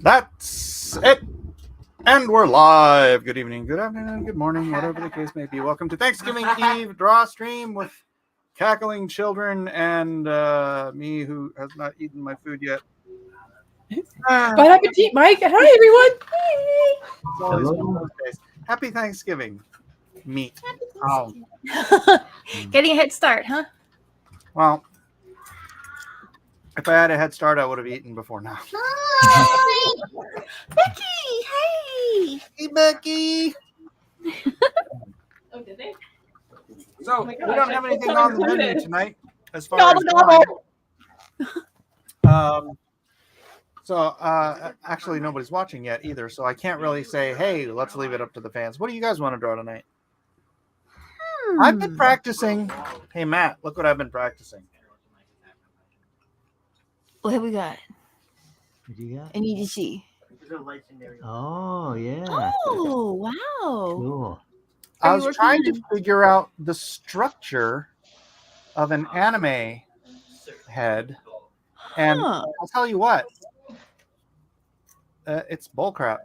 That's it. And we're live. Good evening, good afternoon, good morning, whatever the case may be. Welcome to Thanksgiving Eve Drawstream with cackling children and me who has not eaten my food yet. Bon appetit, Mike. Hi, everyone. It's always one of those days. Happy Thanksgiving, meat. Oh. Getting a head start, huh? Well, if I had a head start, I would have eaten before now. Hi. Becky, hey. Hey, Becky. Oh, did they? So, my we gosh, don't have I anything feel on the so menu included. tonight as far Gobble, as gobble. So actually nobody's watching yet either, so I can't really say, hey, let's leave it up to the fans. What do you guys want to draw tonight? I've been practicing. Hey, Matt, look what I've been practicing. What have we got? What do you got? I need to see. Oh, yeah. Oh, wow. Cool. I was trying to figure out the structure of an anime head, and I'll tell you what, it's bullcrap.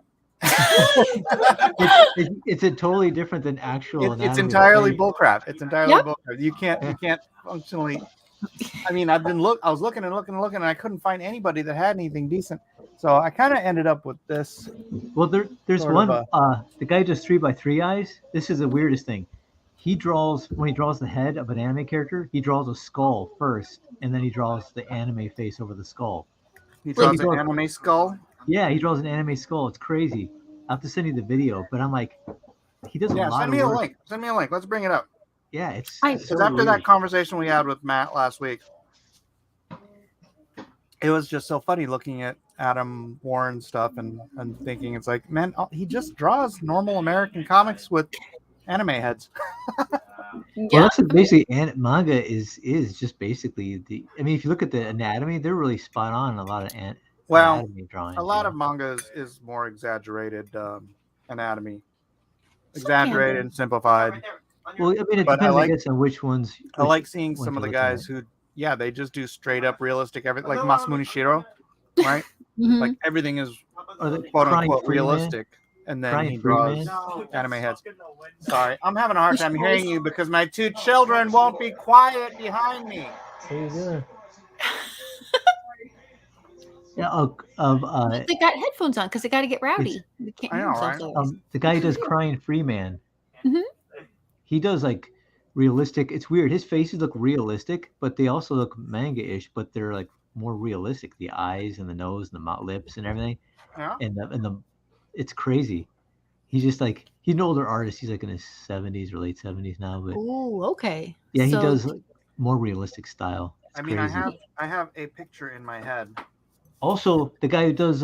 It's a totally different than actual. It's entirely bullcrap. It's entirely bullcrap. You can't functionally. I mean, I was looking, and I couldn't find anybody that had anything decent. So I kind of ended up with this. Well, there's one. The guy does 3x3 eyes. This is the weirdest thing. When he draws the head of an anime character, he draws a skull first, and then he draws the anime face over the skull. He draws an anime skull. Yeah, he draws an anime skull. It's crazy. I have to send you the video, but I'm like, he does a lot send of me work. a link. Send me a link. Let's bring it up. Yeah, it's because after that conversation we had with Matt last week, it was just so funny looking at Adam Warren stuff and thinking it's like, man, he just draws normal American comics with anime heads. Well, that's basically manga is just basically I mean, if you look at the anatomy, they're really spot on in a lot of anatomy drawings. A lot of manga is more exaggerated anatomy, exaggerated and simplified. Well, I mean, it depends, I guess, on which ones. I like seeing some of the guys who, they just do straight up realistic everything, like Masamune Shiro, right? Like everything is quote unquote realistic, and then he draws anime heads. Sorry, I'm having a hard time hearing you because my two children won't be quiet behind me. How you doing? Yeah, they got headphones on because they got to get rowdy. They can't hear themselves. Right? The guy who does Crying Free Man. He does like realistic. It's weird. His faces look realistic, but they also look manga-ish, but they're like more realistic. The eyes and the nose and the mouth, lips and everything. Yeah. And the it's crazy. He's just like, he's an older artist. He's like in his 70s or late 70s now. But okay. Yeah, he does like more realistic style. It's crazy. I have a picture in my head. Also, the guy who does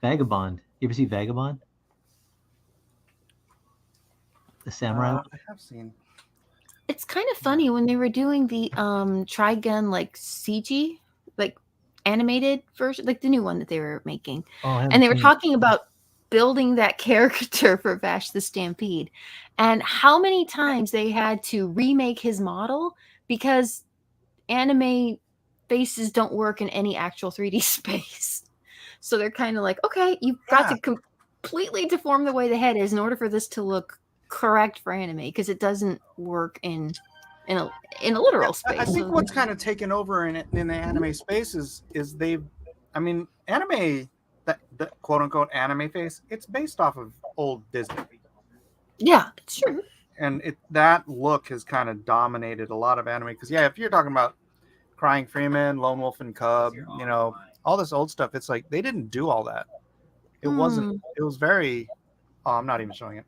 Vagabond. You ever see Vagabond? The samurai. I have seen. It's kind of funny when they were doing the Trigun like CG, like animated version, like the new one that they were making, and they were talking about building that character for Vash the Stampede, and how many times they had to remake his model because anime faces don't work in any actual 3D space. So they're kind of like, okay, you've got to completely deform the way the head is in order for this to look correct for anime, because it doesn't work in a literal space. I think what's kind of taken over in the anime space is anime, that quote unquote anime face, it's based off of old Disney. Yeah, it's true. And that look has kind of dominated a lot of anime, because if you're talking about Crying Freeman, Lone Wolf and Cub, all this old stuff, it's like they didn't do all that. It wasn't. It was very. Oh, I'm not even showing it.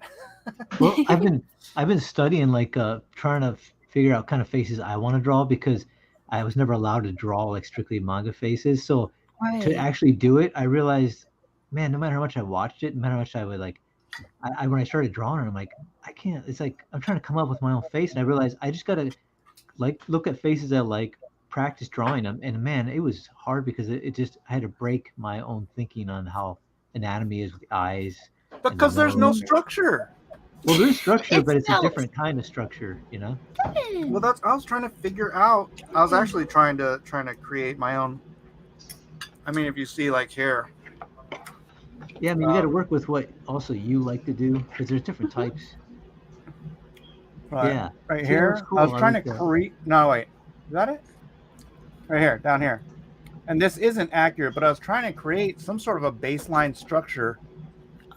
Well, I've been studying, like trying to figure out kind of faces I want to draw, because I was never allowed to draw like strictly manga faces. So to actually do it, I realized, man, no matter how much I watched it, no matter how much I would like, when I started drawing it, I'm like, I can't. It's like I'm trying to come up with my own face, and I realized I just gotta like look at faces I like, practice drawing them, and man, it was hard because it just I had to break my own thinking on how anatomy is with the eyes. Because there's no structure. Well, there's structure, but it's a different kind of structure, Well, I was trying to figure out. I was actually trying to create my own. I mean, if you see like here, Yeah, I mean, you got to work with what also you like to do because there's different types. Right. Yeah. Right See, here. cool. I was trying to create. No, wait. Is that it? Right here, down here. And this isn't accurate, but I was trying to create some sort of a baseline structure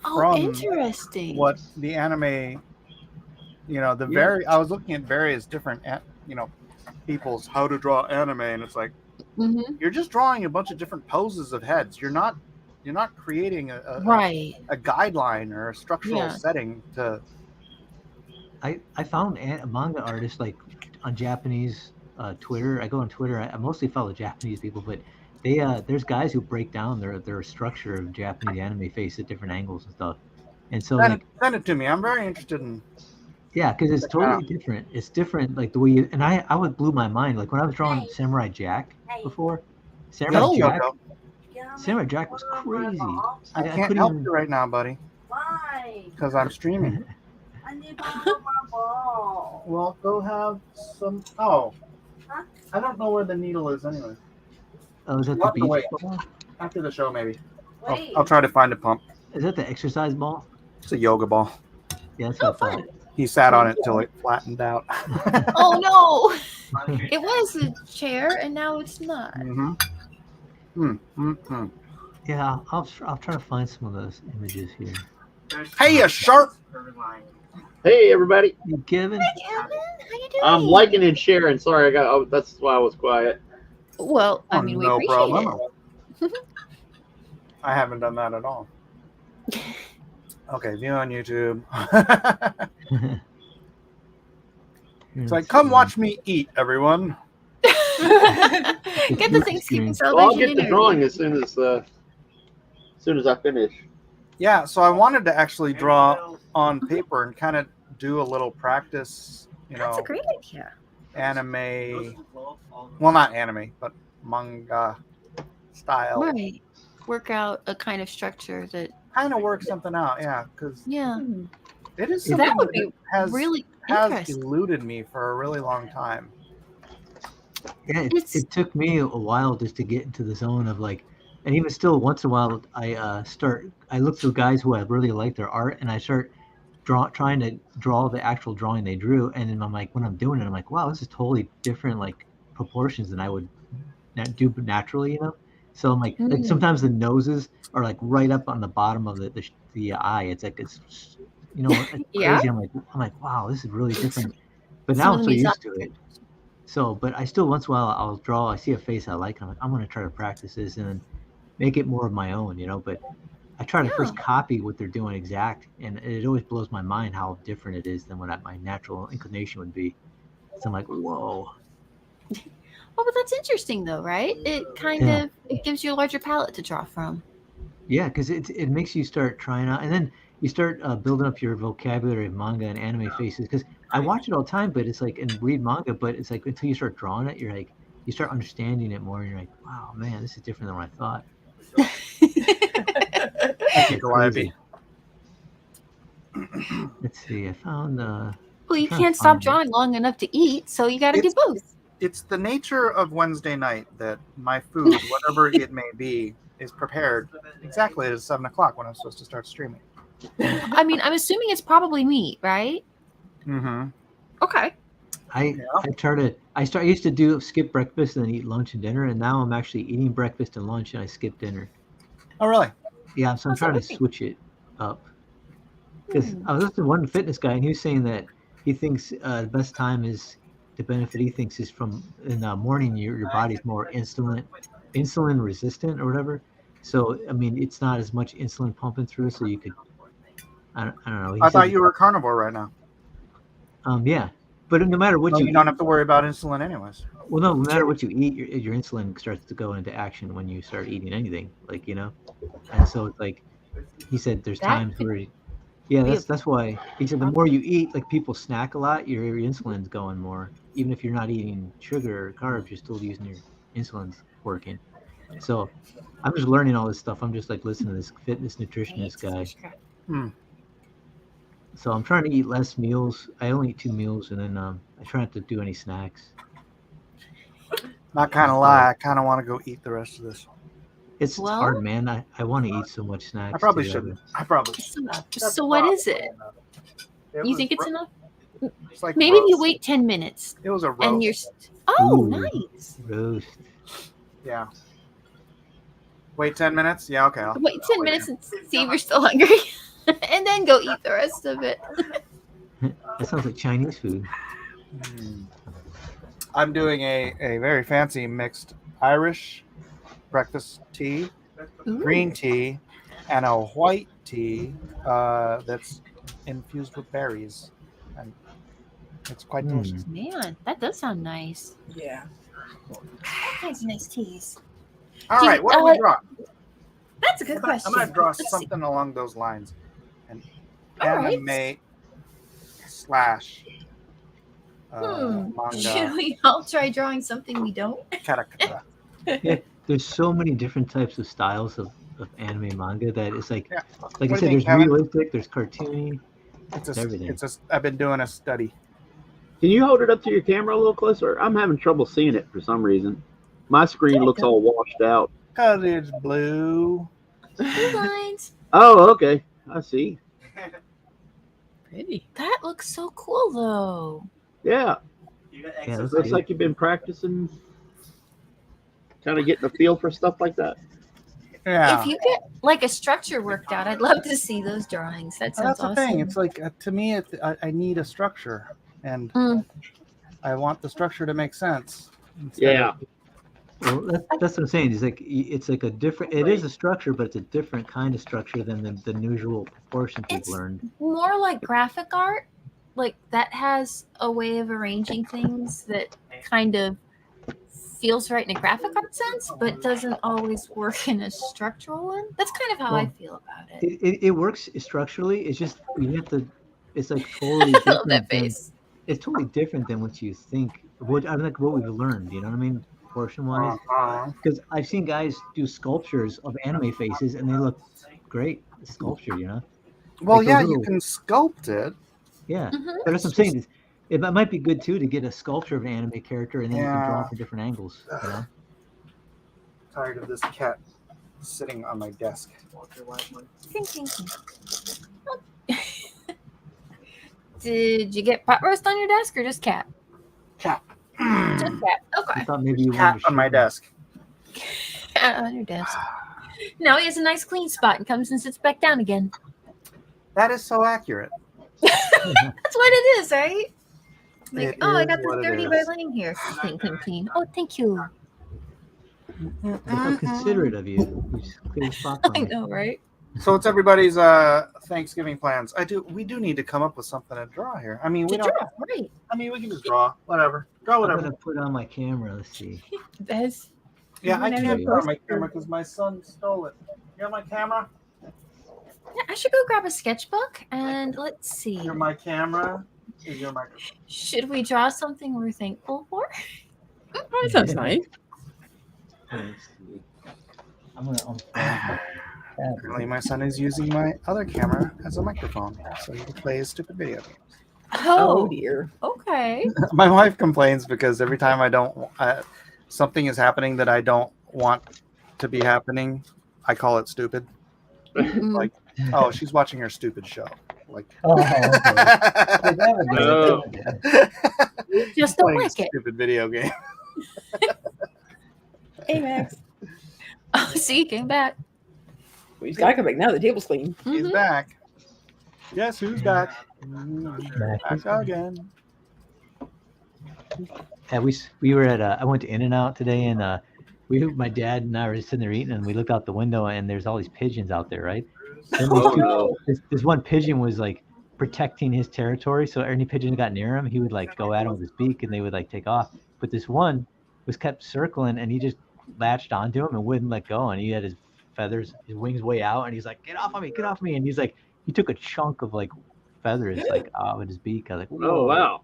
from interesting. what the anime, I was looking at various different, people's how to draw anime, and it's like you're just drawing a bunch of different poses of heads. You're not creating a guideline or a structural setting to. I found manga artists like on Japanese Twitter. I go on Twitter. I mostly follow Japanese people, but they there's guys who break down their structure of Japanese anime face at different angles and stuff. And so send it to me. I'm very interested in. Yeah, because it's totally different. It's different, like the way you, and I would blew my mind. Like when I was drawing Samurai Jack before, Samurai Jack was crazy. I can't help you right now, buddy. Why? Because I'm streaming. Well, go have some. Oh, I don't know where the needle is anyway. Oh, is that the beach ball? After the show, maybe. I'll try to find a pump. Is that the exercise ball? It's a yoga ball. Yeah, that's what I thought. He sat on it till it flattened out. Oh no! It was a chair, and now it's not. Yeah, I'll try to find some of those images here. Hey, a shark! Hey, everybody. You Kevin? Hey, Kevin. How you doing? I'm liking and sharing. Sorry, that's why I was quiet. Well, I mean, we appreciate it. I haven't done that at all. Okay, view on YouTube. It's like, come watch me eat, everyone. Get the Thanksgiving celebration. Well, I'll get the drawing as soon as I finish. Yeah, so I wanted to actually draw on paper and kind of do a little practice. That's a great idea. Anime, well, not anime, but manga style. Right. Work out a kind of structure that kind of work something out, because it is something that would be really has eluded me for a really long time. Yeah, it took me a while just to get into the zone of like, and even still, once in a while, I look through guys who I really like their art, and I start trying to draw the actual drawing they drew, and then I'm like, when I'm doing it, I'm like, wow, this is totally different, like proportions than I would do naturally, So I'm like sometimes the noses are like right up on the bottom of the eye. It's like it's crazy. I'm like, wow, this is really different. But now I'm so used to it. So, but I still once in a while I'll draw. I see a face I like, and I'm like, I'm gonna try to practice this and then make it more of my own, But I try to first copy what they're doing exact, and it always blows my mind how different it is than what my natural inclination would be. So I'm like, whoa. Well, but that's interesting though, right? It kind of it gives you a larger palette to draw from. Yeah, because it makes you start trying out, and then you start building up your vocabulary of manga and anime faces. Because I watch it all the time, but it's like, and read manga, but it's like until you start drawing it, you're like, you start understanding it more, and you're like, wow, man, this is different than what I thought. Let's see, I found. Well, you can't stop drawing long enough to eat, so you got to do both. It's the nature of Wednesday night that my food, whatever it may be, is prepared exactly at 7:00 when I'm supposed to start streaming. I mean, I'm assuming it's probably meat, right? Mm-hmm. Okay. I used to skip breakfast and then eat lunch and dinner, and now I'm actually eating breakfast and lunch and I skip dinner. Oh, really? Yeah, so I'm trying to switch it up. Because I was listening to one fitness guy, and he was saying that he thinks the best time is the benefit he thinks is from in the morning. Your body's more insulin resistant or whatever. So I mean, it's not as much insulin pumping through, so you could. I don't know. I thought you were a carnivore right now. Yeah, but no matter what you don't have to worry about insulin anyways. Well, no matter what you eat, your insulin starts to go into action when you start eating anything, like and so it's like he said, there's times where. Yeah, that's why he said the more you eat, like people snack a lot, your insulin's going more. Even if you're not eating sugar or carbs, you're still using your insulin's working. So I'm just learning all this stuff. I'm just like listening to this fitness nutritionist guy. So I'm trying to eat less meals. I only eat 2 meals, and then I try not to do any snacks. Not kind of lie. I kind of want to go eat the rest of this. It's hard, man. I want to eat so much snacks. I probably shouldn't. So what is it? You think it's enough? It's like maybe if you wait 10 minutes. It was a roast. And you're nice. Roast. Yeah. Wait 10 minutes? Yeah, okay. Wait 10 minutes and see if you're still hungry. And then go eat the rest of it. That sounds like Chinese food. I'm doing a very fancy mixed Irish breakfast tea, green tea, and a white tea that's infused with berries. And it's quite delicious. Man, that does sound nice. Yeah. All kinds of nice teas. All right, what do we draw? That's a good question. I'm going to draw something along those lines. An anime slash manga. Should we all try drawing something we don't? Katakata. Yeah, there's so many different types of styles of anime manga that it's like I said, there's Kevin? realistic, there's cartoony, everything. I've been doing a study. Can you hold it up to your camera a little closer? I'm having trouble seeing it for some reason. My screen looks all washed out. Because it's blue. Lines. Oh, okay. I see. Pretty. That looks so cool, though. Yeah. Yeah, Looks like you've been practicing, kind of getting a feel for stuff like that. Yeah. If you get like a structure worked out, I'd love to see those drawings. That sounds awesome. That's the thing. It's like, to me, I need a structure. And I want the structure to make sense. Yeah. Well, that's what I'm saying. It's like a different. It is a structure, but it's a different kind of structure than the usual proportions we've learned. More like graphic art, like that has a way of arranging things that kind of feels right in a graphic art sense, but doesn't always work in a structural one. That's kind of how I feel about it. It works structurally. It's just you have to. It's like totally different. That face. It's totally different than what you think. What we've learned. You know what I mean? Proportion-wise, because I've seen guys do sculptures of anime faces and they look great. Sculpture, you know. Well, like you can sculpt it. Yeah, but that's what I'm saying. It might be good too to get a sculpture of an anime character and then you can draw from different angles. You know. Tired of this cat sitting on my desk. Did you get pot roast on your desk or just cat? Cat. Just cat. Okay. I thought maybe you cat on my desk. Cat on your desk. Now he has a nice clean spot and comes and sits back down again. That is so accurate. That's what it is, right? Like, I got this this dirty by laying here. Clean, clean, clean. Oh, thank you. Look how considerate of you. You just clear the spot for I me. know, right? So it's everybody's Thanksgiving plans. We do need to come up with something to draw here. I mean, we don't. Right. I mean, we can just draw whatever. Draw whatever. I'm gonna put on my camera. Let's see. Bez. Yeah, I can't put on my camera because my son stole it. You got my camera? Yeah, I should go grab a sketchbook and let's see. You're my camera. Is your microphone? Should we draw something we're thankful for? That sounds nice. Let's see. I'm gonna unplug. Currently, my son is using my other camera as a microphone, so he can play his stupid video games. Oh dear. Okay. My wife complains because every time something is happening that I don't want to be happening, I call it stupid. Like, oh, she's watching her stupid show. Like, No. Just don't like it. Stupid video game. Hey, Max. Oh, see, came back. Well, he's got to come back now. The table's clean. He's back. Guess who's back? Back again. Yeah, we were at I went to In-N-Out today and my dad and I were just sitting there eating and we looked out the window and there's all these pigeons out there, right? And this one pigeon was like protecting his territory, so any pigeon that got near him, he would like go at him with his beak and they would like take off. But this one was kept circling and he just latched onto him and wouldn't let go, and he had his feathers, his wings way out, and he's like, get off of me, and he's like, he took a chunk of like feathers like out of his beak. I was like, whoa. Oh wow.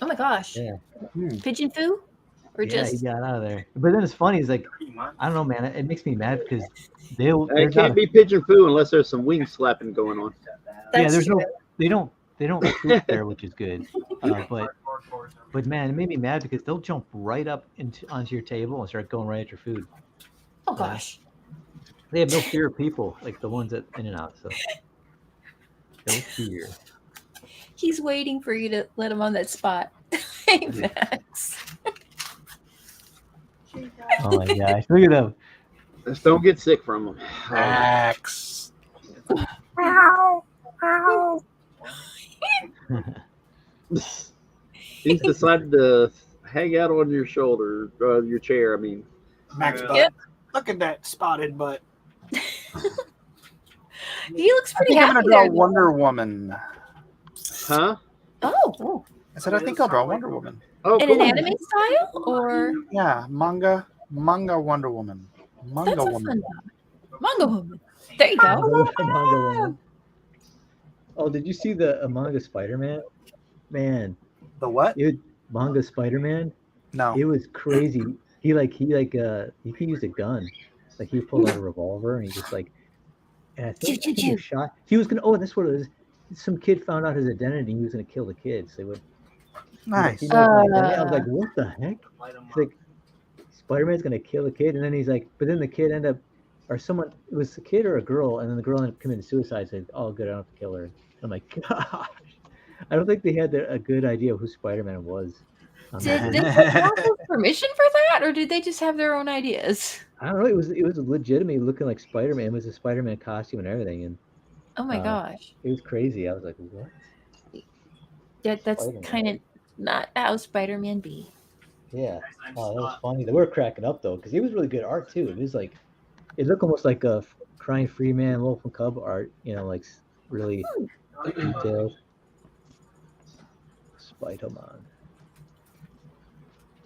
Oh my gosh. Yeah. Pigeon foo? Or Yeah, just he got out of there. But then it's funny, it's like, I don't know, man, it makes me mad because It can't be pigeon poo unless there's some wing slapping going on. there's no, they don't poop there, which is good. But man, it made me mad because they'll jump right up onto your table and start going right at your food. oh gosh. They have no fear of people, like the ones at In-N-Out. So no fear. He's waiting for you to let him on that spot. Hey, Max. Oh my gosh! Look at them. Just don't get sick from them. Max. He's decided to hang out on your shoulder, your chair. I mean, Max butt. Yep. Look at that spotted butt. He looks I pretty think I'm happy gonna draw there. Wonder Woman. huh? Oh, I said I think I'll draw Wonder Woman. Oh, in cool. an anime style, or Yeah, manga Wonder Woman. Manga that's a Woman. fun manga woman. There you go. Manga woman. Oh, did you see the manga Spider-Man? Man, The what? manga Spider-Man. No. It was crazy. He could use a gun. Like he pulled out a revolver and he just like, and I think he shot. He was gonna. Oh, that's what it was. Some kid found out his identity. And he was gonna kill the kid. So he would. Nice. He knows my identity. I was like, what the heck? He's like, Spider-Man's gonna kill a kid, and then he's like, but then the kid ended up, or someone. It was a kid or a girl, and then the girl ended up committing suicide. Said, "Oh, good, I don't have to kill her." I'm like, gosh. I don't think they had a good idea of who Spider-Man was. Did they have permission for that, or did they just have their own ideas? I don't know. It was legitimately looking like Spider-Man. It was a Spider-Man costume and everything, and Oh my gosh. it was crazy. I was like, what? That's Spider-Man. kind of not how Spider-Man be. Yeah. Oh, that was funny. They were cracking up though, because it was really good art too. It was like, it looked almost like a Crying Freeman, Wolf and Cub art. You know, like really detailed. Spider-Man.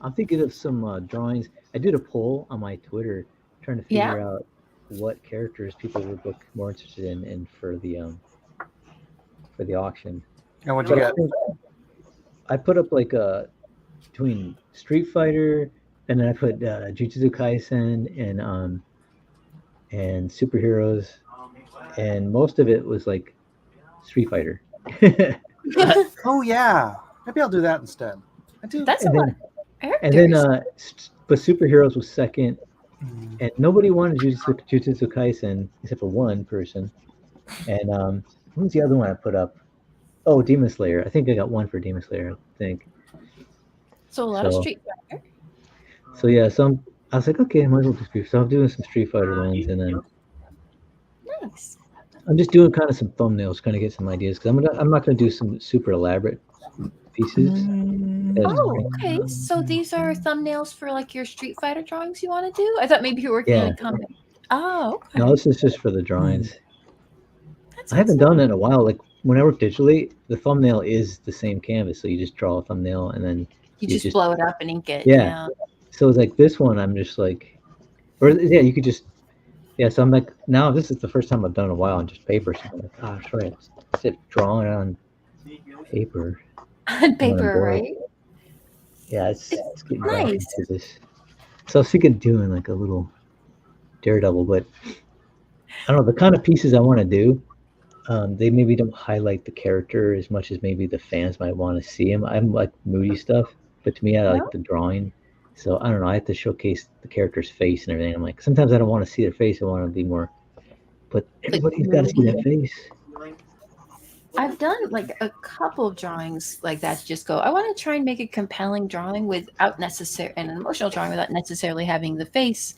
I'm thinking of some drawings. I did a poll on my Twitter trying to figure out what characters people would look more interested in for the auction. And what'd you get? I put up like between Street Fighter, and then I put Jujutsu Kaisen and superheroes, and most of it was like Street Fighter. Oh yeah, maybe I'll do that instead. I do. That's a lot. And then, but superheroes was second, and nobody wanted Jujutsu Kaisen except for one person. And what was the other one I put up? Oh, Demon Slayer. I think I got one for Demon Slayer. I think. So a lot of Street Fighter. So yeah, I was like, okay, I might as well just do. So I'm doing some Street Fighter ones, and then Nice. I'm just doing kind of some thumbnails, kind of get some ideas, because I'm not going to do some super elaborate pieces. Oh, okay. So these are thumbnails for like your Street Fighter drawings you want to do? I thought maybe you were working on a comic. Oh, okay. No, this is just for the drawings. That's I haven't done it in a while. Like when I work digitally, the thumbnail is the same canvas, so you just draw a thumbnail and then you just blow it up and ink it. Yeah. So it's like this one, I'm just like, or yeah, you could just, yeah. So I'm like, now this is the first time I've done it in a while on just paper. So I'm like, gosh, right, instead of drawing on paper. On paper, right? Yeah, it's getting back nice. into this. So I was thinking of doing like a little Daredevil, but I don't know, the kind of pieces I want to do, they maybe don't highlight the character as much as maybe the fans might want to see him. I'm like moody stuff, but to me, I like the drawing. So I don't know, I have to showcase the character's face and everything. I'm like, sometimes I don't want to see their face. I want to be more, but everybody's got to see that face. I've done like a couple of drawings like that to just go, I want to try and make a compelling drawing without an emotional drawing without necessarily having the face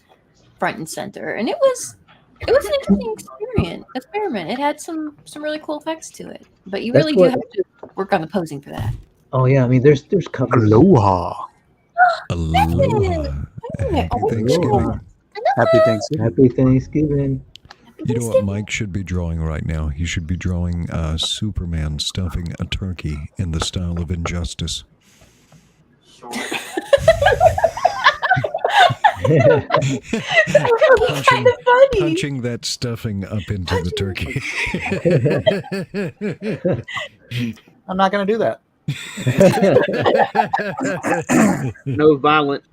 front and center. And it was an interesting experiment. It had some really cool effects to it. But you really do have to work on the posing for that. Oh yeah, I mean there's covers. Aloha. Aloha. Happy Thanksgiving. Happy Thanksgiving. Happy Thanksgiving. You know what Mike should be drawing right now? He should be drawing Superman stuffing a turkey in the style of Injustice. Punching that stuffing up into the turkey. I'm not going to do that. No violent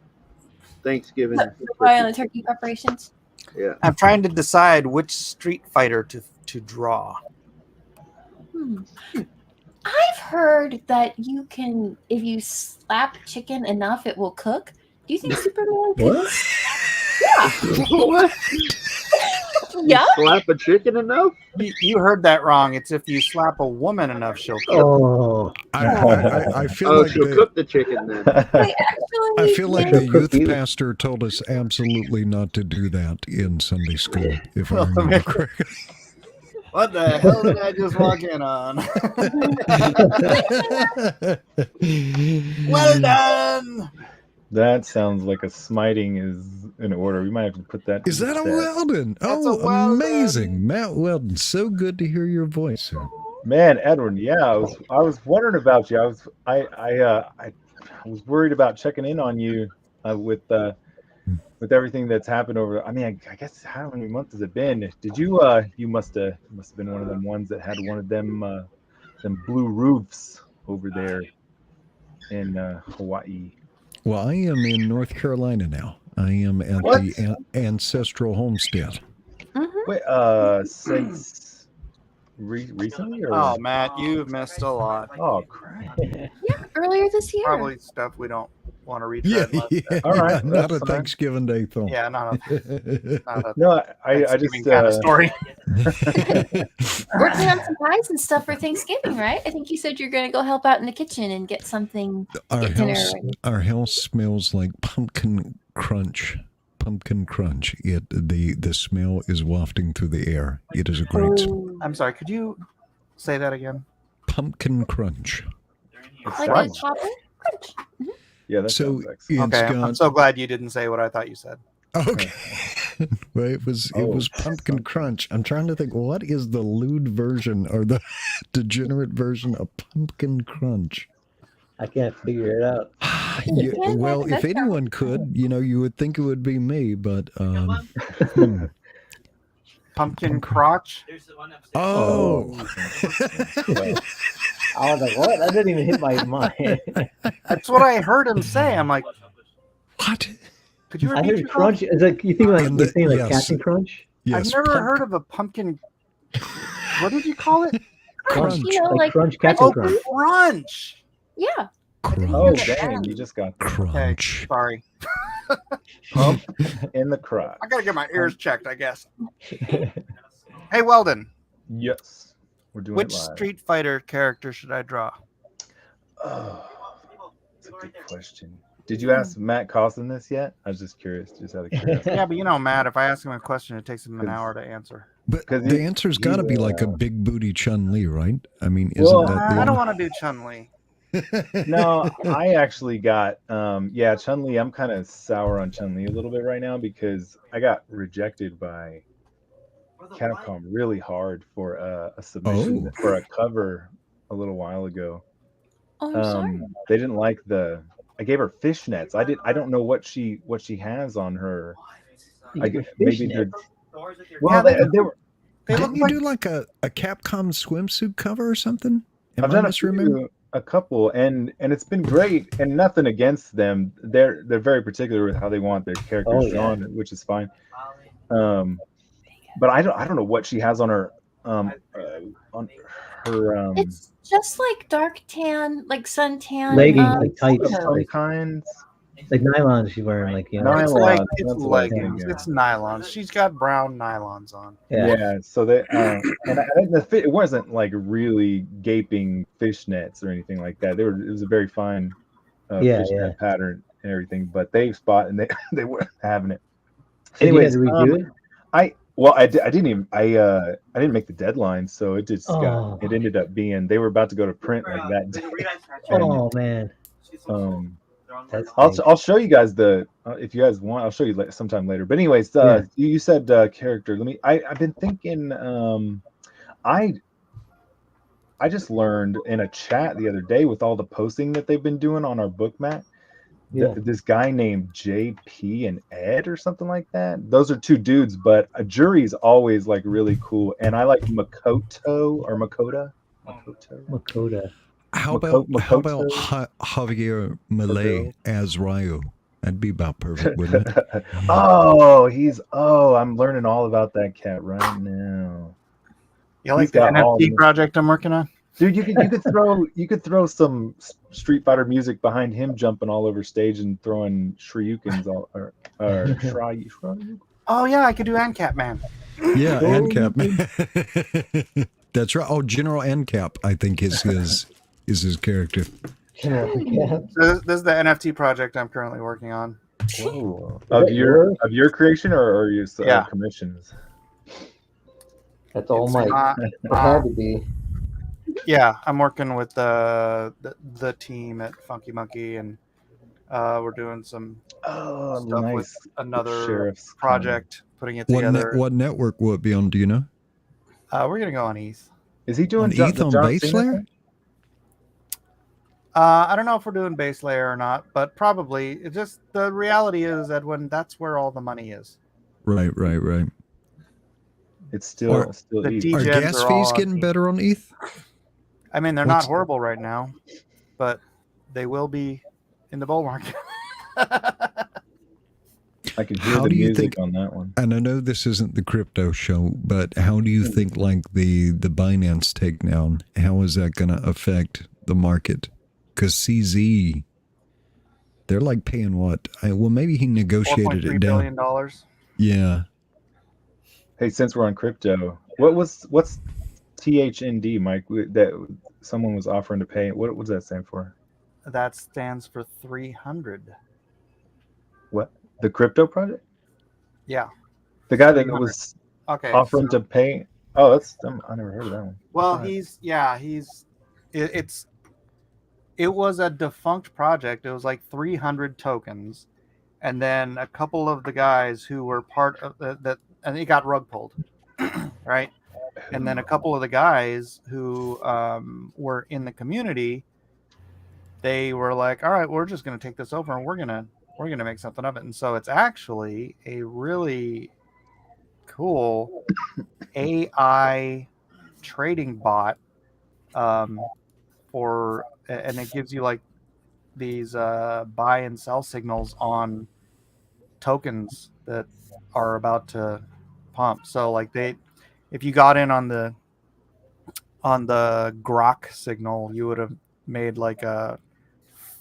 Thanksgiving. Violent turkey preparations. Yeah. I'm trying to decide which Street Fighter to draw. I've heard that you can, if you slap chicken enough, it will cook. Do you think Superman could? What? Yeah. What? Yeah. Slap a chicken enough? You heard that wrong. It's if you slap a woman enough, she'll cook. Oh, I feel like she'll cook the chicken then. Wait, I feel like the She'll cook youth you. pastor told us absolutely not to do that in Sunday school, if I remember correctly. What the hell did I just walk in on? Well done. That sounds like a smiting is in order. We might have to put that. Is that a Weldon? That's Oh, a Weldon. amazing. Matt Weldon. So good to hear your voice, sir. Man, Edwin, yeah, I was wondering about you. I was worried about checking in on you with everything that's happened over. I mean, I guess how many months has it been? Did you you must have been one of them ones that had one of them blue roofs over there in Hawaii. Well, I am in North Carolina now. I am at the ancestral homestead. Wait, since recently? Or? Oh, Matt, you've missed a lot. Oh, crap. Yeah, earlier this year. Probably stuff we don't want to read. All right, not a fine. Thanksgiving Day thing. Yeah, not a No, I just kind of story. Working on some pies and stuff for Thanksgiving, right? I think you said you're going to go help out in the kitchen and get something. Our house smells like pumpkin crunch. Pumpkin crunch. The smell is wafting through the air. It is a great smell. I'm sorry. Could you say that again? Pumpkin crunch. Like a chocolate crunch. Mm-hmm. Yeah, that's So it's it's Okay, got, I'm so glad you didn't say what I thought you said. okay. Well, it was pumpkin crunch. I'm trying to think, what is the lewd version or the degenerate version of pumpkin crunch? I can't figure it out. Yeah, well, if anyone could, you would think it would be me, but Pumpkin crotch. oh. I was like, what? That didn't even hit my mind. That's what I heard him say. I'm like, What? could you I repeat heard yourself? crunch. It's like you think like And you're saying like yes. Captain Crunch. Yes, I've never heard of a pumpkin. What did you call it? crunch. You know, like Crunch, Captain Oh, Crunch. crunch. yeah. Oh, Crunch. dang, you just got Okay, Crunch. sorry. pump in the crotch. I gotta get my ears checked, I guess. Hey, Weldon, Yes, we're doing which it live. Street Fighter character should I draw? Oh, that's a good question. Did you ask Matt Costin this yet? I was just curious, just out of curiosity. Yeah, but Matt, if I ask him a question, it takes him an hour to answer. But 'Cause the he- answer's got to be like a yeah. big booty Chun-Li, right? I mean, isn't Well, that the I don't want to do Chun-Li. No, I actually got Chun-Li. I'm kind of sour on Chun-Li a little bit right now because I got rejected by Capcom really hard for a submission for a cover a little while ago. Oh, I'm sorry. They didn't like I gave her fishnets. I don't know what she has on her. Maybe they're well, they were. Didn't you do like a Capcom swimsuit cover or something? I've done a couple, and it's been great. And nothing against them. They're very particular with how they want their characters drawn, which is fine. But I don't know what she has on her It's just like dark tan, like suntan leggings, like tights, some kinds. like nylons she's wearing, like It's like it's That's what I think, leggings. yeah. It's nylons. She's got brown nylons on. Yeah, so they and I think it wasn't like really gaping fishnets or anything like that. It was a very fine fishnet pattern and everything, but they spot and they weren't having it. Anyways, did you have to redo it? I didn't make the deadline, so it just it ended up being they were about to go to print like that day. Oh man. I'll show you guys if you guys want, I'll show you sometime later. But anyways, you said character. I've been thinking. I just learned in a chat the other day with all the posting that they've been doing on our book, Matt. This guy named JP and Ed or something like that. Those are two dudes, but a jury's always like really cool. And I like Makoto or Makota. Makota. How about Javier Milei as Ryu? That'd be about perfect, wouldn't it? I'm learning all about that cat right now. You like the NFT project I'm working on? Dude, you could throw some Street Fighter music behind him jumping all over stage and throwing shurikens Oh yeah, I could do ANCAP Man. Yeah, ANCAP Man. That's right. Oh, General ANCAP, I think is his character. So this is the NFT project I'm currently working on. Whoa. Of your creation or your commissions? That's all Mike. It had to be. Yeah, I'm working with the team at Funky Monkey, and we're doing some stuff with another Sheriff's project, putting it together. What network will it be on? Do you know? We're gonna go on ETH. Is he doing on ETH on base layer? I don't know if we're doing base layer or not, but probably. It's just the reality is that that's where all the money is. Right. It's still the ETH. Are gas fees getting better on ETH? I mean, they're not horrible right now, but they will be in the bull market. I can hear the music on that one. And I know this isn't the crypto show, but how do you think like the Binance takedown, how is that going to affect the market? Because CZ, they're like paying what? Well, maybe he negotiated it down. $4.3 billion. Yeah. Hey, since we're on crypto, what's THND, Mike? That someone was offering to pay. What does that stand for? That stands for 300. What? The crypto project? Yeah. The guy that was offering to pay. Oh, I never heard of that one. Well, it was a defunct project. It was like 300 tokens, and then a couple of the guys who were part of that, and it got rug pulled, right? And then a couple of the guys who were in the community, they were like, "All right, we're just going to take this over, and we're gonna make something of it." And so it's actually a really cool AI trading bot, and it gives you like these buy and sell signals on tokens that are about to pump. So like if you got in on the Grok signal, you would have made like a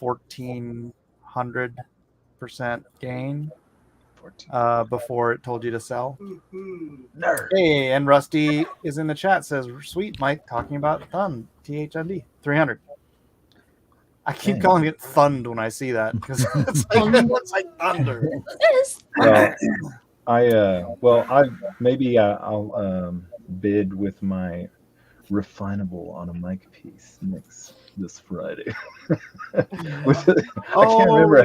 1,400% gain before it told you to sell. Nerd. Hey, and Rusty is in the chat, says, "Sweet Mike talking about Thund, THND 300." I keep calling it Thund when I see that because it's like thunder. I'll bid with my refinable on a mic piece next this Friday. I can't remember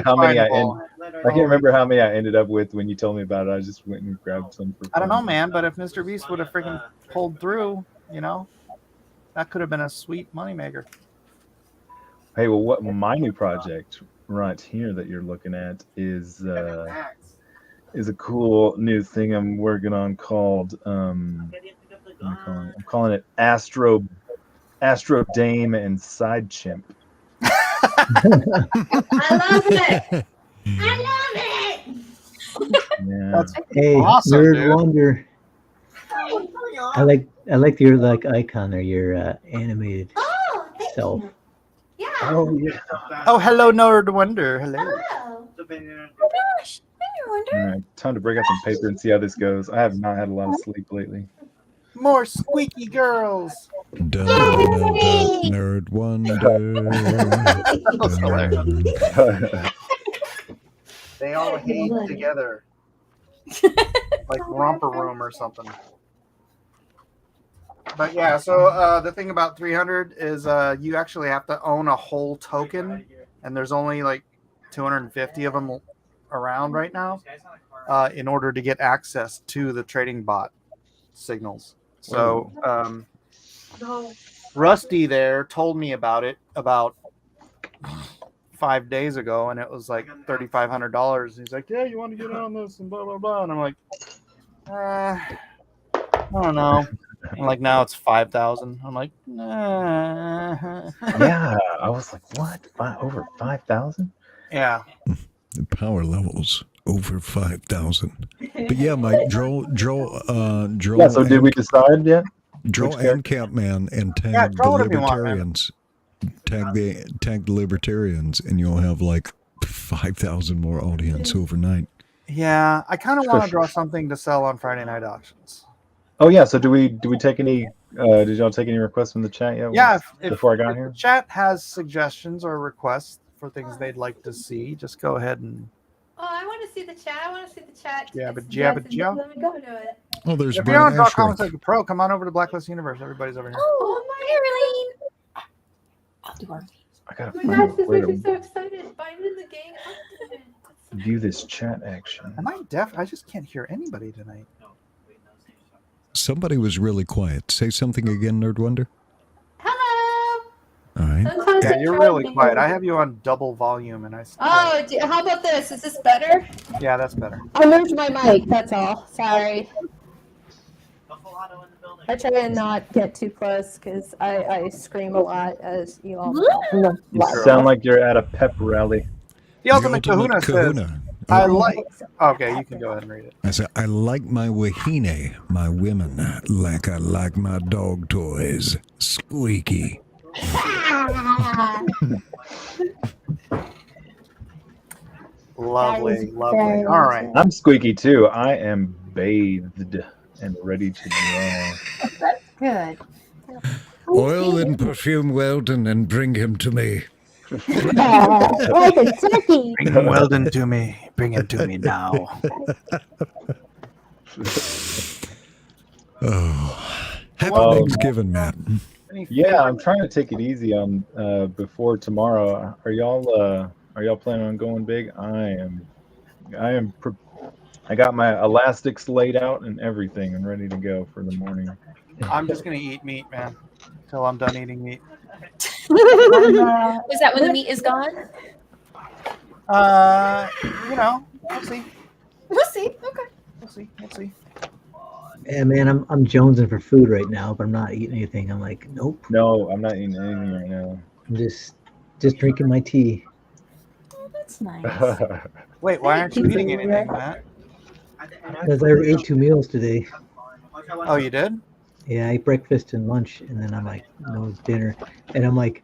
how many I ended up with when you told me about it. I just went and grabbed some. I don't know, man, but if Mr. Beast would have freaking pulled through, that could have been a sweet moneymaker. Hey, well, what my new project right here that you're looking at is a cool new thing I'm working on called I'm calling it Astro Dame and Side Chimp. I love it. Yeah. That's awesome, Nerd dude. Wonder. I like your icon or your animated self. Yeah. Oh yeah. Oh, hello, Nerd Wonder. Hello. Oh gosh, Nerd Wonder. All right, time to break out some paper and see how this goes. I have not had a lot of sleep lately. More squeaky girls. Nerd Wonder. They all hate together. Like Romper Room or something. But yeah, so the thing about 300 is you actually have to own a whole token, and there's only like 250 of them around right now in order to get access to the trading bot signals. So Rusty there told me about it about 5 days ago, and it was like $3,500. He's like, "Yeah, you want to get on this?" and blah blah blah. And I'm like, I don't know. I'm like, now it's 5,000. I'm like, nah. Yeah, I was like, what? Over 5,000? Yeah. The power levels over 5,000. But yeah, Mike, Joel. Yeah. So did we decide yet? Draw ANCAP Man and tag the libertarians. Tag the libertarians, and you'll have like 5,000 more audience overnight. Yeah, I kind of want to draw something to sell on Friday night auctions. Oh yeah, so do we take any? Did y'all take any requests from the chat yet? Yeah, before I got here. The chat has suggestions or requests for things they'd like to see. Just go ahead and. Oh, I want to see the chat. I want to see the chat. Yeah, but Let me go to it. Oh, there's if you're on Brian Comics Like a Pro, come on over to Blacklist Universe. Everybody's over here. Oh, my I'll do our I gotta Oh my find gosh, this where makes me to so excited. Binding the gang ultimate. view this chat action. Am I deaf? I just can't hear anybody tonight. Somebody was really quiet. Say something again, Nerd Wonder. Hello. All right. Sometimes Yeah, I you're try really to- quiet. I have you on double volume, and I. Oh, how about this? Is this better? Yeah, that's better. I moved my mic, that's all. Sorry. I try to not get too close because I scream a lot, as you all know. You sound like you're at a pep rally. The Ultimate Kahuna says, I like... Okay, you can go ahead and read it. I said, I like my wahine, my women, like I like my dog toys. Squeaky. Lovely, lovely. All right. I'm squeaky too. I am bathed and ready to draw. That's good. Oil and perfume Weldon and bring him to me. Like a turkey. Bring Weldon to me. Bring him to me now. Oh, happy Well, Thanksgiving, Matt. Yeah, I'm trying to take it easy on before tomorrow. Are y'all planning on going big? I got my elastics laid out and everything and ready to go for the morning. I'm just gonna eat meat, man, till I'm done eating meat. Is that when the meat is gone? You know, we'll see. We'll see. Okay. We'll see. We'll see. Yeah, man, I'm jonesing for food right now, but I'm not eating anything. I'm like, nope. No, I'm not eating anything right now. I'm just drinking my tea. Oh, that's nice. Wait, why aren't you eating anything, Matt? Because I ate 2 meals today. Oh, you did? Yeah, I ate breakfast and lunch, and then I'm like, no dinner. And I'm like,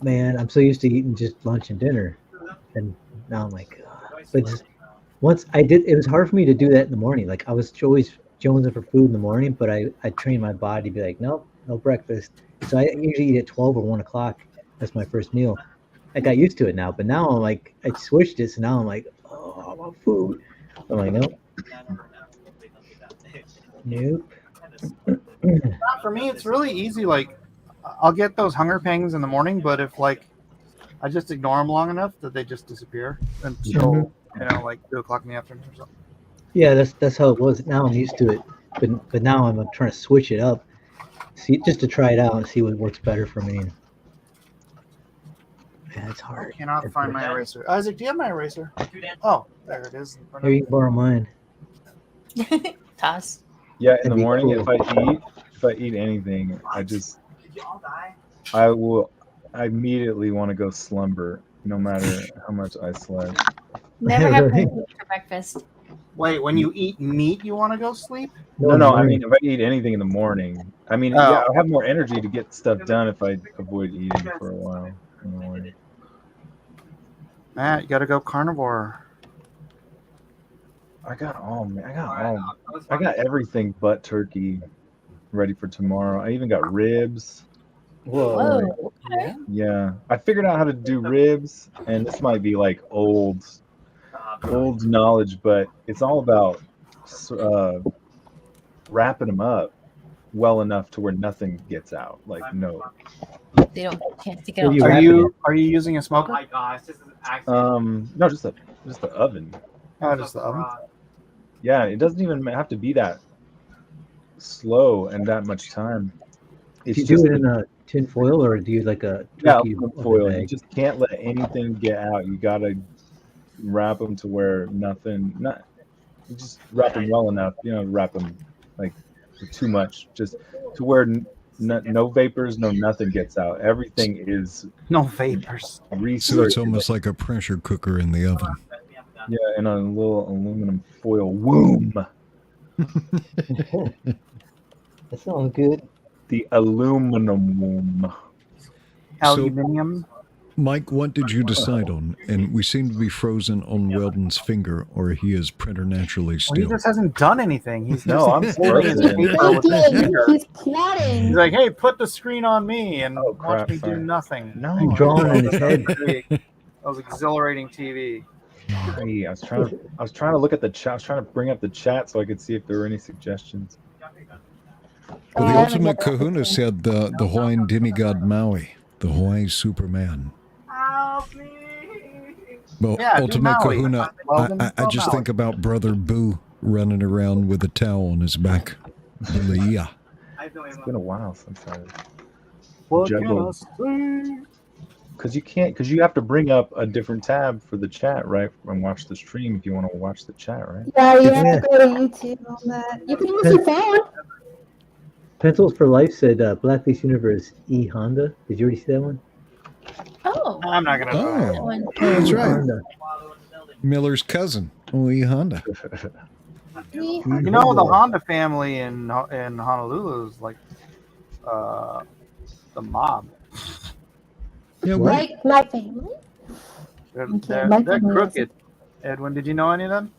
man, I'm so used to eating just lunch and dinner. And now I'm like, but just, once I did, it was hard for me to do that in the morning. Like I was always jonesing for food in the morning, but I trained my body to be like, nope, no breakfast. So I usually eat at 12 or 1 o'clock. That's my first meal. I got used to it now, but now I'm like, I switched it. So now I'm like, oh, I want food. I'm like, nope. Nope. For me, it's really easy. Like, I'll get those hunger pangs in the morning, but if like I just ignore them long enough that they just disappear until like 2 o'clock in the afternoon or something. Yeah, that's how it was. Now I'm used to it, but now I'm trying to switch it up, just to try it out and see what works better for me. Yeah, it's hard. I cannot find my eraser. Isaac, do you have my eraser? Oh, there it is. Here, you can borrow mine. Toss. Yeah, in the That'd be morning, cool. if I eat anything, I immediately want to go slumber, no matter how much I slept. Never have pancakes for breakfast. Wait, when you eat meat, you want to go sleep? No. I mean, if I eat anything in the morning, I mean, yeah, I'll have more energy to get stuff done if I avoid eating for a while in the morning. Matt, you got to go carnivore. I got everything but turkey ready for tomorrow. I even got ribs. Whoa. Okay. Yeah, I figured out how to do ribs, and this might be like old knowledge, but it's all about wrapping them up well enough to where nothing gets out. Like They can't stick it out. Are you using a smoker? No, just the oven. Oh, just the oven. Yeah, it doesn't even have to be that slow and that much time. Do you do it in a tin foil or do you like a turkey foil? You bag? just can't let anything get out. You gotta wrap them to where you just wrap them well enough. You know, wrap them like too much, just to where no vapors, nothing gets out. Everything is no vapors. So it's almost like a pressure cooker in the oven. Yeah, in a little aluminum foil womb. That sounds good. The aluminum womb. Aluminium. Mike, what did you decide on? And we seem to be frozen on Weldon's finger, or he is preternaturally still. Well, he just hasn't done anything. He's I'm holding his frozen. paper with his finger. He's plotting. He's like, "Hey, put the screen on me and crap, watch me do sorry. nothing." No, I'm drawing in his head. That was exhilarating TV. Sorry, I was trying to look at the chat. I was trying to bring up the chat so I could see if there were any suggestions. Well, the Ultimate Kahuna said the Hawaiian demigod Maui, the Hawaii Superman. Well, Yeah, do Ultimate Maui. Kahuna, I just Maui. think about Brother Boo running around with a towel on his back. Yeah. It's been a while since I What juggled. Because you have to bring up a different tab for the chat, right? And watch the stream if you want to watch the chat, right? Yeah, you have to go to YouTube on that. You can use your phone. Pencils for Life said Blackface Universe E Honda. Did you already see that one? Oh, I'm not gonna. Oh, that's right. Honda. Miller's cousin, E Honda. You know, the Honda family in Honolulu is like the mob. Yeah, what? Like my family. They're crooked. Edwin, did you know any of them?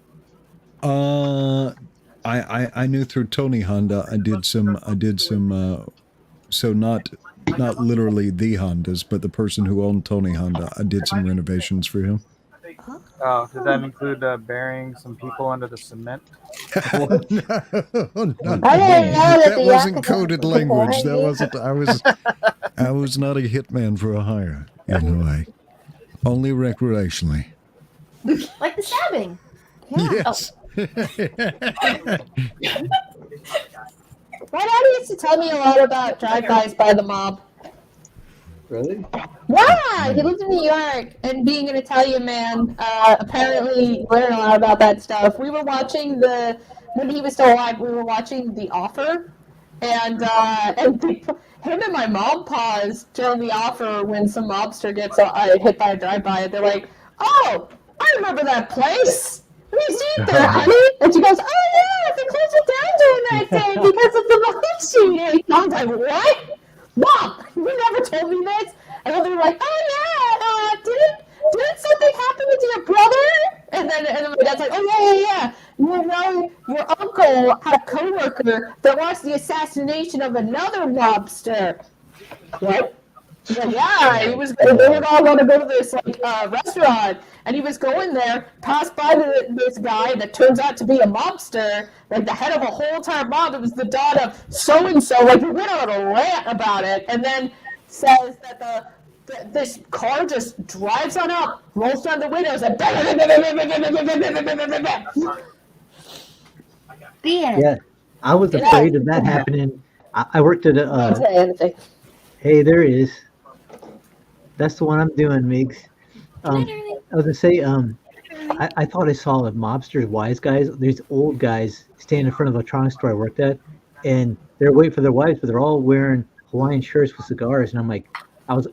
I knew through Tony Honda. I did some so not literally the Hondas, but the person who owned Tony Honda. I did some renovations for him. Oh, did that include burying some people under the cement? No. I didn't know that the wasn't Yakuza coded was language. behind I was not a hitman for a hire in Hawaii. Only recreationally. like the stabbing. Yes. My dad used to tell me a lot about drive-bys by the mob. Really? Yeah, he lived in New York, and being an Italian man, apparently learned a lot about that stuff. We were watching when he was still alive, we were watching The Offer, and him and my mom paused during The Offer when some mobster gets hit by a drive-by, and they're like, "Oh, I remember that place. We see it there, honey." And she goes, "Oh yeah, they closed it down during that day because of the mob shooting." And I was like, "What? Mom, you never told me this." And then they were like, "Oh yeah, didn't something happen with your brother?" And then my dad's like, "Oh yeah. You know, your uncle had a coworker that watched the assassination of another mobster." What? Like, yeah, they were all going to go to this restaurant, and he was going there, passed by this guy that turns out to be a mobster, like the head of a whole entire mob. It was the daughter of so and so. Like, he went on a rant about it, and then says that this car just drives on up, rolls down the windows, and Yeah, I was afraid of that happening. I worked at a. Hey, there it is. That's the one I'm doing, Migs. I was gonna say, I thought I saw the mobsters, wise guys. These old guys standing in front of a electronics store I worked at, and they're waiting for their wives, but they're all wearing Hawaiian shirts with cigars. And I'm like, I was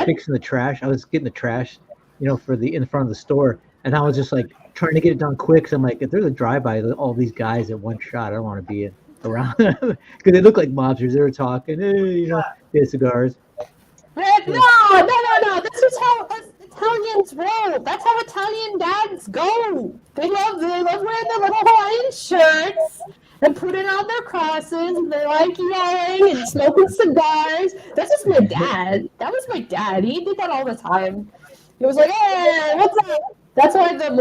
fixing the trash. I was getting the trash, in the front of the store, and I was just like trying to get it done quick. So I'm like, if there's a drive-by, all these guys at one shot, I don't want to be around because they look like mobsters. They were talking, get cigars. No. This is how us Italians roll. That's how Italian dads go. They love wearing their little Hawaiian shirts and putting on their crosses. And they like yelling and smoking cigars. That's just my dad. That was my dad. He did that all the time. He was like, "Hey, what's up?" That's why when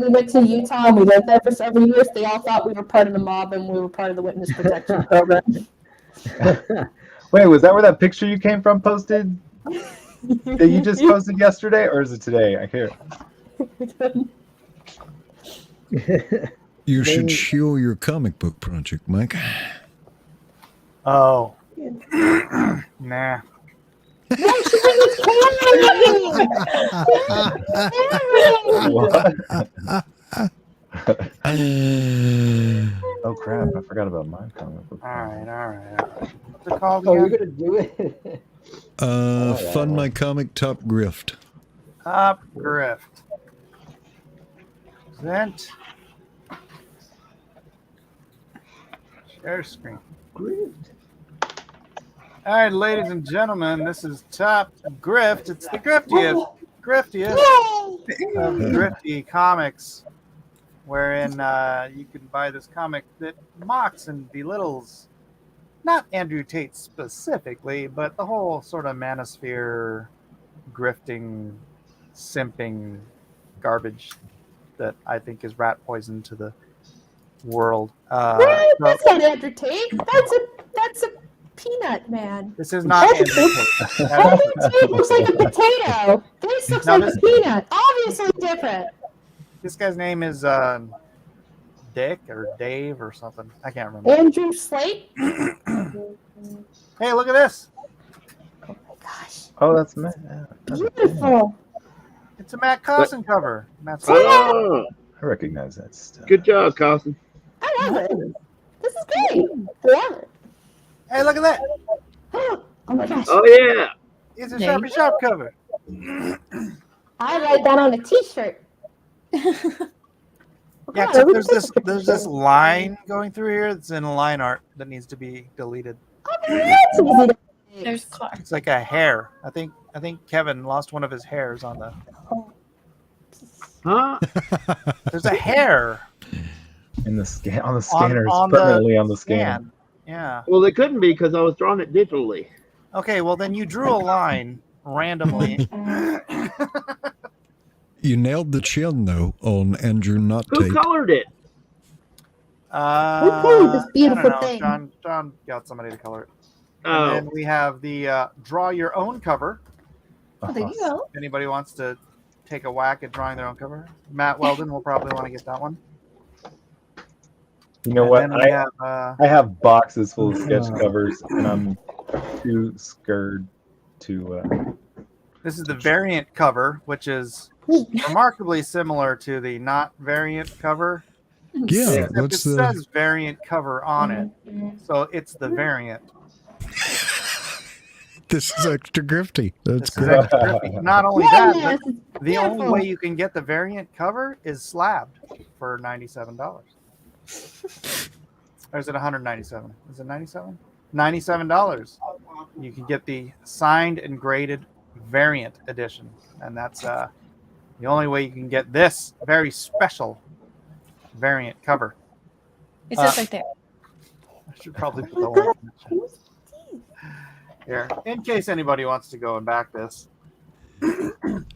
we went to Utah and we lived there for several years, they all thought we were part of the mob and we were part of the witness protection program. Wait, was that where that picture you came from posted? That you just posted yesterday, or is it today? I hear it. You should show your comic book project, Mike. Oh. Nah. Oh crap! I forgot about my comic book. All right. What's it called Oh, again? you're gonna do it? Fund my comic, Top Grift. Top Grift. Present. Share screen. Grift. All right, ladies and gentlemen, this is Top Grift. It's the griftiest of grifty comics, wherein you can buy this comic that mocks and belittles not Andrew Tate specifically, but the whole sort of manosphere grifting, simping garbage that I think is rat poison to the world. That's not Andrew Tate. That's a peanut man. This is not Andrew Tate. Andrew Tate looks like a potato. This looks like a peanut. Obviously different. This guy's name is Dick or Dave or something. I can't remember. Andrew Slate. Hey, look at this. Oh my gosh. Oh, that's Matt. Beautiful. It's a Matt Carson cover. Matt's Oh, I recognize that stuff. good job, Carson. I love it. This is great. I love it. Hey, look at that. Oh my gosh. Oh yeah. It's a Sharpie Sharp cover. I write that on a t-shirt. Yeah, except there's this line going through here that's in line art that needs to be deleted. That's easy to There's Clark. It's like a hair. I think Kevin lost one of his hairs on the. Huh? There's a hair In the scan on the scanners, on permanently on the scan. scan. Yeah. Well, they couldn't be because I was drawing it digitally. Okay. Well, then you drew a line randomly. You nailed the chin though on Andrew Not Who Tate. colored it? Who colored this beautiful I don't know. thing? John got somebody to color it. Oh, And then we have the draw your own cover. Oh, there you go. If anybody wants to take a whack at drawing their own cover, Matt Weldon will probably want to get that one. You know And what? then we I have, have boxes full of sketch covers, and I'm too scared to. this is the variant cover, which is remarkably similar to the not variant cover. Yeah, Except it what's says variant cover on it, so it's the variant. This is extra grifty. That's This is great. extra trippy. Not only Yeah, that, yes, but it's the only beautiful. way you can get the variant cover is slabbed for $97. Or is it $197? Is it $97? $97. You can get the signed and graded variant edition, and that's the only way you can get this very special variant cover. It says right there. I should probably put the link in the chat. Here, in case anybody wants to go and back this. And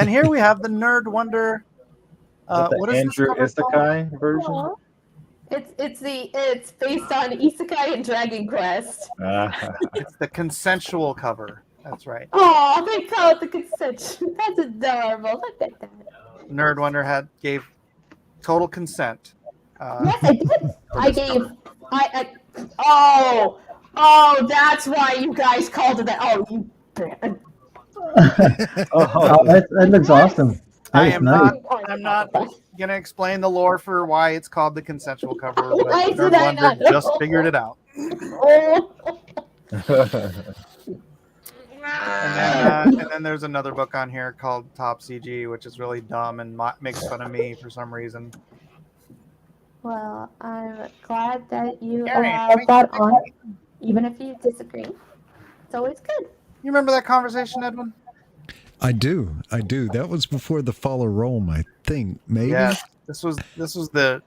here we have the Nerd Wonder. What is Andrew this cover called? Isekai version? It's based on Isekai and Dragon Quest. It's the consensual cover. That's right. Oh, they call it the consent. That's adorable. Look at that. Nerd Wonder gave total consent. Yes, I did. Oh, that's why you guys called it that. Oh, you. That looks awesome. I That's am nice. I'm not gonna explain the lore for why it's called the consensual cover, but Why did Nerd I Wonder not know? just figured it out. Oh. And then there's another book on here called Top CG, which is really dumb and makes fun of me for some reason. Well, I'm glad that you Gary, allowed that on, even if you disagree. It's always good. You remember that conversation, Edwin? I do. That was before the fall of Rome, I think. Maybe. Yes. This was the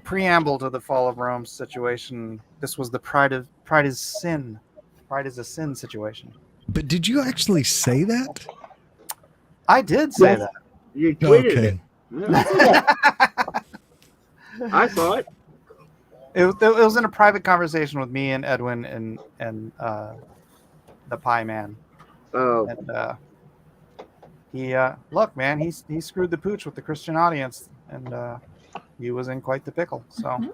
preamble to the fall of Rome situation. This was the pride is sin. Pride is a sin situation. But did you actually say that? I did say Yes. that. you tweeted Okay. it. Yeah. I saw it. It was in a private conversation with me and Edwin and the Pie Man. Oh, And he look, man, he screwed the pooch with the Christian audience, and he was in quite the pickle. So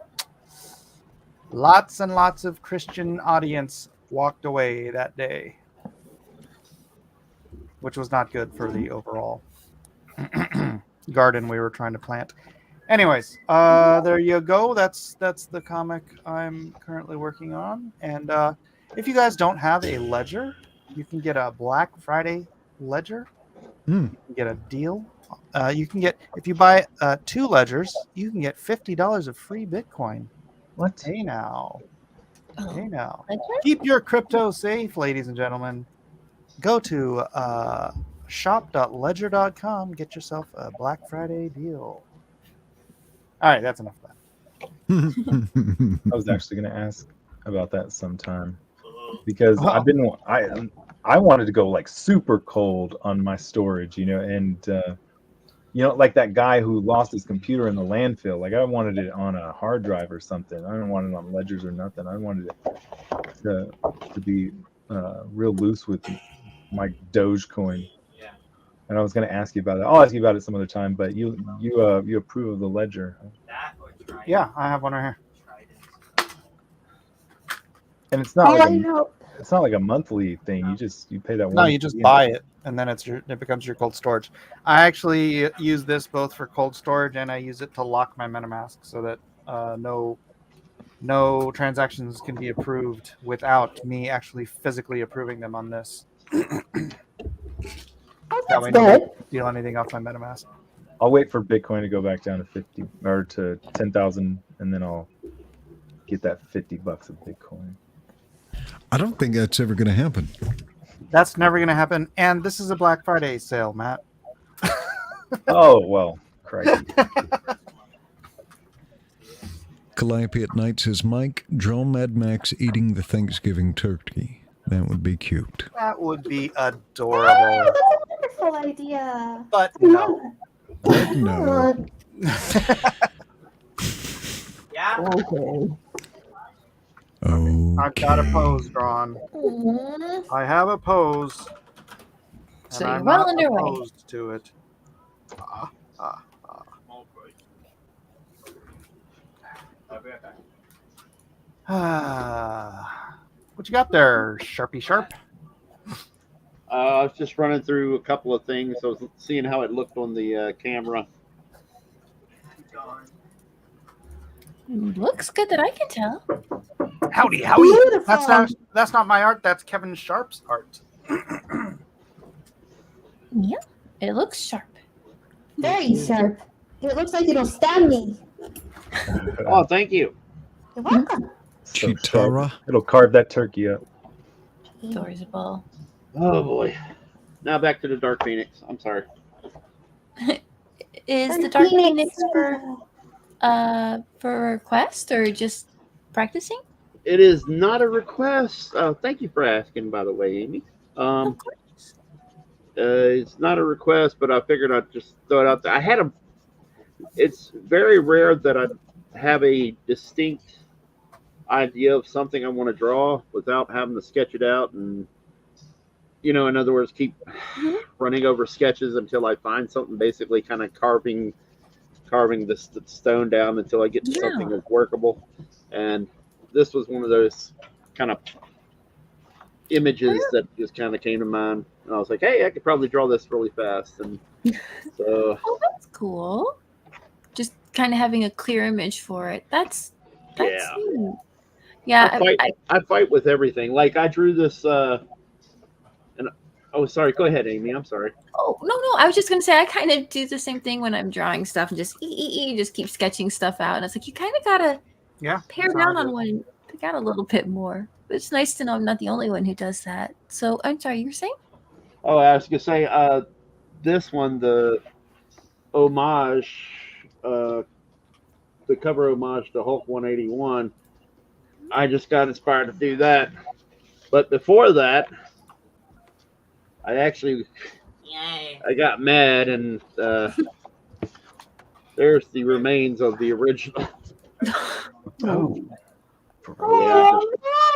lots and lots of Christian audience walked away that day, which was not good for the overall garden we were trying to plant. Anyways, there you go. That's the comic I'm currently working on. And if you guys don't have a ledger, you can get a Black Friday ledger. You can get a deal. You can get, if you buy 2 ledgers, you can get $50 of free Bitcoin. What? Hey now. Okay, now keep your crypto safe, ladies and gentlemen. Go to shop.ledger.com. Get yourself a Black Friday deal. All right, that's enough of that. I was actually going to ask about that sometime because I wanted to go like super cold on my storage, and like that guy who lost his computer in the landfill. Like I wanted it on a hard drive or something. I didn't want it on ledgers or nothing. I wanted it to be real loose with my Dogecoin. And I was going to ask you about it. I'll ask you about it some other time. But you approve of the ledger? Yeah, I have one right here. And it's not it's not like a monthly thing. You pay that one. No, you just buy it, and then it becomes your cold storage. I actually use this both for cold storage, and I use it to lock my MetaMask so that no transactions can be approved without me actually physically approving them on this. That way nobody can steal anything off my MetaMask. I'll wait for Bitcoin to go back down to 50 or to 10,000, and then I'll get that $50 of Bitcoin. I don't think that's ever going to happen. That's never going to happen. And this is a Black Friday sale, Matt. Oh, well, Christ. Calliope at Night says, Mike, draw Mad Max eating the Thanksgiving turkey. That would be cute. That would be adorable. Oh, that's a wonderful idea. But no. But no. Yeah. Okay. I've got a pose drawn. Mm-hmm. I have a pose. So you're well underway. Opposed to it. What you got there, Sharpie Sharp? I was just running through a couple of things. I was seeing how it looked on the camera. Looks good that I can tell. Howdy, howdy. That's not my art. That's Kevin Sharp's art. Yeah, it looks sharp. Very sharp. It looks like it'll stab me. Oh, thank you. You're welcome. Chitara. It'll carve that turkey up. Adorable. Oh boy. Now back to the Dark Phoenix. I'm sorry. Is the Dark Phoenix for a request or just practicing? It is not a request. Thank you for asking, by the way, Amy. Of course. It's not a request, but I figured I'd just throw it out there. It's very rare that I have a distinct idea of something I want to draw without having to sketch it out and, in other words, keep running over sketches until I find something, basically kind of carving the stone down until I get to something that's workable. And this was one of those kind of images that just kind of came to mind. And I was like, hey, I could probably draw this really fast. And so. Oh, that's cool. Just kind of having a clear image for it. That's neat. Yeah. I fight with everything. Like I drew this, oh, sorry. Go ahead, Amy. I'm sorry. Oh, no. I was just going to say, I kind of do the same thing when I'm drawing stuff and just just keep sketching stuff out. And it's like, you kind of got to pare down on one. Pick out a little bit more. But it's nice to know I'm not the only one who does that. So I'm sorry, you were saying? Oh, I was going to say, this one, the homage, the cover homage to Hulk 181, I just got inspired to do that. But before that, I got mad and there's the remains of the original. Oh.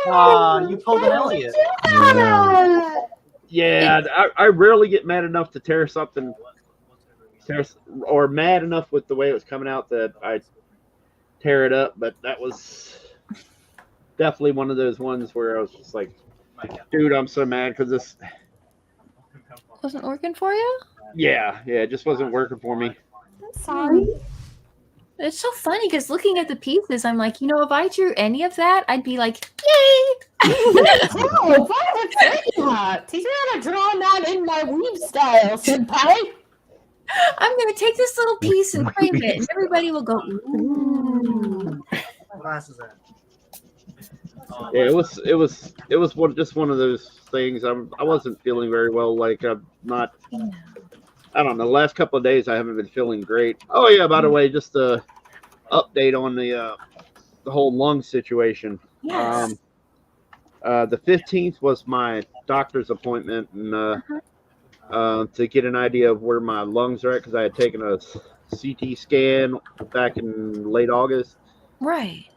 Oh, you pulled an Elliot. Yeah, I rarely get mad enough to tear something, or mad enough with the way it was coming out that I tear it up. But that was definitely one of those ones where I was just like, dude, I'm so mad because this wasn't working for you? Yeah, it just wasn't working for me. I'm sorry. It's so funny because looking at the pieces, I'm like, if I drew any of that, I'd be like, yay! Oh, that looks very hot. Teach me how to draw that in my weave style, senpai. I'm going to take this little piece and frame it, and everybody will go, ooh. What class is that? Yeah, it was just one of those things. I wasn't feeling very well. Like I'm not. I don't know. The last couple of days I haven't been feeling great. Oh yeah, by the way, just a update on the whole lung situation. Yes. The 15th was my doctor's appointment, and to get an idea of where my lungs are at, because I had taken a CT scan back in late August. Right.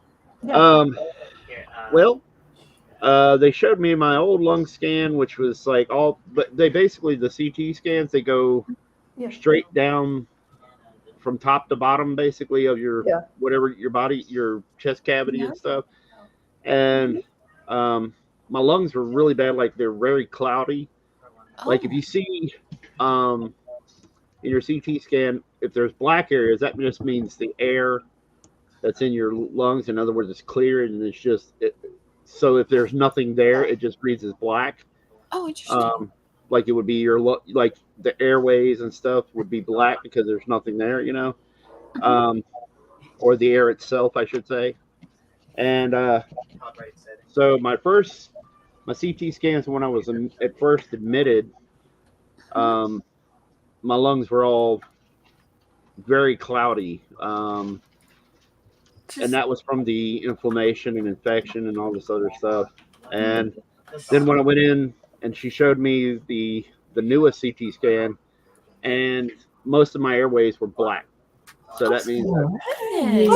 Well, they showed me my old lung scan, which was like but they basically, the CT scans, they go straight down from top to bottom, basically, of your whatever, your body, your chest cavity and stuff. And my lungs were really bad, like they're very cloudy. Like if you see in your CT scan, if there's black areas, that just means the air that's in your lungs, in other words, it's clear, and it's just so if there's nothing there, it just reads as black. Oh, interesting. Like it would be like the airways and stuff would be black because there's nothing there, or the air itself, I should say. And so my CT scans, when I was at first admitted, my lungs were all very cloudy. And that was from the inflammation and infection and all this other stuff. And then when I went in and she showed me the newest CT scan, and most of my airways were black. So that means It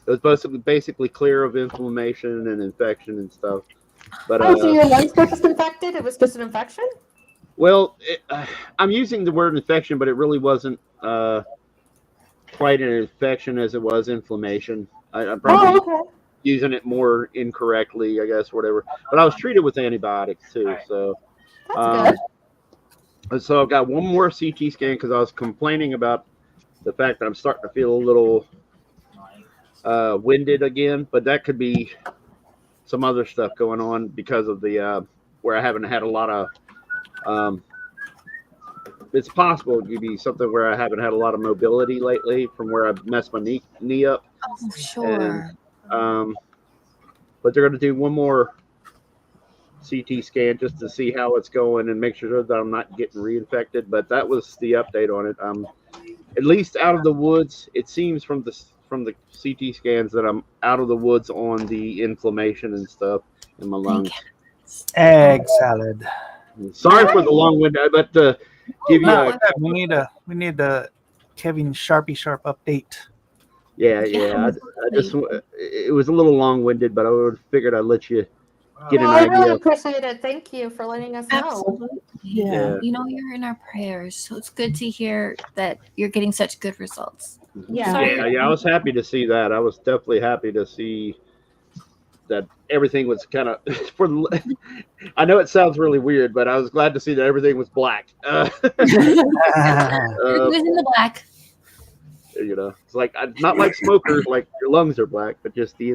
was basically clear of inflammation and infection and stuff. But so your lungs were just infected? It was just an infection? Well, I'm using the word infection, but it really wasn't quite an infection as it was inflammation. I'm probably using it more incorrectly, I guess, whatever. But I was treated with antibiotics too, so. That's good. So I've got one more CT scan because I was complaining about the fact that I'm starting to feel a little winded again, but that could be some other stuff going on because of the where I haven't had a lot of. It's possible it could be something where I haven't had a lot of mobility lately from where I messed my knee up. Oh, sure. And, but they're going to do one more CT scan just to see how it's going and make sure that I'm not getting reinfected. But that was the update on it. At least out of the woods. It seems from the CT scans that I'm out of the woods on the inflammation and stuff in my lungs. Egg salad. Sorry for the long wind, but give you we need a Kevin Sharp update. Yeah. I just it was a little long winded, but I would figured I'd let you get an idea. I really appreciate it. Thank you for letting us know. Absolutely. Yeah. You're in our prayers, so it's good to hear that you're getting such good results. Yeah. I was happy to see that. I was definitely happy to see that everything was kind of I know it sounds really weird, but I was glad to see that everything was black. It was in the black. It's like not like smokers, like your lungs are black, but just the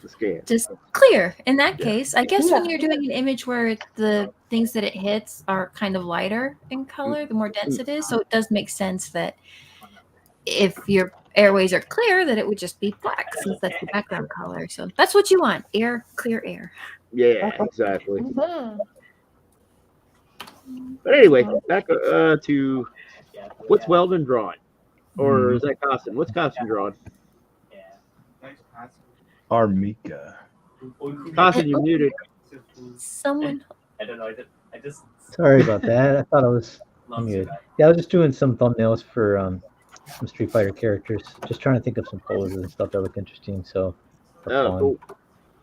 scan. Just clear. In that case, I guess when you're doing an image where the things that it hits are kind of lighter in color, the more dense it is. So it does make sense that if your airways are clear, that it would just be black since that's the background color. So that's what you want. Clear air. Yeah, exactly. But anyway, back to what's Weldon drawing? Or is that Costin? What's Costin drawing? Armika. Costin, you muted. Someone. I don't know. I just. Sorry about that. I thought I was muted. Yeah, I was just doing some thumbnails for some Street Fighter characters. Just trying to think of some poses and stuff that look interesting. So. Cool.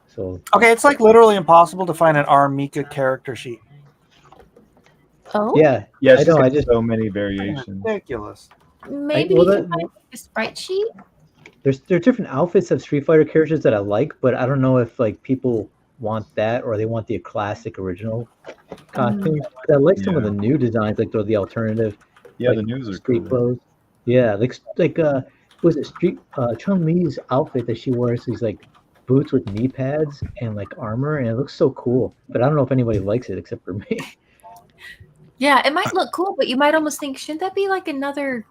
So. Okay, it's like literally impossible to find an Armika character sheet. Oh. Yeah. Yes. I know. I just so many variations. Ridiculous. Maybe you can find a sprite sheet. There are different outfits of Street Fighter characters that I like, but I don't know if like people want that or they want the classic original costume. I like some of the new designs, like the alternative. Yeah, like, the news are street clothes. Yeah, like was it Chun-Li's outfit that she wears these like boots with knee pads and like armor, and it looks so cool. But I don't know if anybody likes it except for me. Yeah, it might look cool, but you might almost think, shouldn't that be like another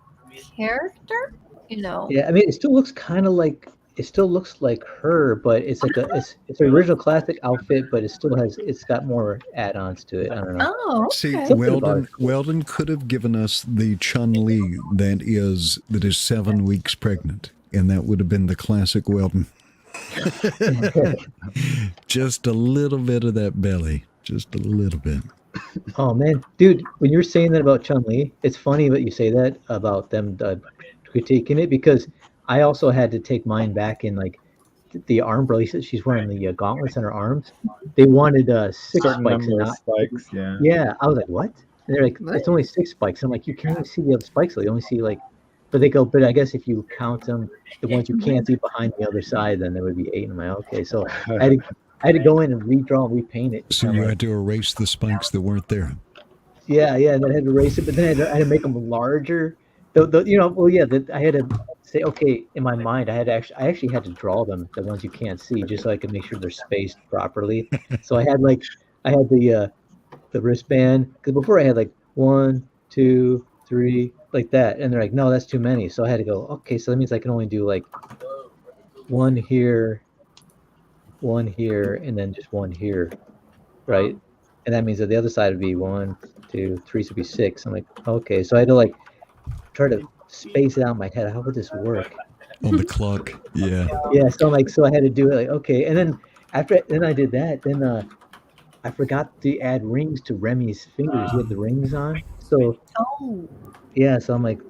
character? you know. Yeah, I mean, it still looks kind of like her, but it's like it's an original classic outfit, but it's got more add-ons to it. I don't know. Oh, okay. See, Weldon could have given us the Chun-Li that is 7 weeks pregnant, and that would have been the classic Weldon. Just a little bit of that belly, just a little bit. Oh man, dude, when you're saying that about Chun-Li, it's funny that you say that about them critiquing it, because I also had to take mine back in like the arm bracelet. She's wearing the gauntlets on her arms. They wanted 6 spikes. Spikes, yeah. Yeah, I was like, what? And they're like, it's only 6 spikes. I'm like, you can't even see the other spikes. You only see like, but they go, but I guess if you count them, the ones you can't see behind the other side, then there would be 8. I'm like, okay, so I had to go in and redraw and repaint it. So you had to erase the spikes that weren't there. Yeah, and then I had to erase it, but then I had to make them larger. I had to say, okay, in my mind, I actually had to draw them, the ones you can't see, just so I could make sure they're spaced properly. So I had the wristband, because before I had like 1, 2, 3, like that, and they're like, no, that's too many. So I had to go, okay, so that means I can only do like 1 here, 1 here, and then just 1 here, right? And that means that the other side would be 1, 2, 3, so it'd be 6. I'm like, okay, so I had to like try to space it out in my head. How would this work? On the clock, yeah. Yeah, so I'm like, so I had to do it like, okay, and then after I did that, then I forgot to add rings to Remy's fingers. He had the rings on, so yeah, so I'm like,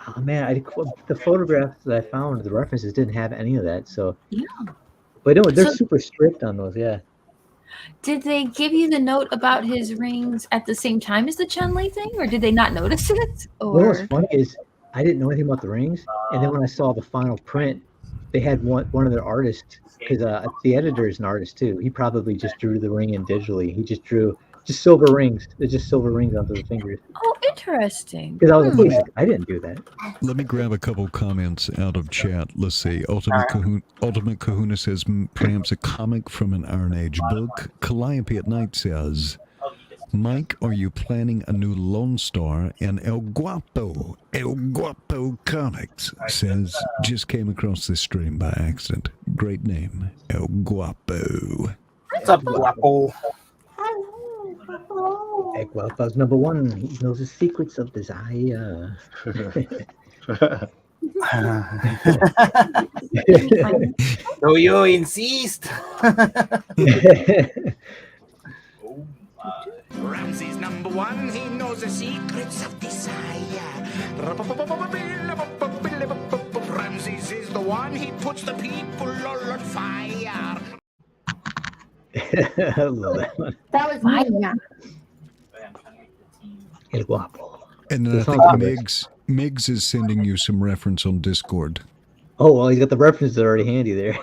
oh man, the photographs that I found, the references didn't have any of that. So yeah, but no, they're super strict on those. Yeah. Did they give you the note about his rings at the same time as the Chun-Li thing, or did they not notice it? Or what's funny is I didn't know anything about the rings, and then when I saw the final print, they had one of their artists, because the editor is an artist too. He probably just drew the ring in digitally. He just drew silver rings. There's just silver rings onto the fingers. Oh, interesting. Because I was like, wait, I didn't do that. Let me grab a couple comments out of chat. Let's see. Ultimate Kahuna says, perhaps a comic from an Iron Age book. Calliope at Night says, Mike, are you planning a new Lone Star? And El Guapo Comics says, just came across this stream by accident. Great name, El Guapo. What's up, Guapo? El Guapo's #1. He knows the secrets of desire. So you insist. Ramsey's #1, he knows the secrets of desire. Ramses is the one, he puts the people all on fire. I love that one. That was my El Guapo. And then I think Migs is sending you some reference on Discord. Oh, well, he's got the references already handy there.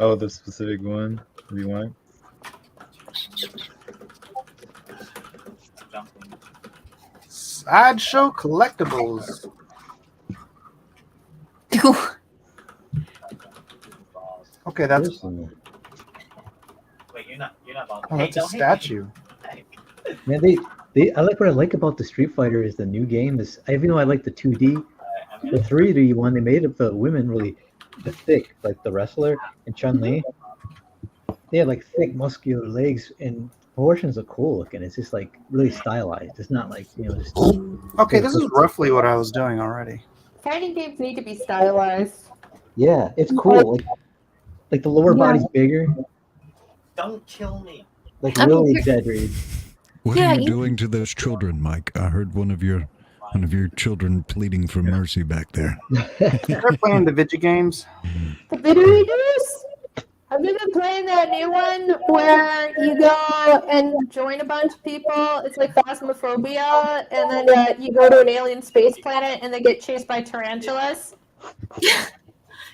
Oh, the specific one? Do you want? Sideshow collectibles. Okay, that's. Oh, that's a statue. Man, I like what I like about the Street Fighter is the new game is, even though I like the 2D, the 3D one, they made of the women really thick, like the wrestler and Chun-Li. They have like thick, muscular legs, and proportions are cool looking. It's just like really stylized. It's not like, just. Okay, this is roughly what I was doing already. Fighting games need to be stylized. Yeah, it's cool. Like the lower body's bigger. Don't kill me. Like really exaggerated. What are you doing to those children, Mike? I heard one of your children pleading for mercy back there. They're playing the video games. The video games? Have you been playing that new one where you go and join a bunch of people? It's like Phasmophobia, and then you go to an alien space planet and they get chased by tarantulas.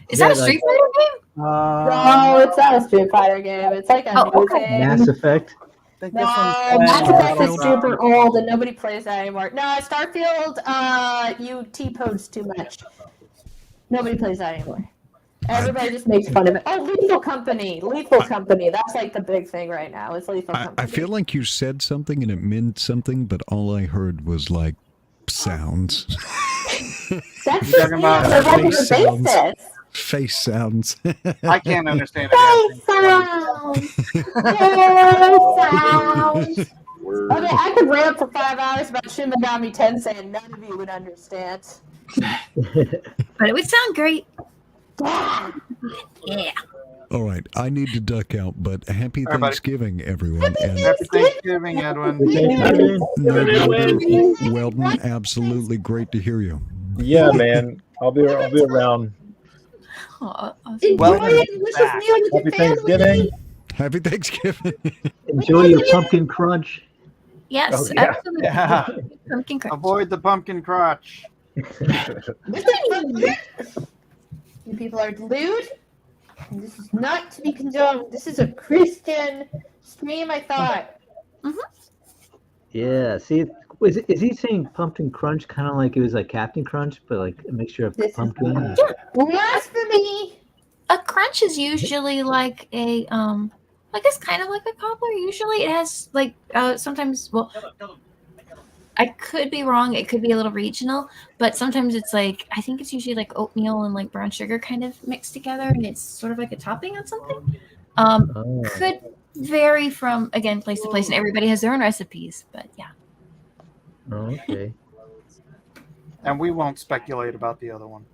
Is that a Street Fighter game? No, it's not a Street Fighter game. It's like a new game. Mass Effect. No, Mass Effect is super old and nobody plays that anymore. No, Starfield, you T-pose too much. Nobody plays that anymore. Everybody just makes fun of it. Oh, Lethal Company. Lethal Company. That's like the big thing right now. It's Lethal Company. I feel like you said something and it meant something, but all I heard was like sounds. That's talking about the regular face sounds. basis. Face sounds. I can't understand Face it. sounds. Face sounds. Okay, I could rant for 5 hours about Shin Megami Tensei and none of you would understand. But it would sound great. Yeah. All right, I need to duck out, but happy Thanksgiving, everyone. Happy Thanksgiving, Edwin. Weldon, absolutely great to hear you. Yeah, man. I'll be around. Enjoy a delicious meal with Happy your family. Thanksgiving. Happy Thanksgiving. Enjoy your pumpkin crunch. Yes, Oh, yeah. absolutely. Yeah. Pumpkin crunch. Avoid the pumpkin crotch. You people are lewd. And this is not to be condoned. This is a Christian stream, I thought. Yeah, see, is he saying pumpkin crunch kind of like it was like Captain Crunch, but like a mixture of pumpkin? And... Blasphemy! A crunch is usually like a I guess kind of like a cobbler. Usually it has like sometimes, well, I could be wrong. It could be a little regional, but sometimes it's like, I think it's usually like oatmeal and like brown sugar kind of mixed together, and it's sort of like a topping on something. Could vary from, again, place to place, and everybody has their own recipes, but yeah. Oh, okay. And we won't speculate about the other one.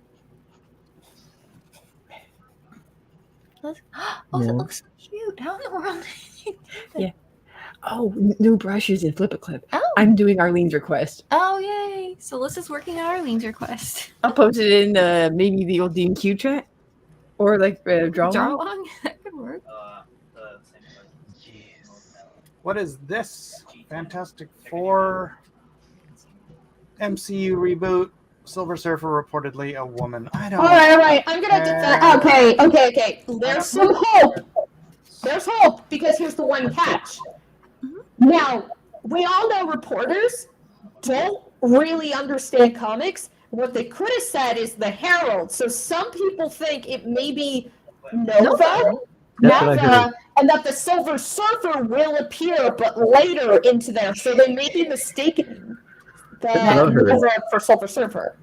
Oh, that looks so cute. How in the world did you do that? Yeah. Oh, new brushes in Flip a Clip. Oh. I'm doing Arlene's request. Oh, yay. So Alyssa's working on Arlene's request. I'll post it in maybe the old D&Q chat. Or like draw along. That could work. What is this? Fantastic Four MCU reboot. Silver Surfer reportedly a woman. I don't. All right. I'm gonna defend. Okay. There's some hope. There's hope because here's the one catch. Now, we all know reporters don't really understand comics. What they could have said is the Herald. So some people think it may be Nova, and that the Silver Surfer will appear, but later into there. So they may be mistaken for Silver Surfer.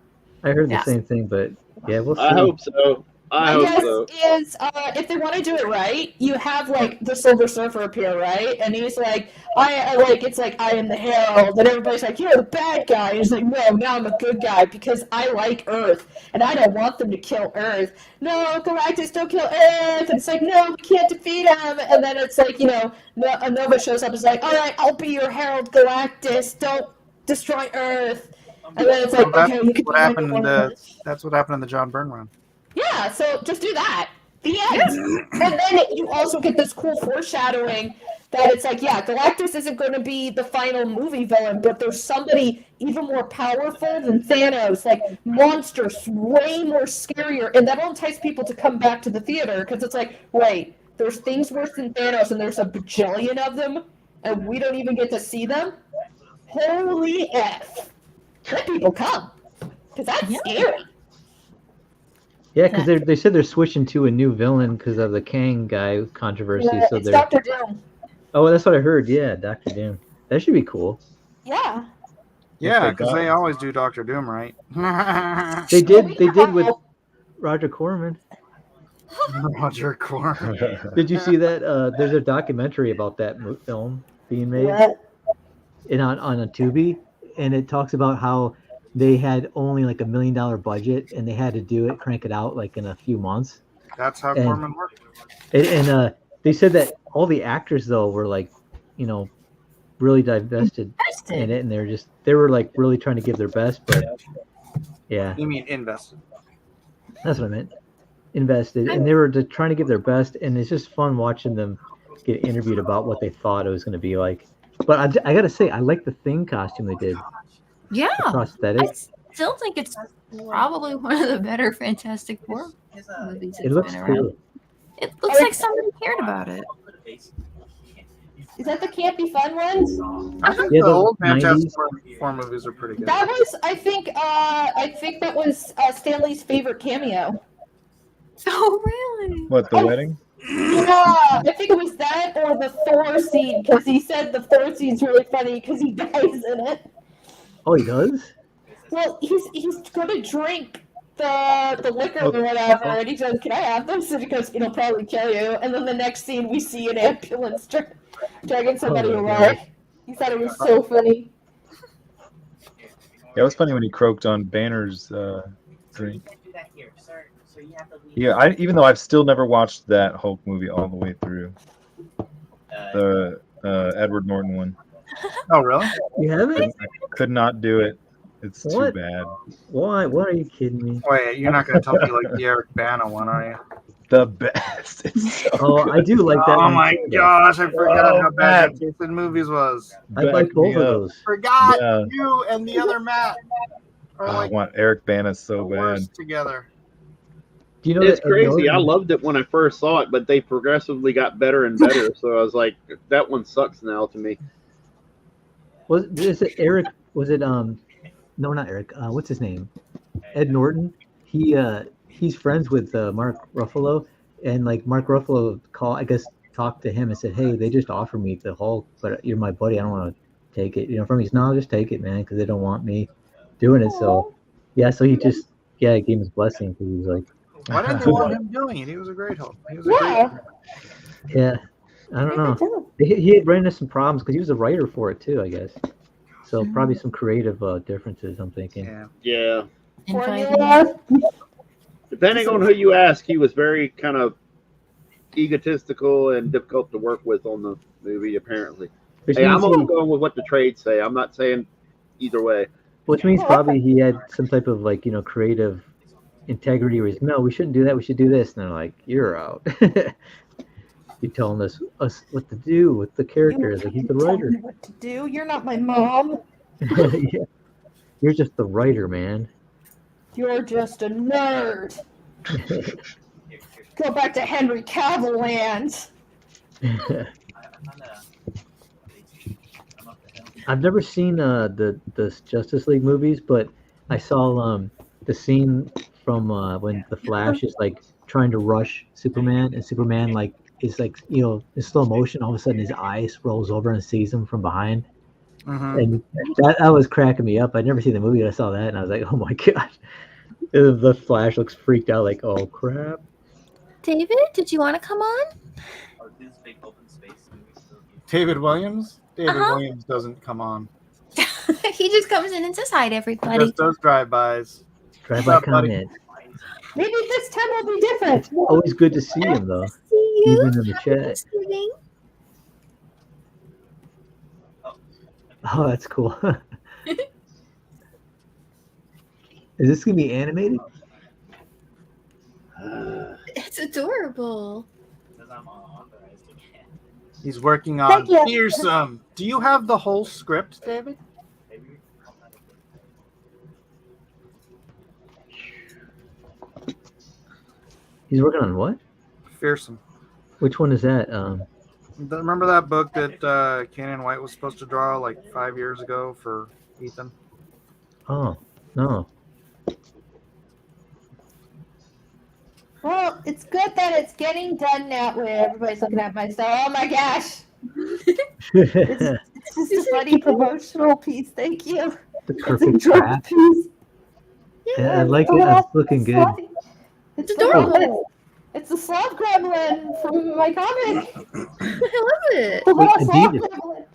I heard the same thing, but yeah, we'll see. I hope so. I hope so. Is if they want to do it right, you have like the Silver Surfer appear, right? And he's like, I am the Herald, and everybody's like, you're the bad guy. And he's like, no, now I'm a good guy because I like Earth, and I don't want them to kill Earth. No, Galactus, don't kill Earth. And it's like, no, we can't defeat him. And then it's like, Nova shows up and is like, all right, I'll be your Herald, Galactus. Don't destroy Earth. And then it's like, okay, you can. That's what happened in the John Byrne run. Yeah, so just do that. The end. And then you also get this cool foreshadowing that it's like, yeah, Galactus isn't going to be the final movie villain, but there's somebody even more powerful than Thanos, like monsters, way more scarier, and that'll entice people to come back to the theater, because it's like, wait, there's things worse than Thanos, and there's a bajillion of them, and we don't even get to see them? Holy F. Let people come, because that's scary. Yeah, because they said they're switching to a new villain because of the Kang guy controversy. Yeah, so it's Dr. Doom. Oh, that's what I heard. Yeah, Dr. Doom. That should be cool. Yeah. Yeah, because they always do Dr. Doom, right? They did with Roger Corman. Roger Corman. Did you see that? There's a documentary about that film being made on a Tubi, and it talks about how they had only like $1 million budget, and they had to crank it out like in a few months. That's how Corman worked. And they said that all the actors though were like, really invested in it, and they were like really trying to give their best. But yeah, you mean invested? That's what I meant. Invested, and they were trying to give their best, and it's just fun watching them get interviewed about what they thought it was going to be like. But I gotta say, I like the Thing costume they did. Yeah, the prosthetic. I still think it's probably one of the better Fantastic Four movies. It looks cool. It looks like somebody cared about it. Is that the Campy Fun ones? I think the old Fantastic Four movies are pretty good. That was, I think that was Stanley's favorite cameo. Oh, really? What, the wedding? Yeah, I think it was that or the Thor scene, because he said the Thor scene's really funny because he dies in it. Oh, he does? Well, he's gonna drink the liquor or whatever, and he goes, "Can I have this?" And he goes, "It'll probably kill you." And then the next scene, we see an ambulance dragging somebody away. He thought it was so funny. Yeah, it was funny when he croaked on Banner's drink. Yeah, even though I've still never watched that Hulk movie all the way through, the Edward Norton one. Oh, really? You haven't? I could not do it. It's too bad. Why? What are you kidding me? Wait, you're not going to tell me like the Eric Bana one, are you? The best. So I do like that. Oh one my too, gosh, I forgot how bad Jason movies was. I like both of those. Forgot you and the other Matt are I want Eric Bana so bad together. Do you know it's crazy. I loved it when I first saw it, but they progressively got better and better. So I was like, that one sucks now to me. Is it Eric? Was it no, not Eric. What's his name? Ed Norton. He's friends with Mark Ruffalo, and like Mark Ruffalo talked to him and said, "Hey, they just offered me the Hulk, but you're my buddy. I don't want to take it. From me. No, just take it, man, because they don't want me doing it." So yeah, so he just gave him his blessing because he was like, why didn't they want him doing it? He was a great Hulk. He was a great. Yeah, I don't know. He had ran into some problems because he was a writer for it too, I guess. So probably some creative differences, I'm thinking. Yeah. Formula. Depending on who you ask, he was very kind of egotistical and difficult to work with on the movie, apparently. Hey, I'm only going with what the trades say. I'm not saying either way. Which means probably he had some type of creative integrity where he's, no, we shouldn't do that, we should do this. And they're like, you're out. You're telling us what to do with the characters. Like, he's the writer. Me what to do? You're not my mom. Yeah. You're just the writer, man. You're just a nerd. Go back to Henry Cavill land. I've never seen the Justice League movies, but I saw the scene from when the Flash is like trying to rush Superman, and Superman is in slow motion. All of a sudden, his eyes rolls over and sees him from behind, and that was cracking me up. I'd never seen the movie, but I saw that, and I was like, oh my god. The Flash looks freaked out, like, oh crap. David, did you want to come on? David Williams? David Williams doesn't come on. He just comes in and says hi to everybody. Just those drive-bys. Drive-by comment. Maybe this time will be different. Always good to see him, though. See you. Even in the chat. Oh, that's cool. Is this going to be animated? It's adorable. He's working on Fearsome. Do you have the whole script, David? He's working on what? Fearsome. Which one is that? Remember that book that Cannon White was supposed to draw like 5 years ago for Ethan? Oh, no. Well, it's good that it's getting done now where everybody's looking at my stuff. Oh my gosh. It's just a funny promotional piece. Thank you. The perfect trap. Yeah, I like it. It's looking good. It's adorable. It's the Slav Gremlin from my comic. I love it. The little Slav Gremlin.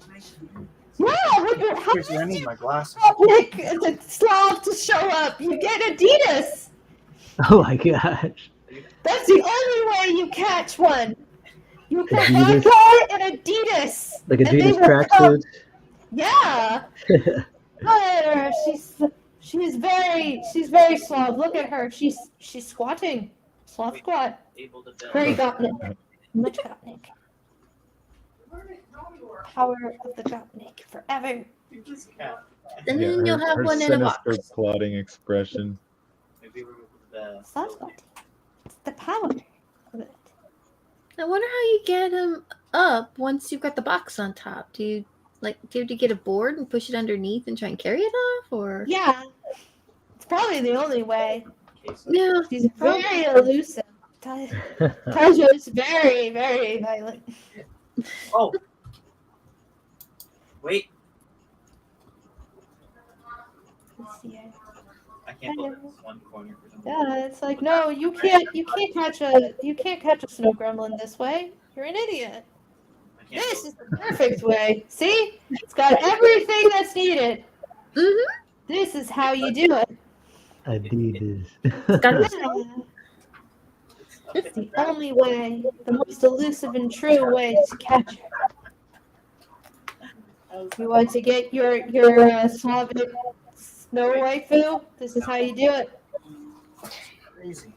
Yeah, I need my glasses. Pick the Slav to show up. You get Adidas. Oh my gosh. That's the only way you catch one. You put vodka and Adidas. Like Adidas tracksuits. Yeah. Look at her. She's very Slav. Look at her. She's squatting. Slav squat. Very Gopnik. Much Gopnik. Power of the Gopnik forever. And then you'll have one in a box. Her plotting expression. Slav squat. It's the power of it. I wonder how you get him up once you've got the box on top. Do you have to get a board and push it underneath and try and carry it off, or? Yeah, it's probably the only way. Yeah, she's very elusive. Taja is very, very violent. Oh, wait. Let's see. Yeah, it's like, no, you can't catch a snow gremlin this way. You're an idiot. This is the perfect way. See? It's got everything that's needed. Mm-hmm. This is how you do it. Adidas. It's the only way, the most elusive and true way to catch her. You want to get your Slavic snow waifu? This is how you do it. Crazy.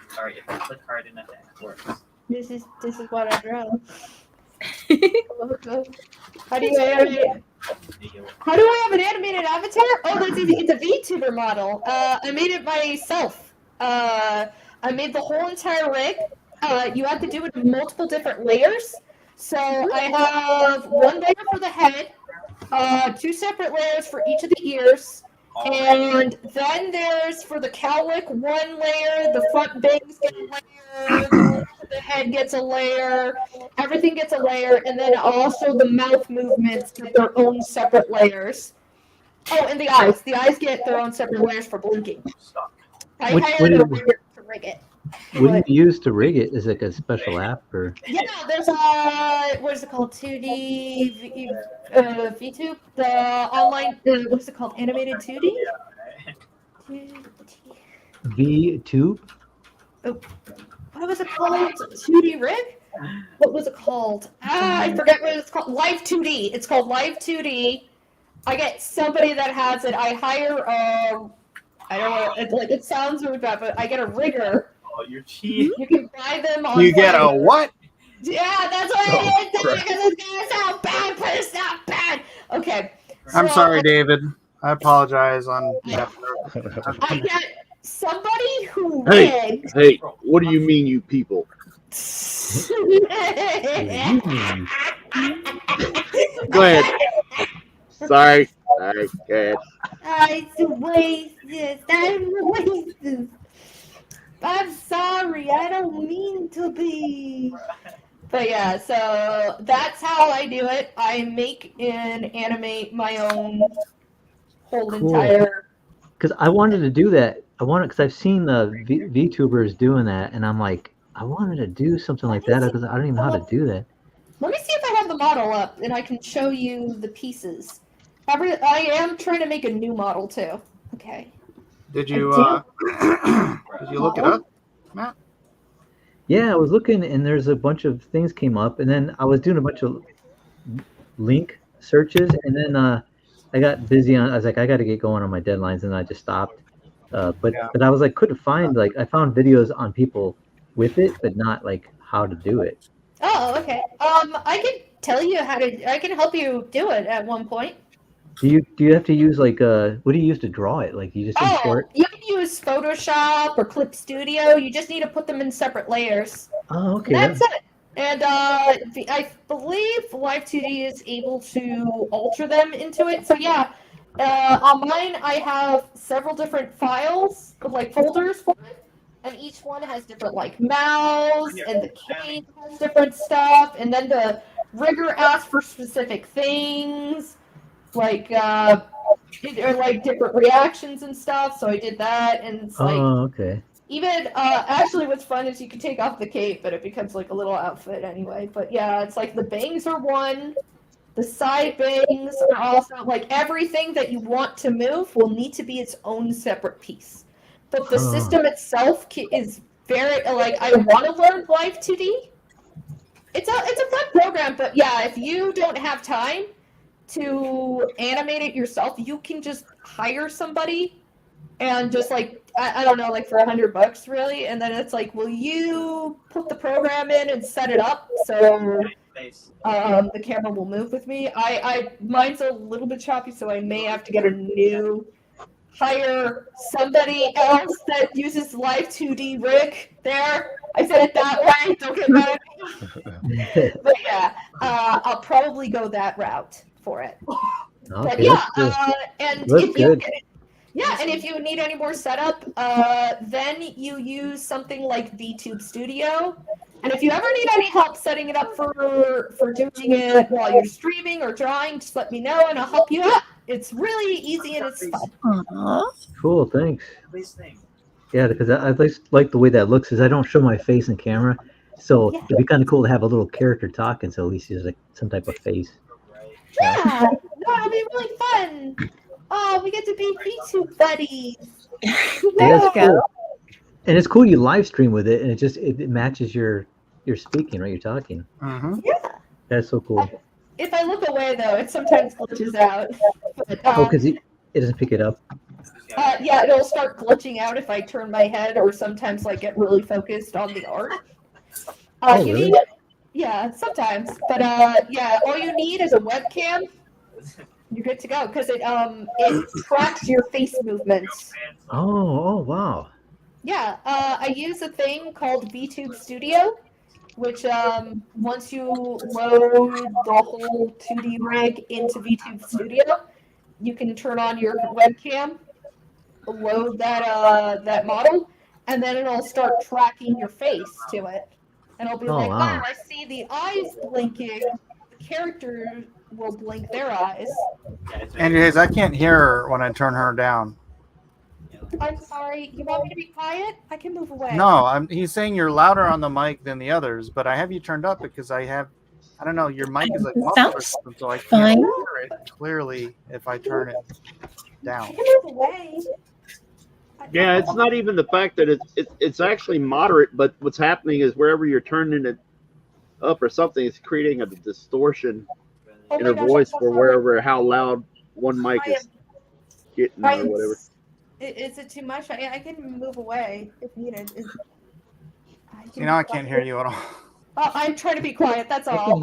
Sorry, if I click hard enough, it works. This is what I draw. How do I have an animated avatar? Oh, that's easy. It's a VTuber model. I made it myself. I made the whole entire rig. You have to do it in multiple different layers. So I have one layer for the head, 2 separate layers for each of the ears, and then there's for the cowlick 1 layer, the front bangs get a layer, the head gets a layer, everything gets a layer, and then also the mouth movements get their own separate layers. Oh, and the eyes. The eyes get their own separate layers for blinking. I hired a rigger to rig it. What do you use to rig it? Is it like a special app or? Yeah, there's what is it called? 2D VTube, the online. What's it called? Animated 2D. VTube. Oh, what was it called? 2D rig. What was it called? I forget what it's called. Live 2D. It's called Live 2D. I get somebody that has it. I hire I don't know. It sounds really bad, but I get a rigger. Oh, you're cheating. You can buy them on. You get a what? Yeah, that's what I did. Because it's gonna sound bad, but it's not bad. Okay. I'm sorry, David. I apologize on. I get somebody who rigs. Hey, what do you mean, you people? Go ahead. Sorry. Good. I'm racist. I'm sorry. I don't mean to be. But yeah, so that's how I do it. I make and animate my own whole entire. Because I wanted to do that. Because I've seen the VTubers doing that, and I'm like, I wanted to do something like that because I don't even know how to do that. Let me see if I have the model up, and I can show you the pieces. I am trying to make a new model too. Okay. Did you did you look it up, Matt? Yeah, I was looking, and there's a bunch of things came up, and then I was doing a bunch of link searches, and then I got busy on. I was like, I got to get going on my deadlines, and I just stopped. But I was like, couldn't find I found videos on people with it, but not like how to do it. Oh, okay. I can tell you how to. I can help you do it at one point. Do you have to use what do you use to draw it? Like you just import? You can use Photoshop or Clip Studio. You just need to put them in separate layers. Oh, okay. And that's it. And I believe Live 2D is able to alter them into it. So yeah, on mine I have several different files, like folders for it, and each one has different mouths, and the cape has different stuff, and then the rigger asks for specific things. Like different reactions and stuff, so I did that, and it's okay. Even actually, what's fun is you can take off the cape, but it becomes like a little outfit anyway. But yeah, it's like the bangs are one, the side bangs are also everything that you want to move will need to be its own separate piece. But the system itself is very I want to learn Live 2D. It's a fun program, but yeah, if you don't have time to animate it yourself, you can just hire somebody and just I don't know, for $100 really, and then it's will you put the program in and set it up so the camera will move with me? Mine's a little bit choppy, so I may have to get hire somebody else that uses Live 2D rig there. I said it that way, don't get mad at me. But yeah, I'll probably go that route for it. Okay, but yeah, and if you need any more setup, then you use something like VTube Studio. And if you ever need any help setting it up for doing it while you're streaming or drawing, just let me know and I'll help you out. It's really easy and it's fun. Aww. Cool, thanks. Yeah, because I like the way that looks. Is I don't show my face in camera, so it'd be kind of cool to have a little character talking. So at least there's like some type of face. Yeah, no, it'll be really fun. Oh, we get to be VTube buddies. There you go. Cool. And it's cool you live stream with it, and it matches your speaking, right? You're talking. Yeah. That's so cool. If I look away though, it sometimes glitches out. But, because it doesn't pick it up. Yeah, it'll start glitching out if I turn my head, or sometimes like get really focused on the art. You really? need, yeah, sometimes. But yeah, all you need is a webcam. You're good to go because it tracks your face movements. Oh, wow. Yeah, I use a thing called VTube Studio, which once you load the whole 2D rig into VTube Studio, you can turn on your webcam, load that model, and then it'll start tracking your face to it. And it'll be like, wow, I see the eyes blinking. The character will blink their eyes. Anyways, I can't hear her when I turn her down. I'm sorry. You want me to be quiet? I can move away. No, he's saying you're louder on the mic than the others, but I have you turned up because I don't know, your mic is like muffled or something, so I can't hear it clearly if I turn it down. I can move away. Yeah, it's not even the fact that it's actually moderate, but what's happening is wherever you're turning it up or something, it's creating a distortion in her voice for how loud one mic is getting or whatever. Is it too much? I can move away if needed. I can't hear you at all. I'm trying to be quiet. That's all. Oh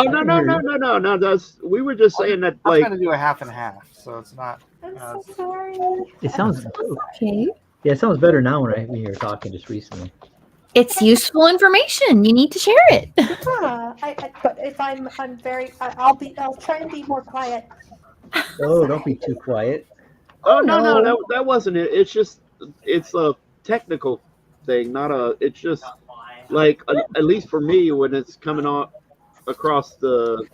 no! We were just saying that I'm trying to do a half and half, so it's not. I'm so sorry. It sounds okay. Yeah, it sounds better now when you were talking just recently. It's useful information. You need to share it. Yeah, but if I'm very, I'll try and be more quiet. Oh, don't be too quiet. Oh no, that wasn't it. It's a technical thing, it's just like at least for me when it's coming on across the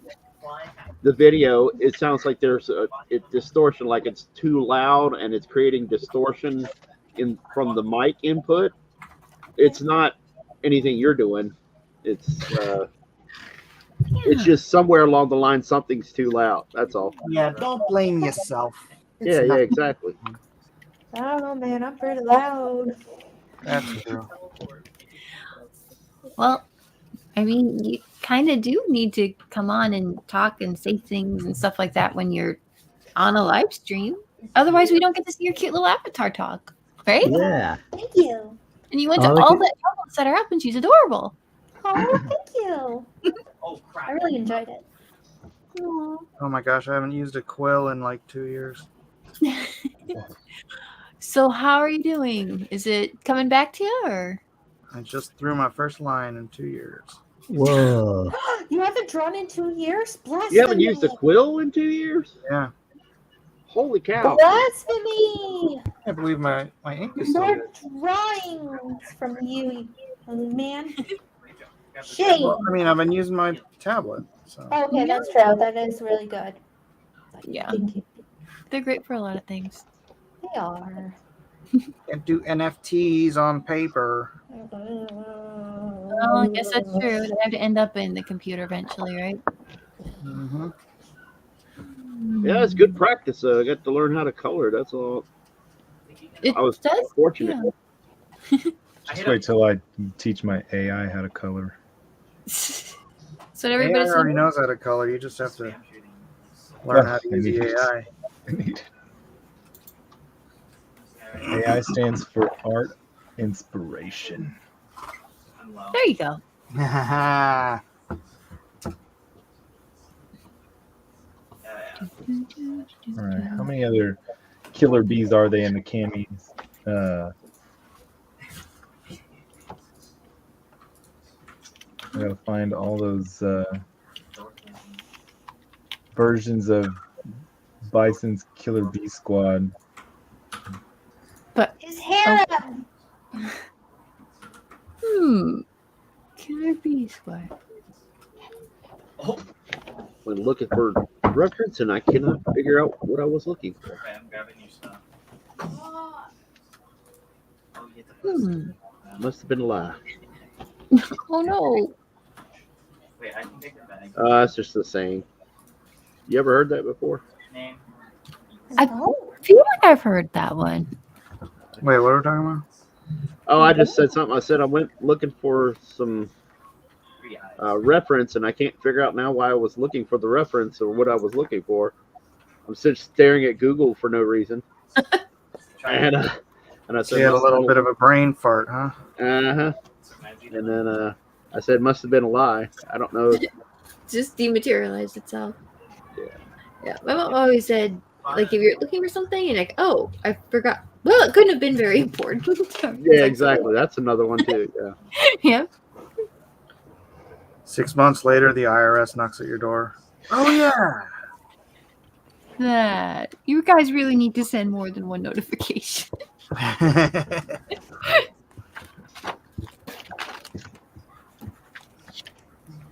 video, it sounds like there's a distortion, like it's too loud and it's creating distortion from the mic input. It's not anything you're doing. It's just somewhere along the line something's too loud. That's all. Yeah, don't blame yourself. Yeah, exactly. I don't know, man. I'm pretty loud. That's true. Well, I mean, you kind of do need to come on and talk and say things and stuff like that when you're on a live stream. Otherwise, we don't get to see your cute little avatar talk, right? Yeah. Thank you. And you went to all that trouble to set her up, and she's adorable. Oh, thank you. I really enjoyed it. Oh my gosh, I haven't used a quill in like 2 years. So how are you doing? Is it coming back to you, or? I just threw my first line in 2 years. Whoa. You haven't drawn in 2 years? Blasphemy. You haven't used a quill in 2 years? Yeah. Holy cow. Blasphemy. I believe my ink is still More good. drawings from you, man. Shame. Well, I mean, I've been using my tablet. So. Okay, that's true. That is really good. Yeah. They're great for a lot of things. They are. Can't do NFTs on paper. Well, I guess that's true. They have to end up in the computer eventually, right? Mm-hmm. Yeah, it's good practice. I got to learn how to color. That's all. I was fortunate. Yeah. Just wait till I teach my AI how to color. So everybody already knows how to color. You just have to learn how to use the AI. AI stands for art inspiration. There you go. All right. How many other killer bees are they in the camis? I gotta find all those versions of Bison's Killer Bee Squad. But his hair. Killer Bee Squad. When looking for reference, and I cannot figure out what I was looking for. Okay, I'm grabbing your stuff. Must have been a lie. Oh no. Wait, I can take the bag. It's just the saying. You ever heard that before? Name. I feel like I've heard that one. Wait, what are we talking about? Oh, I just said something. I said I went looking for some reference, and I can't figure out now why I was looking for the reference or what I was looking for. I'm just staring at Google for no reason. and I said, you had a little bit of a brain fart, huh? Uh-huh. And then I said, must have been a lie. I don't know. Just dematerialized itself. Yeah. Yeah. My mom always said, like, if you're looking for something, you're like, oh, I forgot. Well, it couldn't have been very important. Yeah, exactly. That's another one, too. Yeah. Yeah. 6 months later, the IRS knocks at your door. Oh, yeah. That. You guys really need to send more than one notification.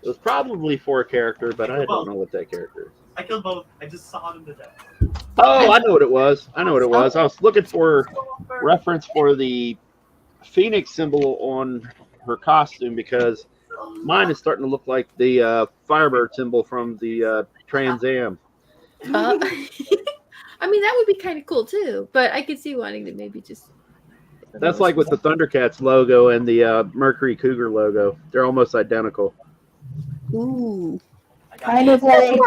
It was probably for a character, but I don't know what that character is. I killed both. I just saw them today. Oh, I know what it was. I was looking for reference for the Phoenix symbol on her costume because mine is starting to look like the Firebird symbol from the Trans Am. I mean, that would be kind of cool too, but I could see wanting to maybe just. That's like with the Thundercats logo and the Mercury Cougar logo. They're almost identical. Ooh. Kind of like,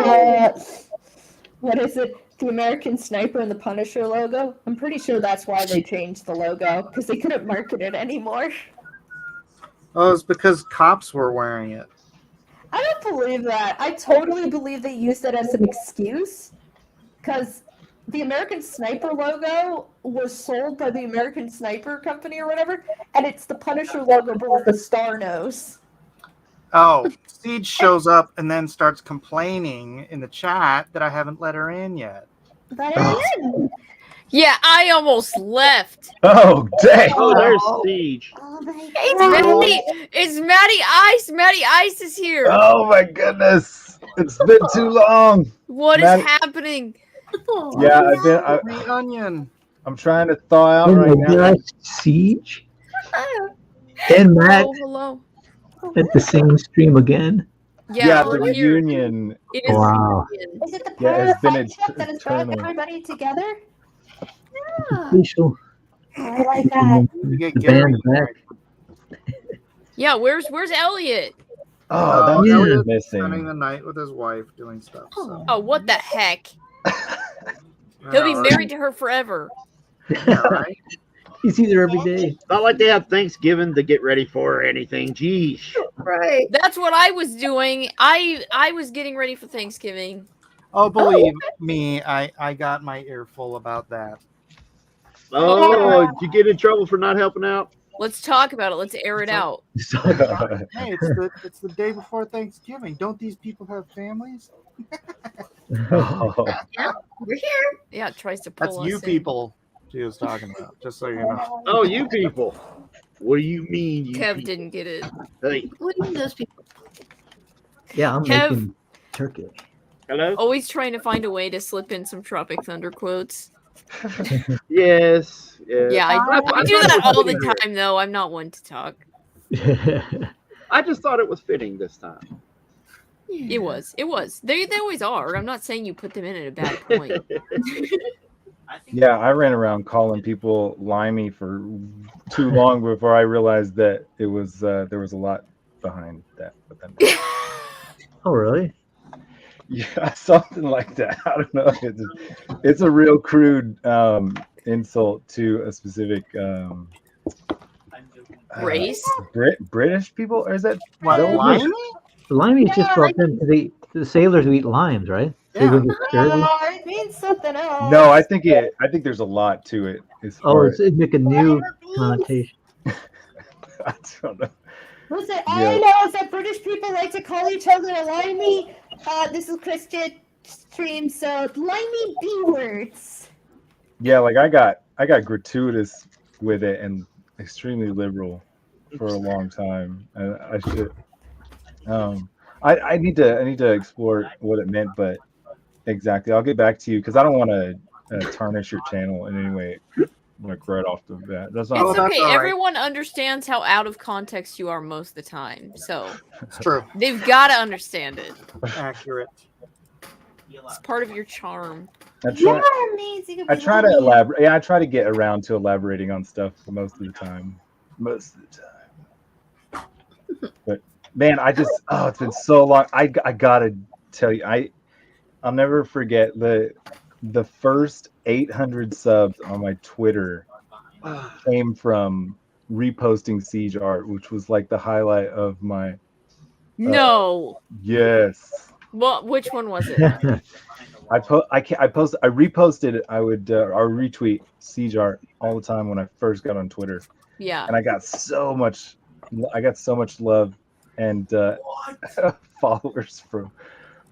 what is it? The American Sniper and the Punisher logo? I'm pretty sure that's why they changed the logo, because they couldn't market it anymore. Oh, it's because cops were wearing it. I don't believe that. I totally believe they used it as an excuse, because the American Sniper logo was sold by the American Sniper Company or whatever, and it's the Punisher logo, but with the star nose. Oh, Siege shows up and then starts complaining in the chat that I haven't let her in yet. Yeah, I almost left. Oh, dang. Oh, there's Siege. It's Maddie Ice. Maddie Ice is here. Oh, my goodness. It's been too long. What is happening? Yeah, the onion. I'm trying to thaw out right now. Siege. And Matt Hello. at the same stream again. Yeah, the reunion. It is wow. Is it the Yeah, it's been Parasite that has brought everybody together? Official. I like that. You get The Gary. band back. Yeah, where's Elliot? Oh, Elliot's that's spending missing. the night with his wife doing stuff. So. Oh, what the heck? He'll be married to her forever. Yeah, right? He's either every day. Not like they have Thanksgiving to get ready for or anything. Geez. Right. That's what I was doing. I was getting ready for Thanksgiving. Oh, believe me, I got my earful about that. Oh, did you get in trouble for not helping out? Let's talk about it. Let's air it out. Hey, it's the day before Thanksgiving. Don't these people have families? Oh. Yeah, we're here. Yeah, it tries to pull That's us you in. people she was talking about, just so you know. Oh, you people. What do you mean, you Kev people? didn't get it. Hey, What do you mean those people? Yeah, I'm Kev. making turkey. hello? Always trying to find a way to slip in some Tropic Thunder quotes. Yes. Yeah, I do that all the time, though. I'm not one to talk. I just thought it was fitting this time. It was. They always are. I'm not saying you put them in at a bad point. Yeah, I ran around calling people limey for too long before I realized that it was there was a lot behind that. But then, Oh, really? yeah, something like that. I don't know. It's a real crude insult to a specific Race? British people, or is that What, no, limey? Limey is just about them. The sailors who eat limes, right? Yeah. They go get scurvy. Oh, it means something else. No, I think there's a lot to it. As Oh, far it's make a new connotation. I don't know. Listen, all I know is that British people like to call each other a limey. This is Christian stream, so limey B words. Yeah, like I got gratuitous with it and extremely liberal for a long time. And I should I need to explore what it meant, but Exactly. I'll get back to you because I don't want to tarnish your channel in any way. Like right off the bat. That's not. It's okay. Everyone understands how out of context you are most of the time. So it's true. They've got to understand it. Accurate. It's part of your charm. I try to elaborate. Yeah, I try to get around to elaborating on stuff most of the time. But man, it's been so long. I gotta tell you, I'll never forget the first 800 subs on my Twitter came from reposting Siege art, which was like the highlight of my. No. Yes. Well, which one was it? I reposted it. I would or retweet Siege art all the time when I first got on Twitter. Yeah. And I got so much love and followers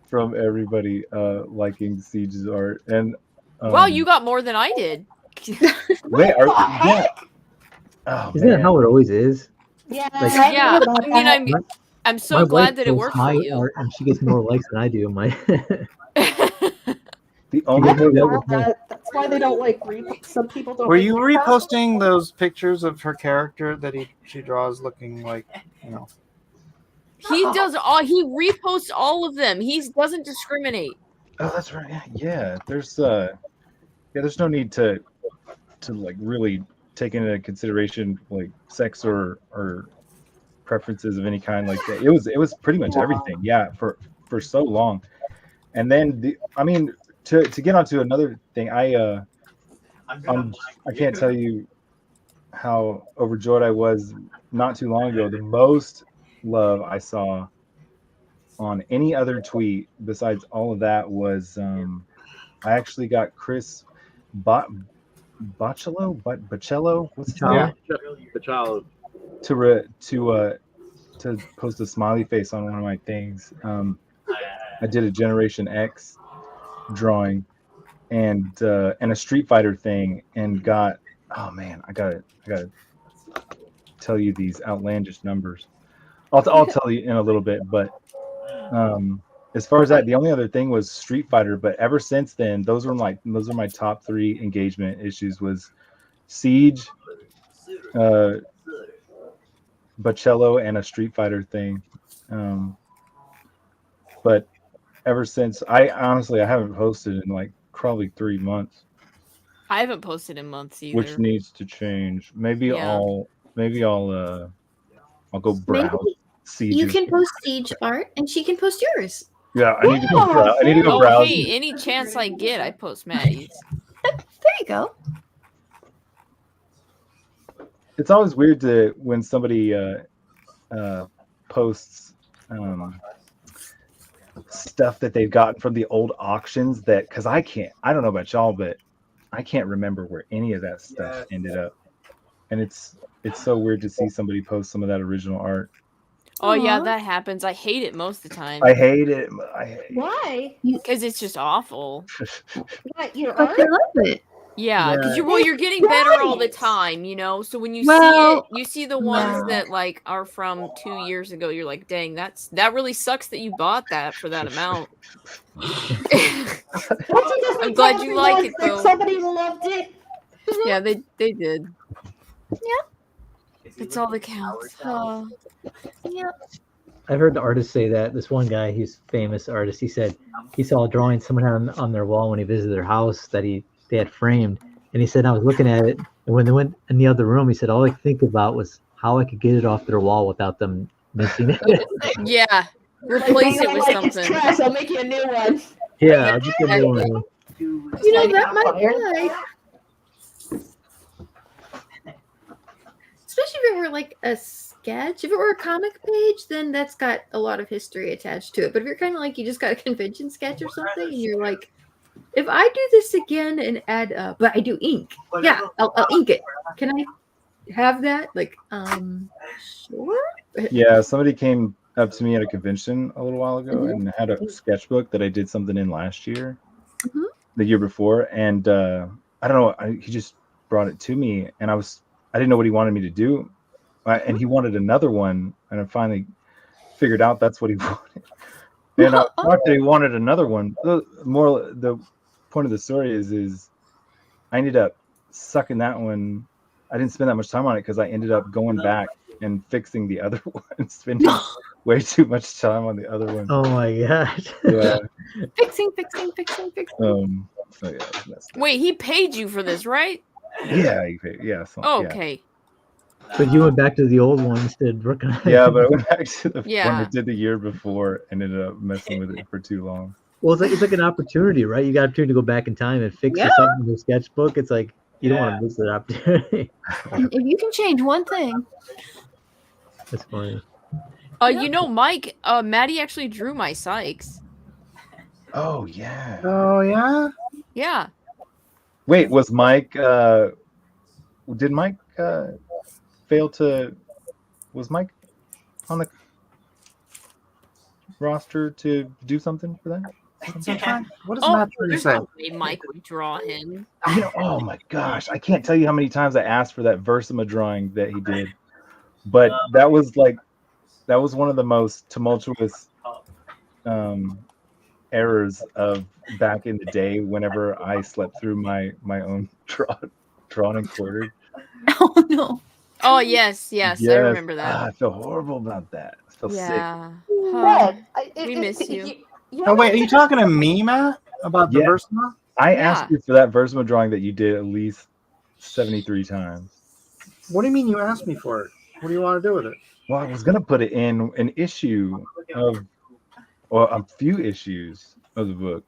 from everybody liking Siege's art. And wow, you got more than I did. Wait, yeah. Oh, Isn't that how it always is? Yeah. Like, yeah. I mean, I'm so glad that it worked for you. Art and she gets more likes than I do. The only that's why they don't like some people don't. Were you reposting those pictures of her character that she draws looking like, you know? He does all. He reposts all of them. He doesn't discriminate. Oh, that's right. Yeah, there's no need to like really take into consideration like sex or preferences of any kind like that. It was pretty much everything. Yeah, for so long. And then to get onto another thing, I can't tell you how overjoyed I was not too long ago. The most love I saw on any other tweet besides all of that was I actually got Chris Baccello, what's his name? Baccello. To post a smiley face on one of my things. I did a Generation X drawing and a Street Fighter thing and got, oh man, I gotta tell you these outlandish numbers. I'll tell you in a little bit, but as far as that, the only other thing was Street Fighter. But ever since then, those are my top 3 engagement issues: was Siege, Baccello, and a Street Fighter thing. But ever since, I haven't posted in like probably 3 months. I haven't posted in months either. Which needs to change. Maybe I'll go browse. Siege. You can post Siege art, and she can post yours. Yeah, I need to go browse. I need to go browse. Hey, any chance I get, I post Maddie's. There you go. It's always weird when somebody posts stuff that they've gotten from the old auctions because I don't know about y'all, but I can't remember where any of that stuff ended up. And it's so weird to see somebody post some of that original art. Oh yeah, that happens. I hate it most of the time. I hate it. Why? Because it's just awful. What, your But art? I love it. Yeah, because you're getting better all the time, you know. So when you see it, you see the ones that like are from 2 years ago. You're like, dang, that really sucks that you bought that for that amount. I'm glad you like it though. Somebody loved it. Yeah, they did. Yeah. That's all that counts. Yeah. I've heard the artists say that. This one guy, he's a famous artist, he said he saw a drawing someone had on their wall when he visited their house that they had framed. And he said, I was looking at it, and when they went in the other room, he said, all I could think about was how I could get it off their wall without them missing it. Yeah. Replace it with something. It's trash. I'll make you a new one. Yeah, I'll get the new one. You know, that might be. Especially if it were like a sketch. If it were a comic page, then that's got a lot of history attached to it. But if you're kind of like you just got a convention sketch or something, and you're like, if I do this again and add, but I do ink, yeah, I'll ink it. Can I have that? Like, sure. Yeah, somebody came up to me at a convention a little while ago and had a sketchbook that I did something in last year, the year before, and I don't know, he just brought it to me, and I didn't know what he wanted me to do, and he wanted another one, and I finally figured out that's what he wanted. And thought that he wanted another one. The point of the story is I ended up sucking that one. I didn't spend that much time on it because I ended up going back and fixing the other one, spending way too much time on the other one. Oh my gosh. Yeah. Fixing. So yeah, Wait, he paid you for this, right? Yeah, he paid. Yeah. Okay. But you went back to the old one instead of working on it. Yeah, but I went back to the one Yeah. I did the year before and ended up messing with it for too long. Well, it's like an opportunity, right? You got an opportunity to go back in time and fix something in the sketchbook. It's like you don't want to miss that opportunity. If you can change one thing. That's funny. You know, Mike, Maddie actually drew my Sykes. Oh yeah. Oh yeah. Yeah. Wait, was Mike? Did Mike fail to? Was Mike on the roster to do something for that? What does Matt trying to say? No way Mike would draw him. You know, oh my gosh, I can't tell you how many times I asked for that Versima drawing that he did, but that was one of the most tumultuous errors of back in the day. Whenever I slept through my own drawn and quartered. Oh no. Oh yes, I remember that. I feel horrible about that. I feel sick. We miss you. Oh wait, are you talking to me, Matt, about the Versima? I asked you for that Versima drawing that you did at least 73 times. What do you mean you asked me for it? What do you want to do with it? Well, I was gonna put it in an issue of, or a few issues of the book.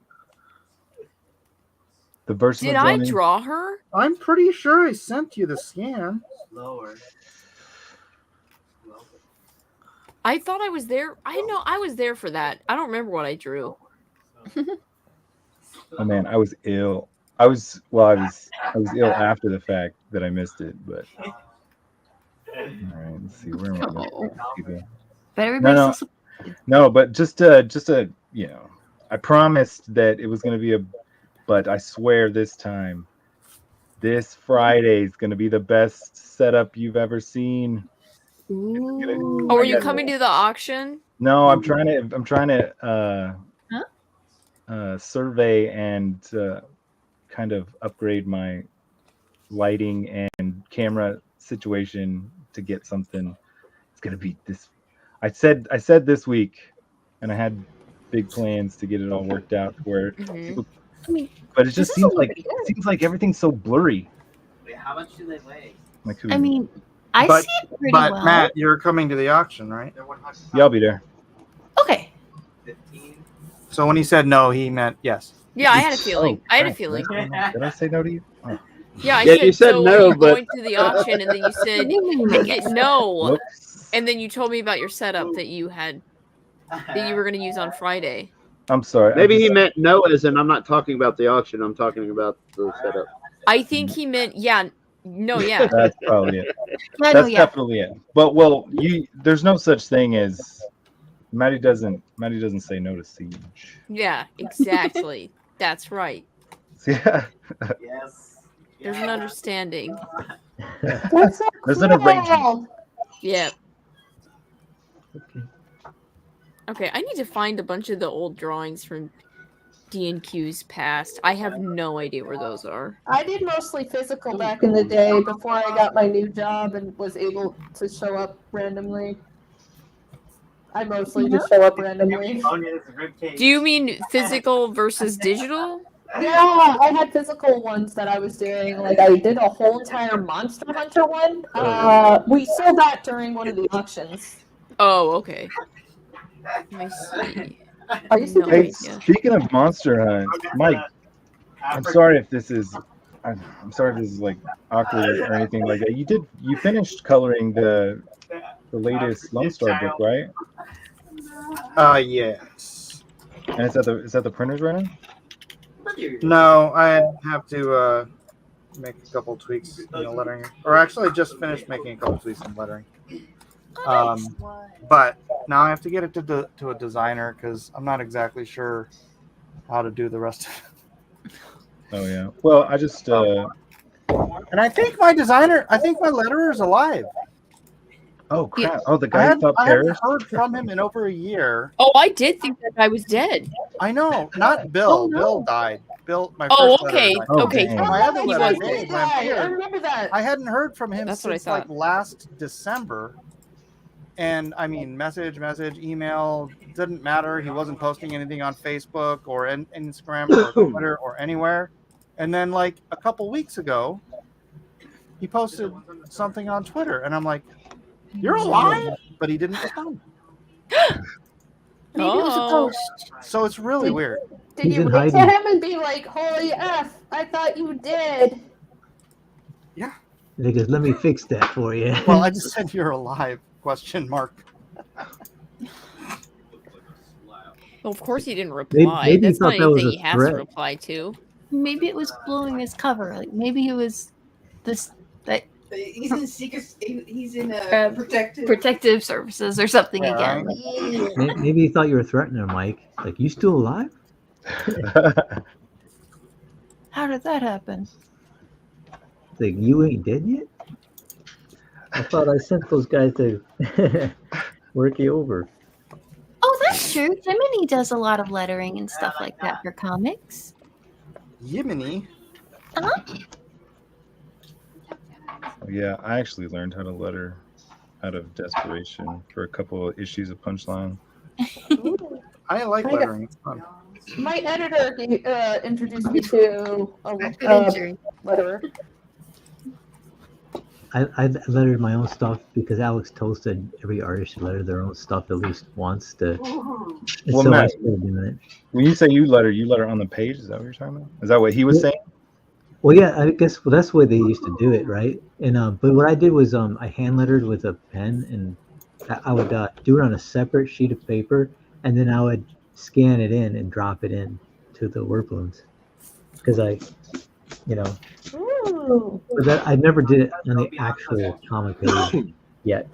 The Versima. Did I draw her? I'm pretty sure I sent you the scan. Lower. I thought I was there. I know I was there for that. I don't remember what I drew. Oh man, I was ill. I was ill after the fact that I missed it, but all right, let's see where am I going? But everybody's no, but just a I promised that it was going to be but I swear this time, this Friday is going to be the best setup you've ever seen. Oh, are you coming to the auction? No, I'm trying to survey and kind of upgrade my lighting and camera situation to get something. It's gonna be this. I said this week, and I had big plans to get it all worked out where people, but it just seems like everything's so blurry. Wait, how much do they weigh? I mean, I see it pretty well. But Matt, you're coming to the auction, right? Yeah, I'll be there. Okay. 15. So when he said no, he meant yes. Yeah, I had a feeling. Did I say no to you? Oh. Yeah, you said so no, you're but going to the auction, and then you said no. Whoops. And then you told me about your setup that you were going to use on Friday. I'm sorry. Maybe he meant no, as in I'm not talking about the auction. I'm talking about the setup. I think he meant yeah. That's probably it. That's Definitely it. But there's no such thing as Maddie doesn't say no to Siege. Yeah, exactly. That's right. Yeah. Yes. There's an understanding. That's so There's an arrangement. Yeah. Okay, I need to find a bunch of the old drawings from D&Q's past. I have no idea where those are. I did mostly physical back in the day before I got my new job and was able to show up randomly. I mostly just show up randomly. Do you mean physical versus digital? Yeah, I had physical ones that I was doing. Like I did a whole entire Monster Hunter one. We sold that during one of the auctions. Oh, okay. Let me see. Are you Hey, speaking of Monster Hunt, Mike, I'm sorry if this is like awkward or anything like that. You finished coloring the latest Lone Star book, right? Yes. And it's at the printers right now? No, I have to make a couple tweaks in the lettering. Or actually, I just finished making a couple tweaks in lettering. But now I have to get it to a designer because I'm not exactly sure how to do the rest of it. Oh yeah. Well, I just and I think my letterer is alive. Oh crap! Oh, the guy thought I haven't Paris. heard from him in over a year. Oh, I did think that guy was dead. I know, not Bill. Oh, no. Bill died. Bill, my Oh, first okay, letter died. Oh, okay. dang. My other He letter, was- Dave, I Vampire, remember that. I hadn't heard from him That's what I since like thought. last December. And I mean, message, email, didn't matter. He wasn't posting anything on Facebook or Instagram or Twitter or anywhere. And then like a couple weeks ago, he posted something on Twitter, and I'm like, "You're alive?" But he didn't respond. Maybe it was a Oh. ghost. So it's really weird. Did He's you in write to hiding. him and be like, "Holy f! I thought you did." He goes, let me fix that for you. Well, I just said you're alive? Question mark. Well, of course he didn't reply. maybe he That's not thought that was anything a he has threat. to reply to. Maybe it was blowing his cover. Like maybe it was this that He's in secret. He's in protective services or something Yeah, again. right. Like, Maybe he thought you were threatening him, Mike. Like, you still alive? how did that happen? Like, you ain't dead yet? I thought I sent those guys to work you over. Oh, that's true. Jiminy does a lot of lettering and stuff like that for comics. Yiminy. Yeah, I actually learned how to letter out of desperation for a couple of issues of Punchline. I like I got- lettering. It's fun. My editor introduced me to a letterer. I lettered my own stuff because Alex Toll said every artist should letter their own stuff at least once. And Well, so I Matt, started doing it. when you say you letter on the page. Is that what you're talking about? Is that what he was saying? Well, yeah, I guess that's the way they used to do it, right? And but what I did was I hand lettered with a pen, and I would do it on a separate sheet of paper, and then I would scan it in and drop it in to the word balloons because Ooh. but that I never did it on the actual comic page yet.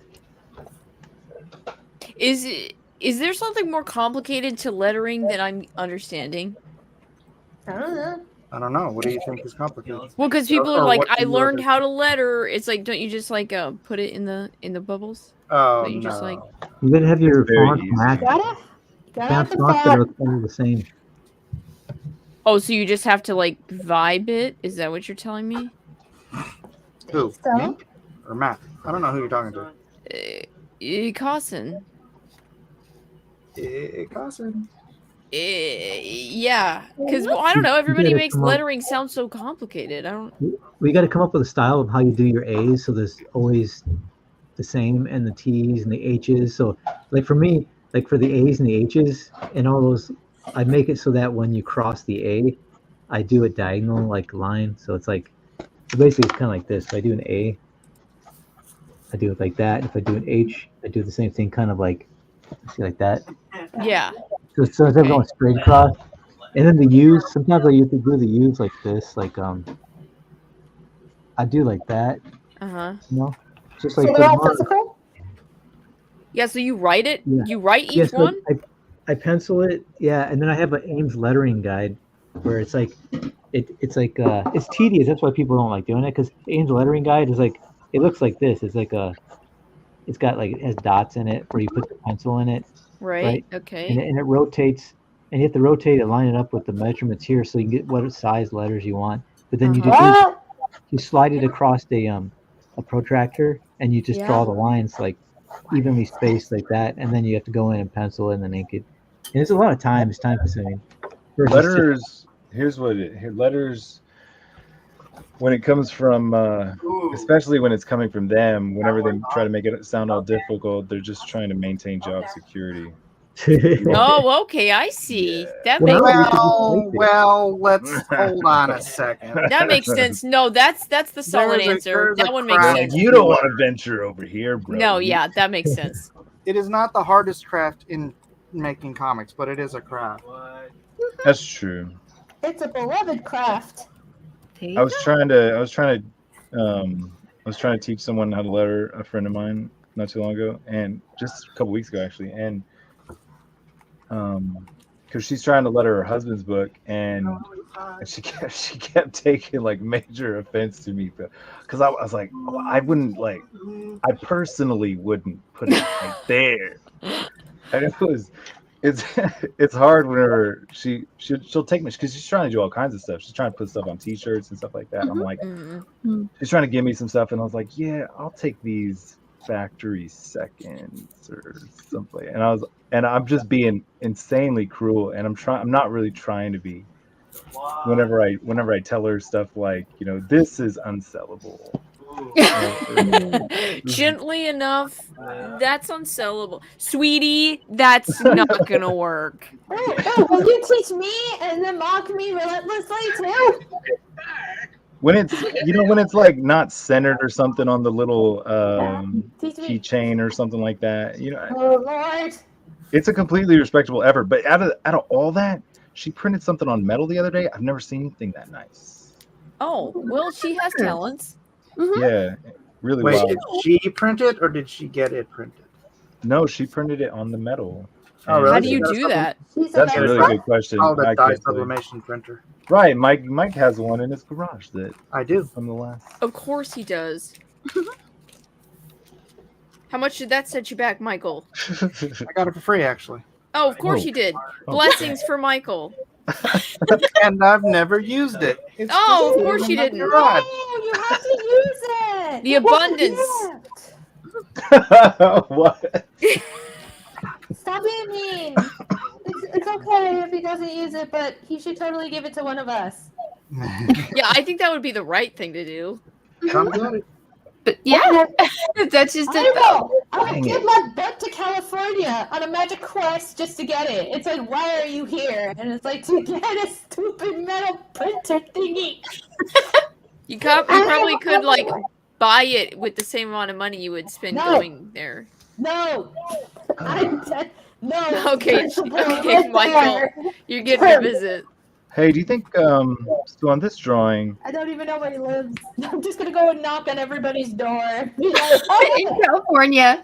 Is there something more complicated to lettering than I'm understanding? I don't know. I don't know. What do you think is complicated? Well, because people Or are like, what I you learned learned. how to letter. It's like, don't you just like put it in the bubbles? Oh, Don't you no. just like? You gotta have your Very font easy. match. Gotta have the Fonts that are font. all the same. Oh, so you just have to like vibe it? Is that what you're telling me? Who? So? Me or Matt? I don't know who you're talking to. Carson. Carson. Yeah, because I don't know. Everybody gotta makes come up- lettering sound so complicated. I don't. We got to come up with a style of how you do your A's so there's always the same, and the T's and the H's. So, like for me, like for the A's and the H's and all those, I make it so that when you cross the A, I do a diagonal like line. So it's like, so basically it's kind of like this. If I do an A, I do it like that. If I do an H, I do the same thing, kind of like, see, like that. Yeah. So instead of going straight across, and then the U's, sometimes I used to do the U's like this, like I do like that, you know, just like So for they're the all model. physical? Yeah. So you write it. Yeah. You write each Yeah, so one. I pencil it, yeah, and then I have an Ames lettering guide where it's like it's like it's tedious. That's why people don't like doing it, because Ames lettering guide is like, it looks like this. It's like it's got like, it has dots in it where you put the pencil in it. Right. Okay. And it rotates, and you have to rotate it, line it up with the measurements here so you can get what size letters you want. But then you slide it across a protractor, and you just draw the lines like evenly spaced like that, and then you have to go in and pencil it and then ink it. And it's a lot of time. It's time consuming. Letters. Here's what letters. When it comes from, especially when it's coming from them, whenever they try to make it sound all difficult, they're just trying to maintain job security. Oh, okay. I see. That Well, makes. Well, let's hold on a second. That makes sense. No, that's the solid answer. That one makes sense. You don't want to venture over here, bro. No, yeah, that makes sense. It is not the hardest craft in making comics, but it is a craft. That's true. It's a beloved craft. I was trying to teach someone how to letter, a friend of mine, not too long ago, and just a couple weeks ago actually, and because she's trying to let her husband's book, and she kept taking like major offense to me, because I was like, oh, I personally wouldn't put it like there, and it's hard whenever she'll take me, because she's trying to do all kinds of stuff. She's trying to put stuff on T-shirts and stuff like that. I'm like, she's trying to give me some stuff, and I was like, yeah, I'll take these factory seconds or something. And I'm just being insanely cruel, and I'm not really trying to be. Whenever I tell her stuff like, this is unsellable. Gently enough, that's unsellable. Sweetie, that's not gonna work. Oh, will you teach me and then mock me relentlessly too? When it's like not centered or something on the little keychain or something like that, Oh Lord. It's a completely respectable effort. But out of all that, she printed something on metal the other day. I've never seen anything that nice. Oh, well, she has talents. Yeah, really. Wait, well. did she print it or did she get it printed? No, she printed it on the metal. Oh, really? How do you do that? That's a really good question. Oh, the I dye can't tell you. sublimation printer. Right, Mike has one in his garage that I do. From the last. Of course he does. How much did that set you back, Michael? I got it for free, actually. Oh, of course you did. Blessings for Michael. And I've never used it. It's of course you didn't. No, you have to use it. The abundance. What? Stop being mean. It's okay if he doesn't use it, but he should totally give it to one of us. Yeah, I think that would be the right thing to do. Come get it. But yeah, that's just it. I will give my butt to California on a magic quest just to get it. It's like, why are you here? And it's like, to get a stupid metal printer thingy. You probably could like buy it with the same amount of money you would spend going there. No. No. Okay, Michael, you're getting a visit. Hey, do you think so on this drawing? I don't even know where he lives. I'm just gonna go and knock on everybody's door. In California.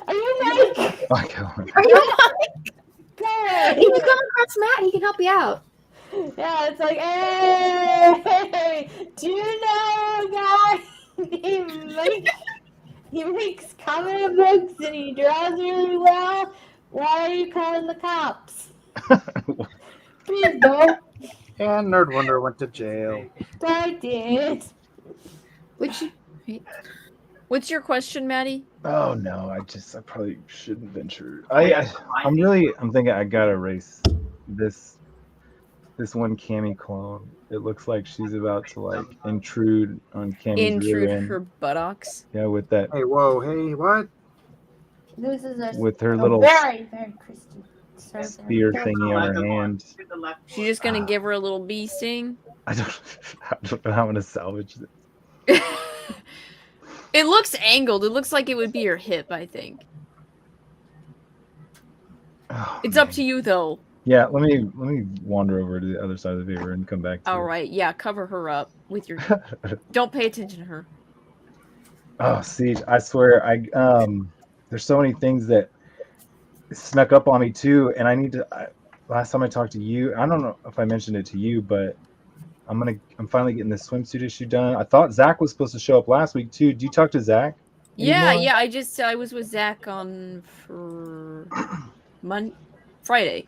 Are you Mike? Are you Mike? Good. If you come across Matt, he can help you out. Yeah, it's like, hey, do you know a guy named Mike? He makes comic books and he draws really well. Why are you calling the cops? Please don't. And Nerd Wonder went to jail. I did. What's your question, Maddie? Oh no, I probably shouldn't venture. I'm thinking I gotta erase this one Cammy clone. It looks like she's about to like intrude on Cammy's rear end. Her buttocks. Yeah, with that. Hey, whoa, hey, what? This is with her little very, very Christian spear thingy on her hand. She's just gonna give her a little bee sting. I don't know how I'm gonna salvage this. It looks angled. It looks like it would be her hip, I think. Oh, it's up to you though. Yeah, let me wander over to the other side of the paper and come back to All right, yeah, cover her up with your don't pay attention to her. Oh, Siege, I swear there's so many things that snuck up on me too, and I need to last time I talked to you, I don't know if I mentioned it to you, but I'm finally getting this swimsuit issue done. I thought Zach was supposed to show up last week too. Do you talk to Zach anymore? Yeah, I was with Zach on Friday.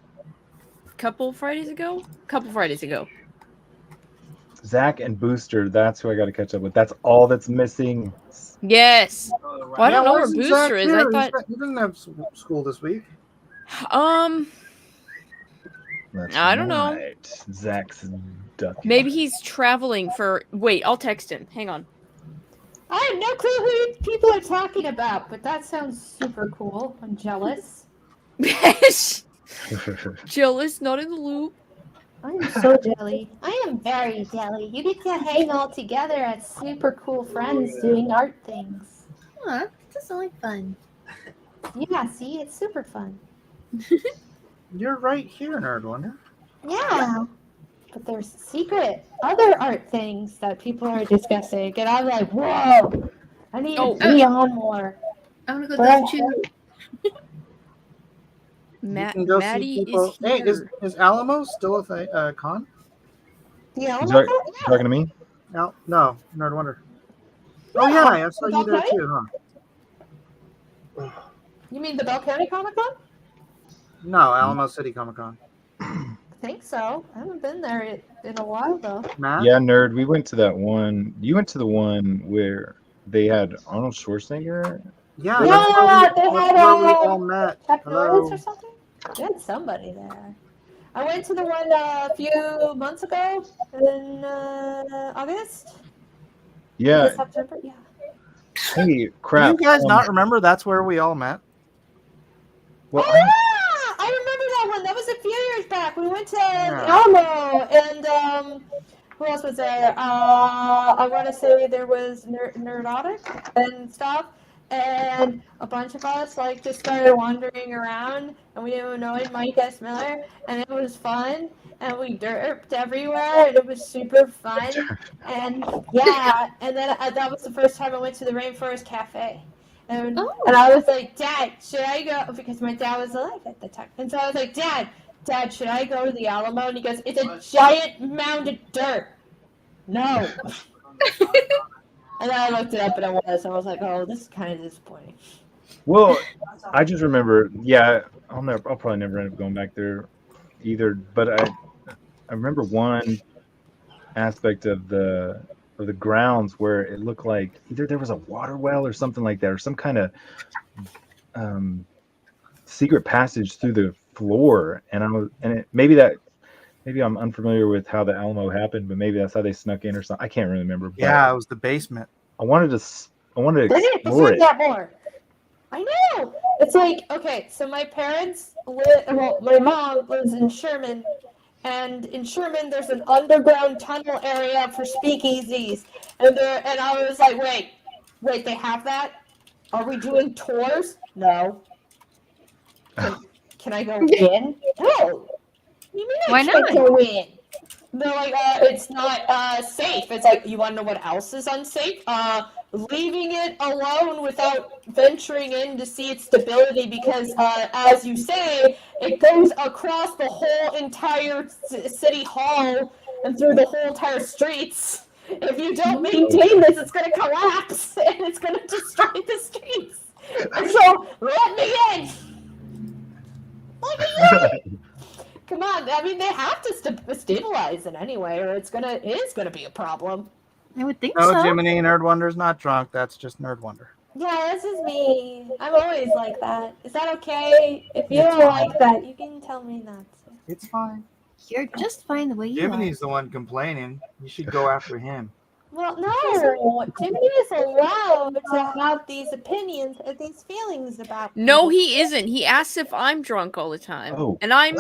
Couple Fridays ago. Zach and Booster, that's who I got to catch up with. That's all that's missing. Yes. Well, I don't know where Booster is. I thought he doesn't have school this week. That's I don't know. right. Zach's ducking. Maybe he's traveling for. Wait, I'll text him. Hang on. I have no clue who people are talking about, but that sounds super cool. I'm jealous. Jealous, not in the loop. I'm so jelly. I am very jelly. You get to hang all together as super cool friends doing art things. Huh, that's only fun. Yeah, see, it's super fun. You're right here, Nerd Wonder. Yeah. But there's secret other art things that people are discussing, and I'm like, whoa, I need to be on more. I want to go down too. You can go Maddie see people. is here. Hey, is Alamo still a con? The Alamo? You talking to me? No, Nerd Wonder. Oh yeah, I saw you there too, huh? You mean the Bell County Comic Con? No, Alamo City Comic Con. I think so. I haven't been there in a while though. Matt? Yeah, Nerd. We went to that one. You went to the one where they had Arnold Schwarzenegger. Yeah, they that's had where we all met. Chuck Hello. Norris or something. They had somebody there. I went to the one a few months ago in August. Yeah. September. Yeah. Hey, crap. Do you guys not remember that's where we all met? Well, I remember that one. That was a few years back. We went to the Alamo, and who else was there? I want to say there was Nerdotic and stuff, and a bunch of us like just started wandering around, and we didn't know Mike S. Miller, and it was fun, and we derped everywhere, and it was super fun, and yeah, and then that was the first time I went to the Rainforest Cafe. And I was like, Dad, should I go? Because my dad was alive at the time. And so I was like, Dad, should I go to the Alamo? And he goes, it's a giant mound of dirt. No. And then I looked it up and it was. And I was like, oh, this is kind of disappointing. Well, I just remember, yeah, I'll probably never end up going back there either. But I remember one aspect of the grounds where it looked like either there was a water well or something like that, or some kind of secret passage through the floor. And maybe I'm unfamiliar with how the Alamo happened, but maybe that's how they snuck in or something. I can't really remember. Yeah, it was the basement. I wanted to explore it. That more. I know. It's like, okay, so my parents my mom lives in Sherman. And in Sherman, there's an underground tunnel area for speakeasies. And I was like, wait, they have that? Are we doing tours? No. Can I go in? No. You mean I can't go in? They're like, it's not safe. It's like, you want to know what else is unsafe? Leaving it alone without venturing in to see its stability because, as you say, it goes across the whole entire city hall and through the whole entire streets. If you don't maintain this, it's going to collapse and it's going to destroy the streets. And so, let me in! Let me in! Come on, I mean, they have to stabilize it anyway, or it is gonna be a problem. I would think so. No, Jiminy, Nerd Wonder's not drunk. That's just Nerd Wonder. Yeah, this is me. I'm always like that. Is that okay? If you don't like that, you can tell me that. It's fine. You're just fine the way you are. Jiminy's the one complaining. You should go after him. Well, no, Jiminy is allowed to have these opinions and these feelings about No, he isn't. He asks if I'm drunk all the time. Oh. And I'm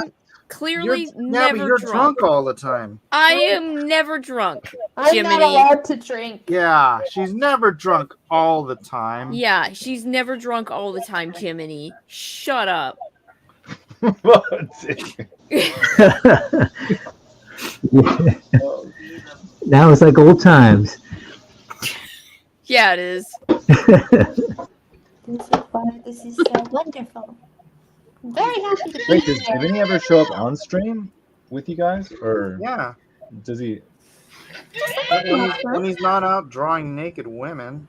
clearly never you're drunk all the time. I am never drunk, I'm Jiminy. not allowed to drink. Yeah, she's never drunk all the time. Yeah, she's never drunk all the time, Jiminy. Shut up. Now it's like old times. Yeah, it is. This is fun. This is so wonderful. I'm very happy to be Wait, here. does Jiminy ever show up on stream with you guys, or Yeah. does he? When he's not out drawing naked women.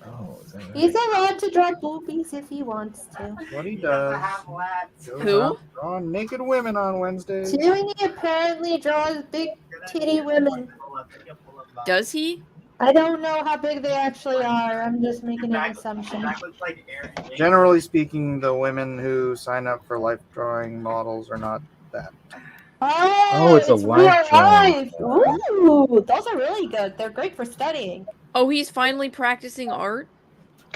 Oh, is that right? He's allowed to draw boobies if he wants to. What he does. Who? Drawing naked women on Wednesdays. Jiminy apparently draws big titty women. Does he? I don't know how big they actually are. I'm just making an assumption. Generally speaking, the women who sign up for life drawing models are not that. Oh, it's a live drawing. Ooh, those are really good. They're great for studying. Oh, he's finally practicing art?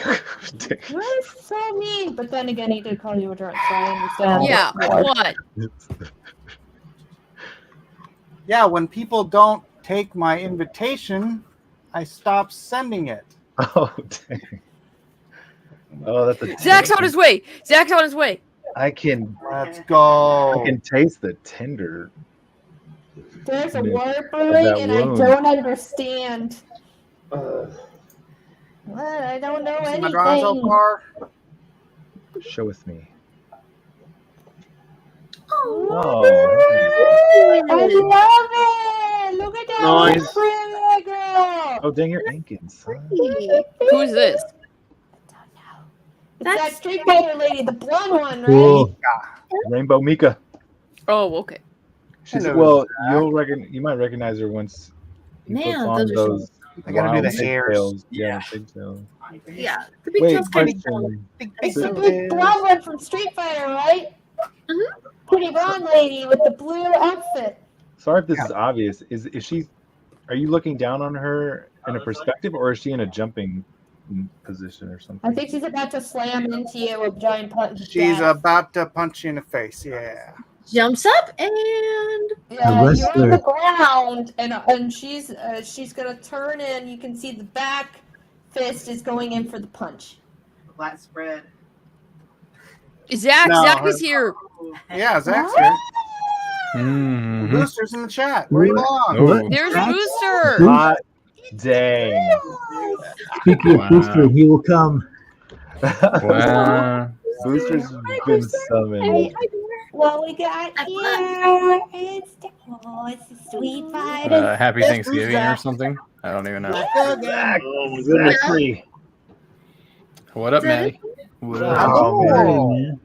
You're so mean. But then again, he did call you a drunk, so I understand. Yeah, what? Yeah, when people don't take my invitation, I stop sending it. Oh, dang. Oh, that's a. Zach's on his way. Zach's on his way. Let's go. I can taste the tender. There's a That word brewing, and wound. I don't understand. I don't know See my drawing so anything. far? Show with me. I love it. Look at that Nice. pretty girl. Oh, dang, you're inking, son. Who's this? It's that Street Fighter lady, the blonde one, right? Cool. Rainbow Mika. Oh, okay. She's Hello, well. You might recognize her once you put Man, on those are those. I gotta do the wild hairs. pigtails. Yeah, pigtails. Yeah, the big Wait, tail's kind of question. It's the big blonde one from Street Fighter, right? Pretty blonde lady with the blue outfit. Sorry if this is obvious. Is she? Are you looking down on her in a perspective, or is she in a jumping position or something? I think she's about to slam into you with giant punch. She's about to punch you in the face. Yeah. jumps up and Yeah, you're on the ground, and she's gonna turn in. You can see the back fist is going in for the punch. Flat spread. Zach, No, Zach is here. Yeah, Zach's here. Booster's in the chat. Where you belong? There's Booster. Hot dang. Speaking of Booster, he will come. Wow. Booster's been summoned. What we got here? It's the Sweet Fighter. Happy Thanksgiving or something? I don't even know. Oh my goodness me. What up, Maddie? What up? Oh,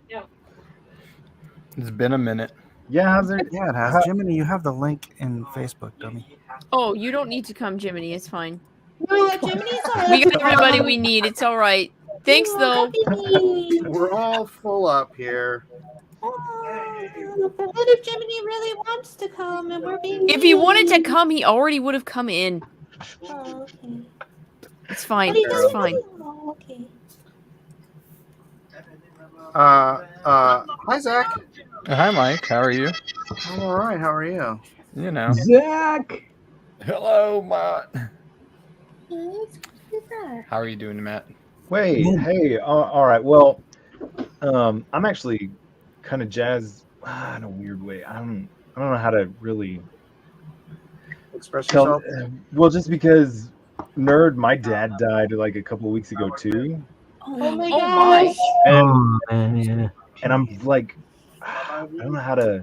It's been a minute. Yeah, how's it? Yeah, it has. Jiminy, you have the link in Facebook, dummy. Oh, you don't need to come, Jiminy. It's fine. No, Jiminy's all We got everybody we need. It's all right. Thanks, though. We're all full up here. But what if Jiminy really wants to come and we're being If he wanted to come, he already would have come in. Oh, okay. It's fine. But he It's doesn't fine. really- oh, okay. Hi, Zach. Hi, Mike. How are you? I'm all right. How are you? You know. Zach. Hello, Matt. How are you doing, Matt? Wait, hey, all right. Well, I'm actually kind of jazzed in a weird way. I don't know how to really express yourself. Well, just because my dad died like a couple of weeks ago too. Oh my gosh. And I'm like, I don't know how to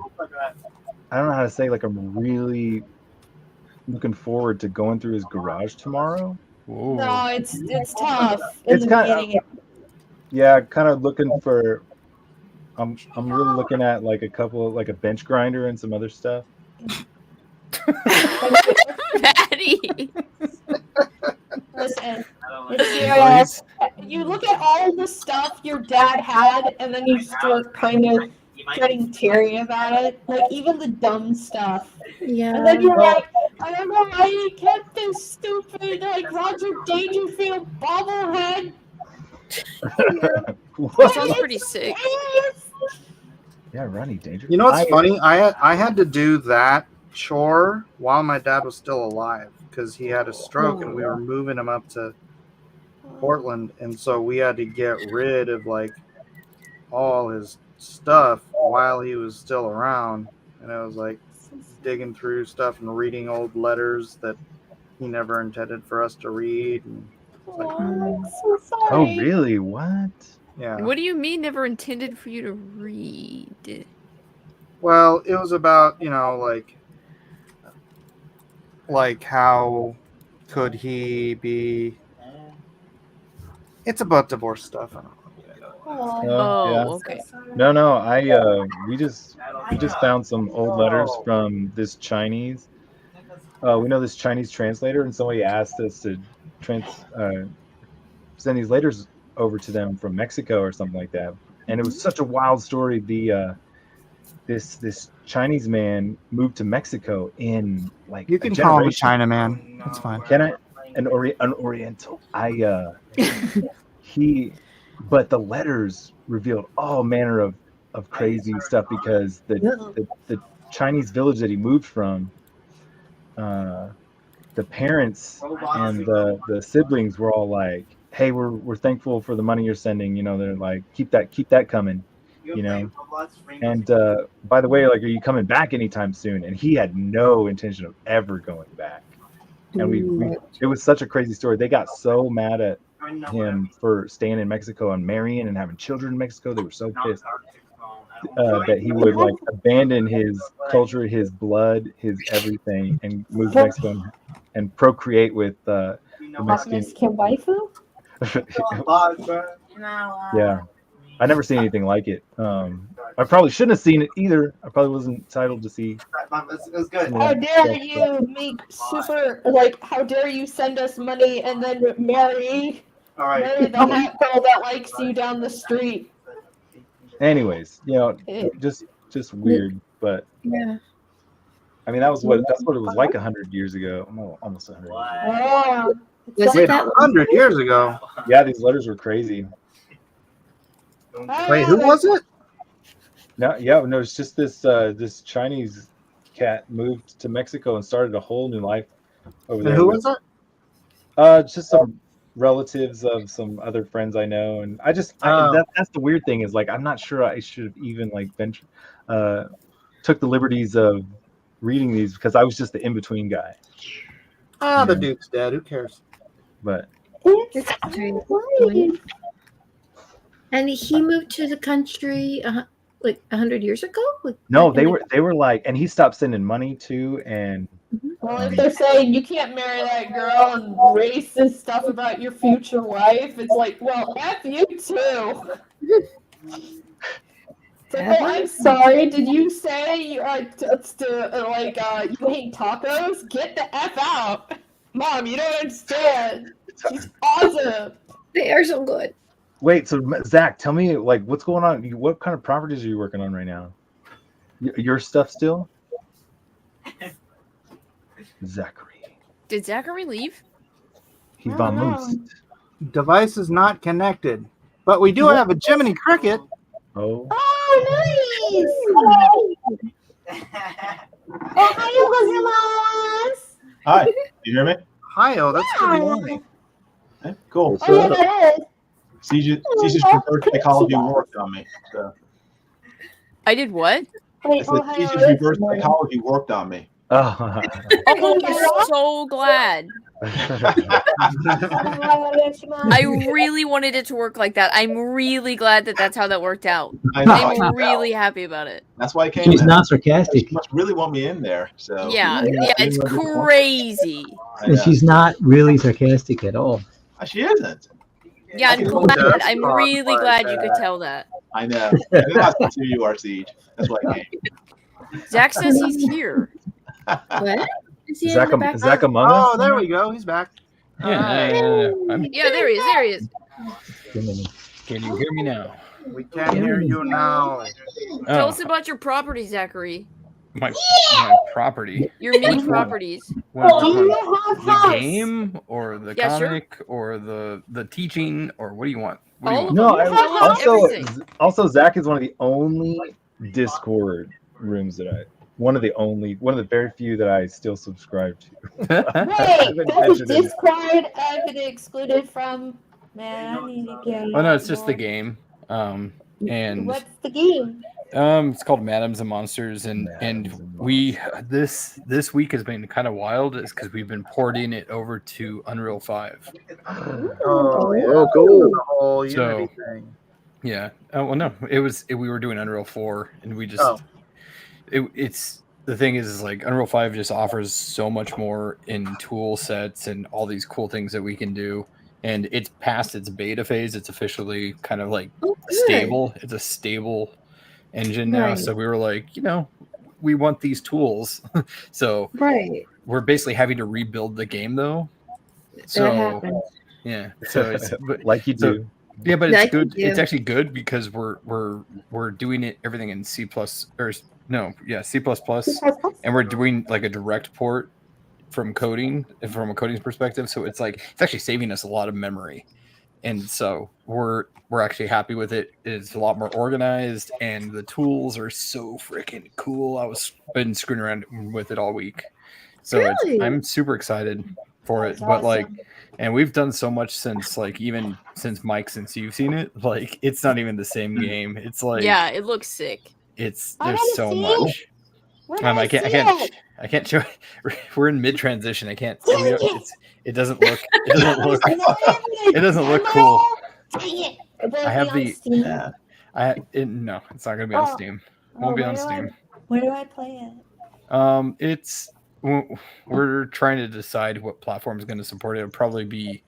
say, like, I'm really looking forward to going through his garage tomorrow. No, it's tough. It's kind of looking for. I'm really looking at like a bench grinder and some other stuff. Maddie. Listen, you look at all the stuff your dad had, and then you start kind of getting teary about it. Like, even the dumb stuff. Yeah. And then you're like, I don't know why you kept this stupid, like, Roger Dangerfield bobblehead. That sounds pretty sick. Yeah, Ronnie Dangerfield. You know what's funny? I had to do that chore while my dad was still alive because he had a stroke and we were moving him up to Portland, and so we had to get rid of like all his stuff while he was still around, and I was like digging through stuff and reading old letters that he never intended for us to read. And like, I'm so sorry. Oh, really? What? Yeah. What do you mean never intended for you to read? Well, it was about, like how could he be? It's about divorce stuff. I don't know. Okay. No. We just found some old letters from this Chinese. We know this Chinese translator, and somebody asked us to send these letters over to them from Mexico or something like that. And it was such a wild story. This Chinese man moved to Mexico in like You can call him a Chinaman. That's fine. Can I? An Oriental. But the letters revealed all manner of crazy stuff because the Chinese village that he moved from, the parents and the siblings were all like, "Hey, we're thankful for the money you're sending." They're like, "Keep that coming." And by the way, like, are you coming back anytime soon? And he had no intention of ever going back. And it was such a crazy story. They got so mad at him for staying in Mexico and marrying and having children in Mexico. They were so pissed. that he would like abandon his culture, his blood, his everything, and move to Mexico and procreate with the Mexican waifu. Yeah, I never seen anything like it. I probably shouldn't have seen it either. I probably wasn't entitled to see. How dare you make super like? How dare you send us money and then marry the hot girl that likes you down the street? Anyways, just weird, but yeah. I mean that's what it was like 100 years ago. No, almost 100. Wow. Was it that 100 years ago? Yeah, these letters were crazy. Wait, who was it? No, it's just this Chinese cat moved to Mexico and started a whole new life over there. And who was it? Just some relatives of some other friends I know, and that's the weird thing is like I'm not sure I should have even like took the liberties of reading these because I was just the in between guy. The dude's dead. Who cares? But and he moved to the country like 100 years ago. No, they were like, and he stopped sending money too, and. Well, if they're saying you can't marry that girl and racist stuff about your future wife, it's like, well, F you too. It's like, I'm sorry. Did you say you hate tacos? Get the F out, Mom. You don't understand. She's awesome. They are so good. Wait, so Zach, tell me like what's going on? What kind of properties are you working on right now? Your stuff still? Zachary. Did Zachary leave? He vamoosed. Device is not connected, but we do have a Jiminy Cricket. Oh. Oh, nice! Hi, you hear me? Hi, that's pretty funny. Okay, cool. Oh, yeah, that is. CJ's reverse psychology worked on me. So. I did what? I said CJ's reverse psychology worked on me. Oh, I'm so glad. I really wanted it to work like that. I'm really glad that that's how that worked out. I'm really happy about it. That's why I came. She's not sarcastic. She must really want me in there. So yeah, it's crazy. And she's not really sarcastic at all. She isn't. Yeah, I'm glad. I'm really glad you could tell that. I know. That's who you are, Siege. That's why I came. Zach says he's here. What? Is he Zach, in the back? Zach among us? Oh, there we go. He's back. Yeah, there he is. There he is. Can you hear me now? We can hear you now. Tell us about your property, Zachary. My property. Your mini properties. The game or the comic or the teaching or what do you want? What do you want? Also Zach is one of the only Discord rooms that one of the very few that I still subscribe to. Wait, that's a Discord I've been excluded from. Man, I need to get. Oh no, it's just the game. And what's the game? It's called Madams and Monsters, and we this week has been kind of wild, is because we've been porting it over to Unreal 5. Oh, cool! The whole Unity thing. Yeah. Well, no, we were doing Unreal 4, and we just. It's the thing is like Unreal 5 just offers so much more in tool sets and all these cool things that we can do, and it's past its beta phase. It's officially kind of like stable. It's a stable engine now. So we were like, we want these tools. So we're basically having to rebuild the game though. So yeah, so it's like you do. Yeah, but it's good. It's actually good because we're doing everything in C++, and we're doing like a direct port from a coding perspective. So it's actually saving us a lot of memory, and so we're actually happy with it. It's a lot more organized, and the tools are so freaking cool. Been screwing around with it all week, so I'm super excited for it. But and we've done so much since Mike, since you've seen it, it's not even the same game. It's it looks sick. There's so much. I can't show it. We're in mid transition. I can't. It doesn't look cool. I No, it's not gonna be on Steam. Won't be on Steam. Where do I play it? We're trying to decide what platform is going to support it. It'll probably be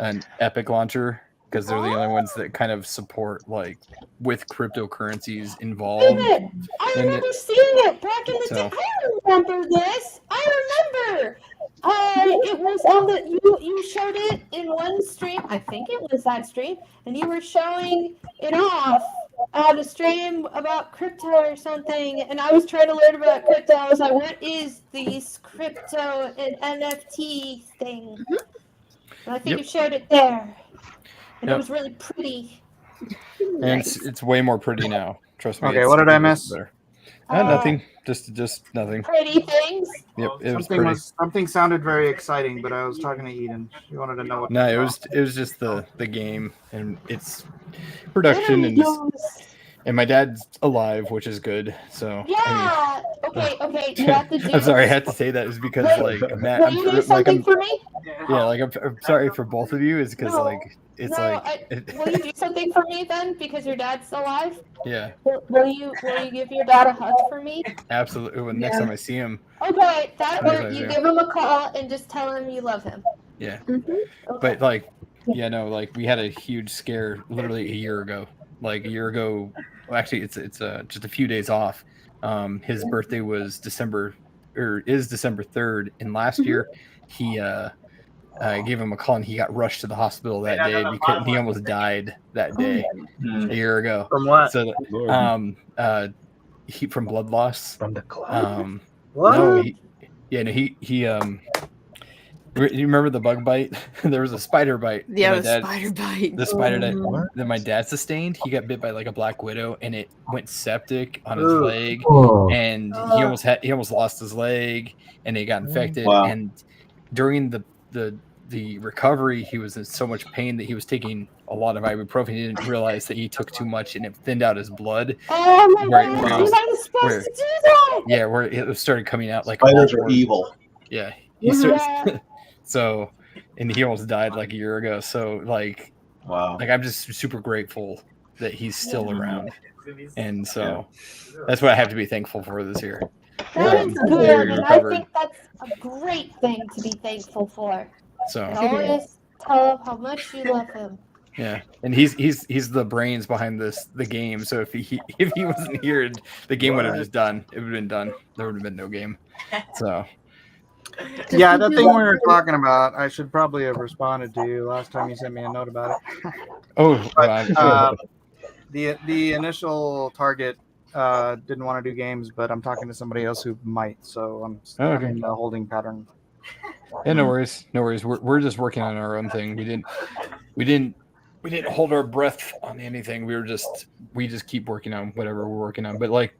an Epic launcher because they're the only ones that kind of support like with cryptocurrencies involved. I remember seeing it back in the day. I remember this. I remember. It was on the you showed it in one stream. I think it was that stream, and you were showing it off the stream about crypto or something. And I was trying to learn about crypto. I was like, "What is this crypto and NFT thing?" And I think you showed it there, and it was really pretty. And it's way more pretty now. Trust me. Okay, what did I miss? Nothing. Just nothing. Pretty things. Yep, it was pretty. Something sounded very exciting, but I was talking to Eden. She wanted to know what. No, it was just the game and its production and my dad's alive, which is good. So yeah. Okay. You have to do. I'm sorry, I had to say that is because Matt. Will you do something for me? Yeah, I'm sorry for both of you. Is because will you do something for me then? Because your dad's alive. Yeah. Will you give your dad a hug for me? Absolutely. Well, next time I see him. Okay, you give him a call and just tell him you love him. Yeah. Okay. But we had a huge scare literally a year ago. Actually, it's just a few days off. His birthday was December 3rd, and last year he I gave him a call and he got rushed to the hospital that day because he almost died that day a year ago. From what? So, he from blood loss. From the cloud. What? No, you remember the bug bite? There was a spider bite. Yeah, spider bite. The spider that my dad sustained. He got bit by like a black widow, and it went septic on his leg, and he almost lost his leg, and it got infected. Wow. And during the recovery, he was in so much pain that he was taking a lot of ibuprofen. He didn't realize that he took too much, and it thinned out his blood. Oh my God! You're not supposed to do that. Yeah, where it started coming out like spiders are evil. Yeah, he started. So, and he almost died like a year ago. So, wow. I'm just super grateful that he's still around, and so that's what I have to be thankful for this year. That is good, and I think that's a great thing to be thankful for. So always tell him how much you love him. Yeah, and he's the brains behind the game. So if he wasn't here, the game would have just done. It would have been done. There would have been no game. So. Yeah, that thing we were talking about, I should probably have responded to you last time you sent me a note about it. The initial target didn't want to do games, but I'm talking to somebody else who might, so I'm in the holding pattern. Yeah, no worries. We're just working on our own thing. We didn't hold our breath on anything. We just keep working on whatever we're working on. But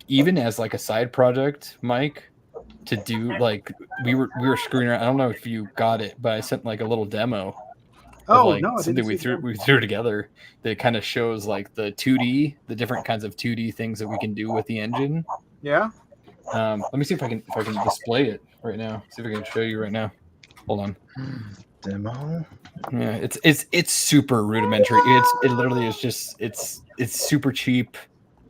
even as a side project, Mike, to do we were screwing around. I don't know if you got it, but I sent a little demo. Something we threw together that kind of shows the 2D, the different kinds of 2D things that we can do with the engine. Yeah. Let me see if I can display it right now. See if I can show you right now. Hold on. Demo. Yeah, it's super rudimentary. It literally is just it's super cheap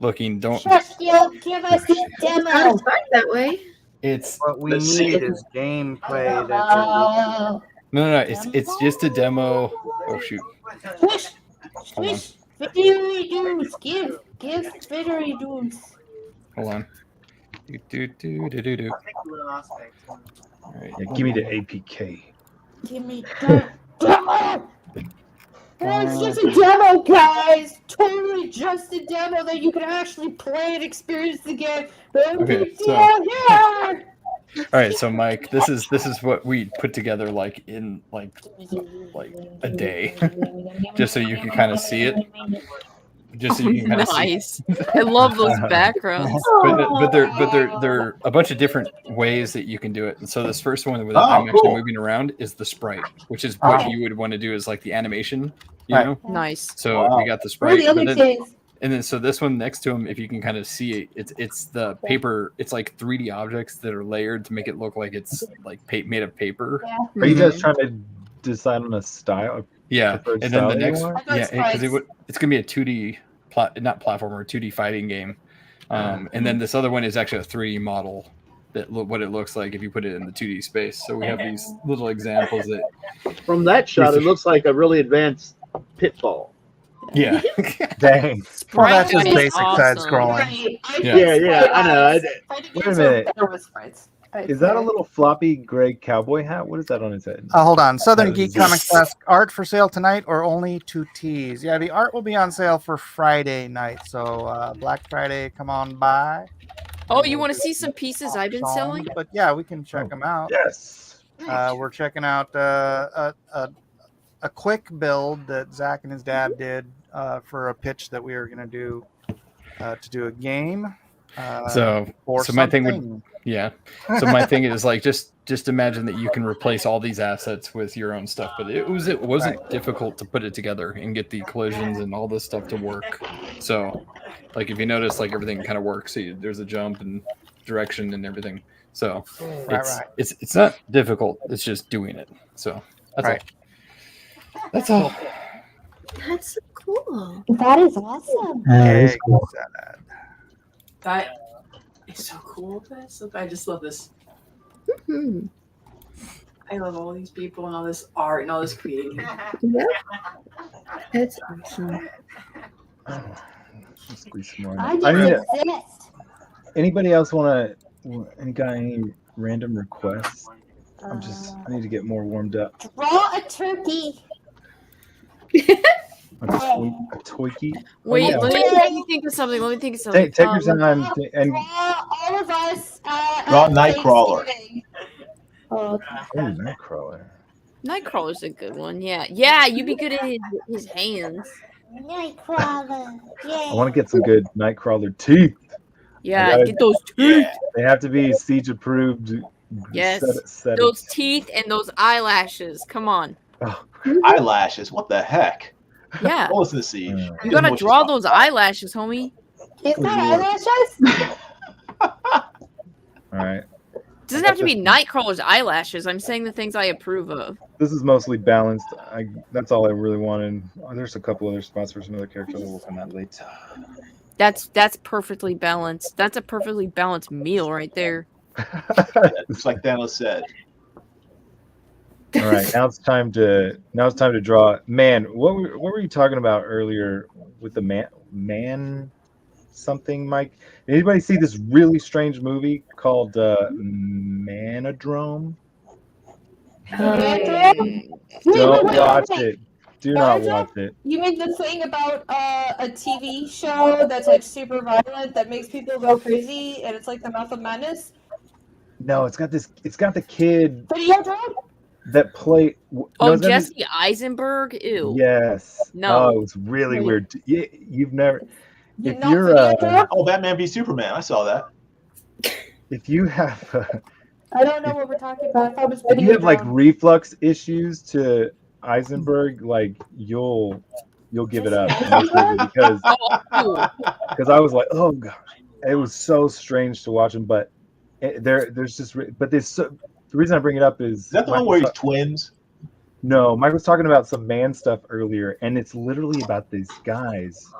looking. Don't just give us the demo. That way. It's what we need is gameplay. No. It's just a demo. Oh shoot. Swish. Victory dudes. Give victory dudes. Hold on. Do. All right, give me the APK. Give me the demo. It's just a demo, guys. Totally just a demo that you can actually play and experience the game. Okay, so all right, so Mike, this is what we put together in a day, just so you can kind of see it. Just so you can kind of nice. I love those backgrounds. But there a bunch of different ways that you can do it. And so this first one that I'm actually moving around is the sprite, which is what you would want to do is the animation, you know? Nice. So we got the sprite. And then so this one next to him, if you can kind of see it, it's the paper. It's 3D objects that are layered to make it look like it's made of paper. Are you guys trying to decide on a style? Yeah, and then the next, because it's gonna be a 2D not platformer, 2D fighting game. And then this other one is actually a 3D model what it looks like if you put it in the 2D space. So we have these little examples that from that shot, it looks like a really advanced Pitfall. Yeah. Dang. Well, that's just basic side scrolling. Yeah, I know. Wait a minute. Is that a little floppy gray cowboy hat? What is that on his head? Hold on. Southern Geek Comics Classic art for sale tonight or only to tease? Yeah, the art will be on sale for Friday night. So Black Friday, come on by. Oh, you want to see some pieces I've been selling? But yeah, we can check them out. Yes. We're checking out a quick build that Zach and his dad did for a pitch that we were going to do a game. So my thing would, So my thing is like just imagine that you can replace all these assets with your own stuff, but it wasn't difficult to put it together and get the collisions and all this stuff to work. So, like if you notice, like everything kind of works. So there's a jump and direction and everything. So it's not difficult. It's just doing it. So that's all. That's all. That's cool. That is awesome. That is cool. That is so cool. I just love this. I love all these people and all this art and all this creating. Yeah. That's awesome. Squeeze some more. I didn't exist. Anybody else want to? Any random requests? I need to get more warmed up. Draw a turkey. A toiki. Wait, let me think of something. Take your time and draw all of us. Draw Nightcrawler. Oh, Nightcrawler. Nightcrawler's a good one. Yeah, you'd be good at his hands. Nightcrawler. I want to get some good Nightcrawler teeth. Yeah, get those teeth. They have to be Siege approved. Yes, those teeth and those eyelashes. Come on. Oh. Eyelashes. What the heck? Yeah. What was the Siege? You gotta draw those eyelashes, homie. He's got eyelashes. All right. Doesn't have to be Nightcrawler's eyelashes. I'm saying the things I approve of. This is mostly balanced. That's all I really wanted. There's a couple other spots for some other characters. We'll work on that later. That's perfectly balanced. That's a perfectly balanced meal right there. It's like Thanos said. All right, now it's time to draw. Man, what were you talking about earlier with the man something, Mike? Anybody see this really strange movie called Manodrome? Don't watch it. Do not watch it. You mean the thing about a TV show that's like super violent that makes people go crazy, and it's like the Mouth of Madness? No, it's got the kid. Videodrome? That play. Jesse Eisenberg. Ew. Yes. No. Oh, it's really weird. You've never. Batman v Superman. I saw that. If you have. I don't know what we're talking about. I thought it was if you have like reflux issues to Eisenberg, like you'll give it up because I was like, oh gosh, it was so strange to watch him, but there's the reason I bring it up is that the one where he's twins? No, Mike was talking about some man stuff earlier, and it's literally about these guys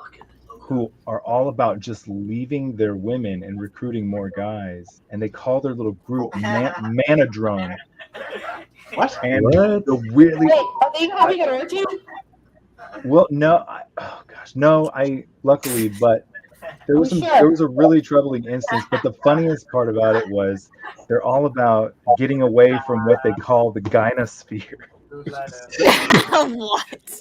who are all about just leaving their women and recruiting more guys, and they call their little group Manodrome. What? And the really wait, are they having an orgy? Well, no, luckily, but there was a really troubling instance. But the funniest part about it was they're all about getting away from what they call the gynosphere. What?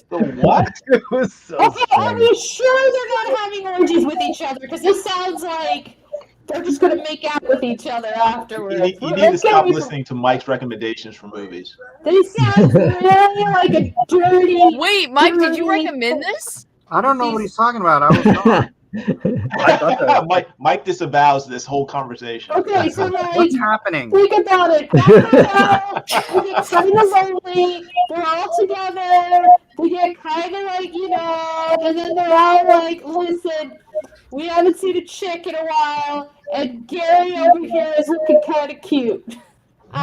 The what? It was so okay, are we sure they're not having orgies with each other? Because this sounds like they're just going to make out with each other afterwards. You need to stop listening to Mike's recommendations for movies. They sound really like a dirty. Wait, Mike, did you recommend this? I don't know what he's talking about. I was not. I thought that Mike disavows this whole conversation. Okay, so like, what's happening? Think about it. We get kind of lonely. They're all together. We get kind of like, and then they're all like, listen, we haven't seen a chick in a while, and Gary over here is looking kind of cute.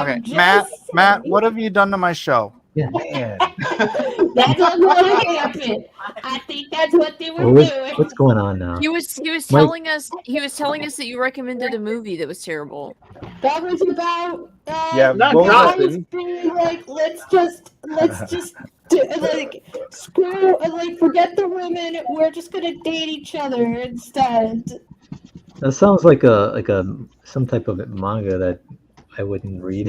Okay, Matt, what have you done to my show? Yeah. man. That's what's going to happen. I think that's what they were doing. What's going on now? He was telling us that you recommended a movie that was terrible. That was about not guys being like, let's just screw, forget the women. We're just gonna date each other instead. That sounds like some type of manga that I wouldn't read.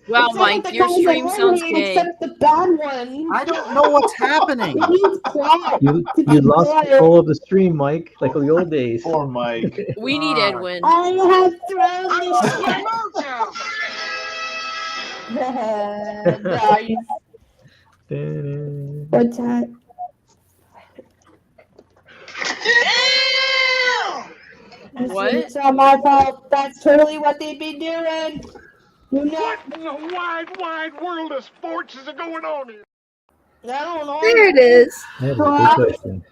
Wow, Mike, your stream sounds gay. Except the bad one. I don't know what's happening. It needs plot. You lost control of the stream, Mike, like the old days. Poor Mike. We need Edwin. I have thrown this shit. What's that? What? It's not my fault. That's totally what they'd be doing. You know. What in the wide world of sports is going on here? I don't know. There it is. That's a good question.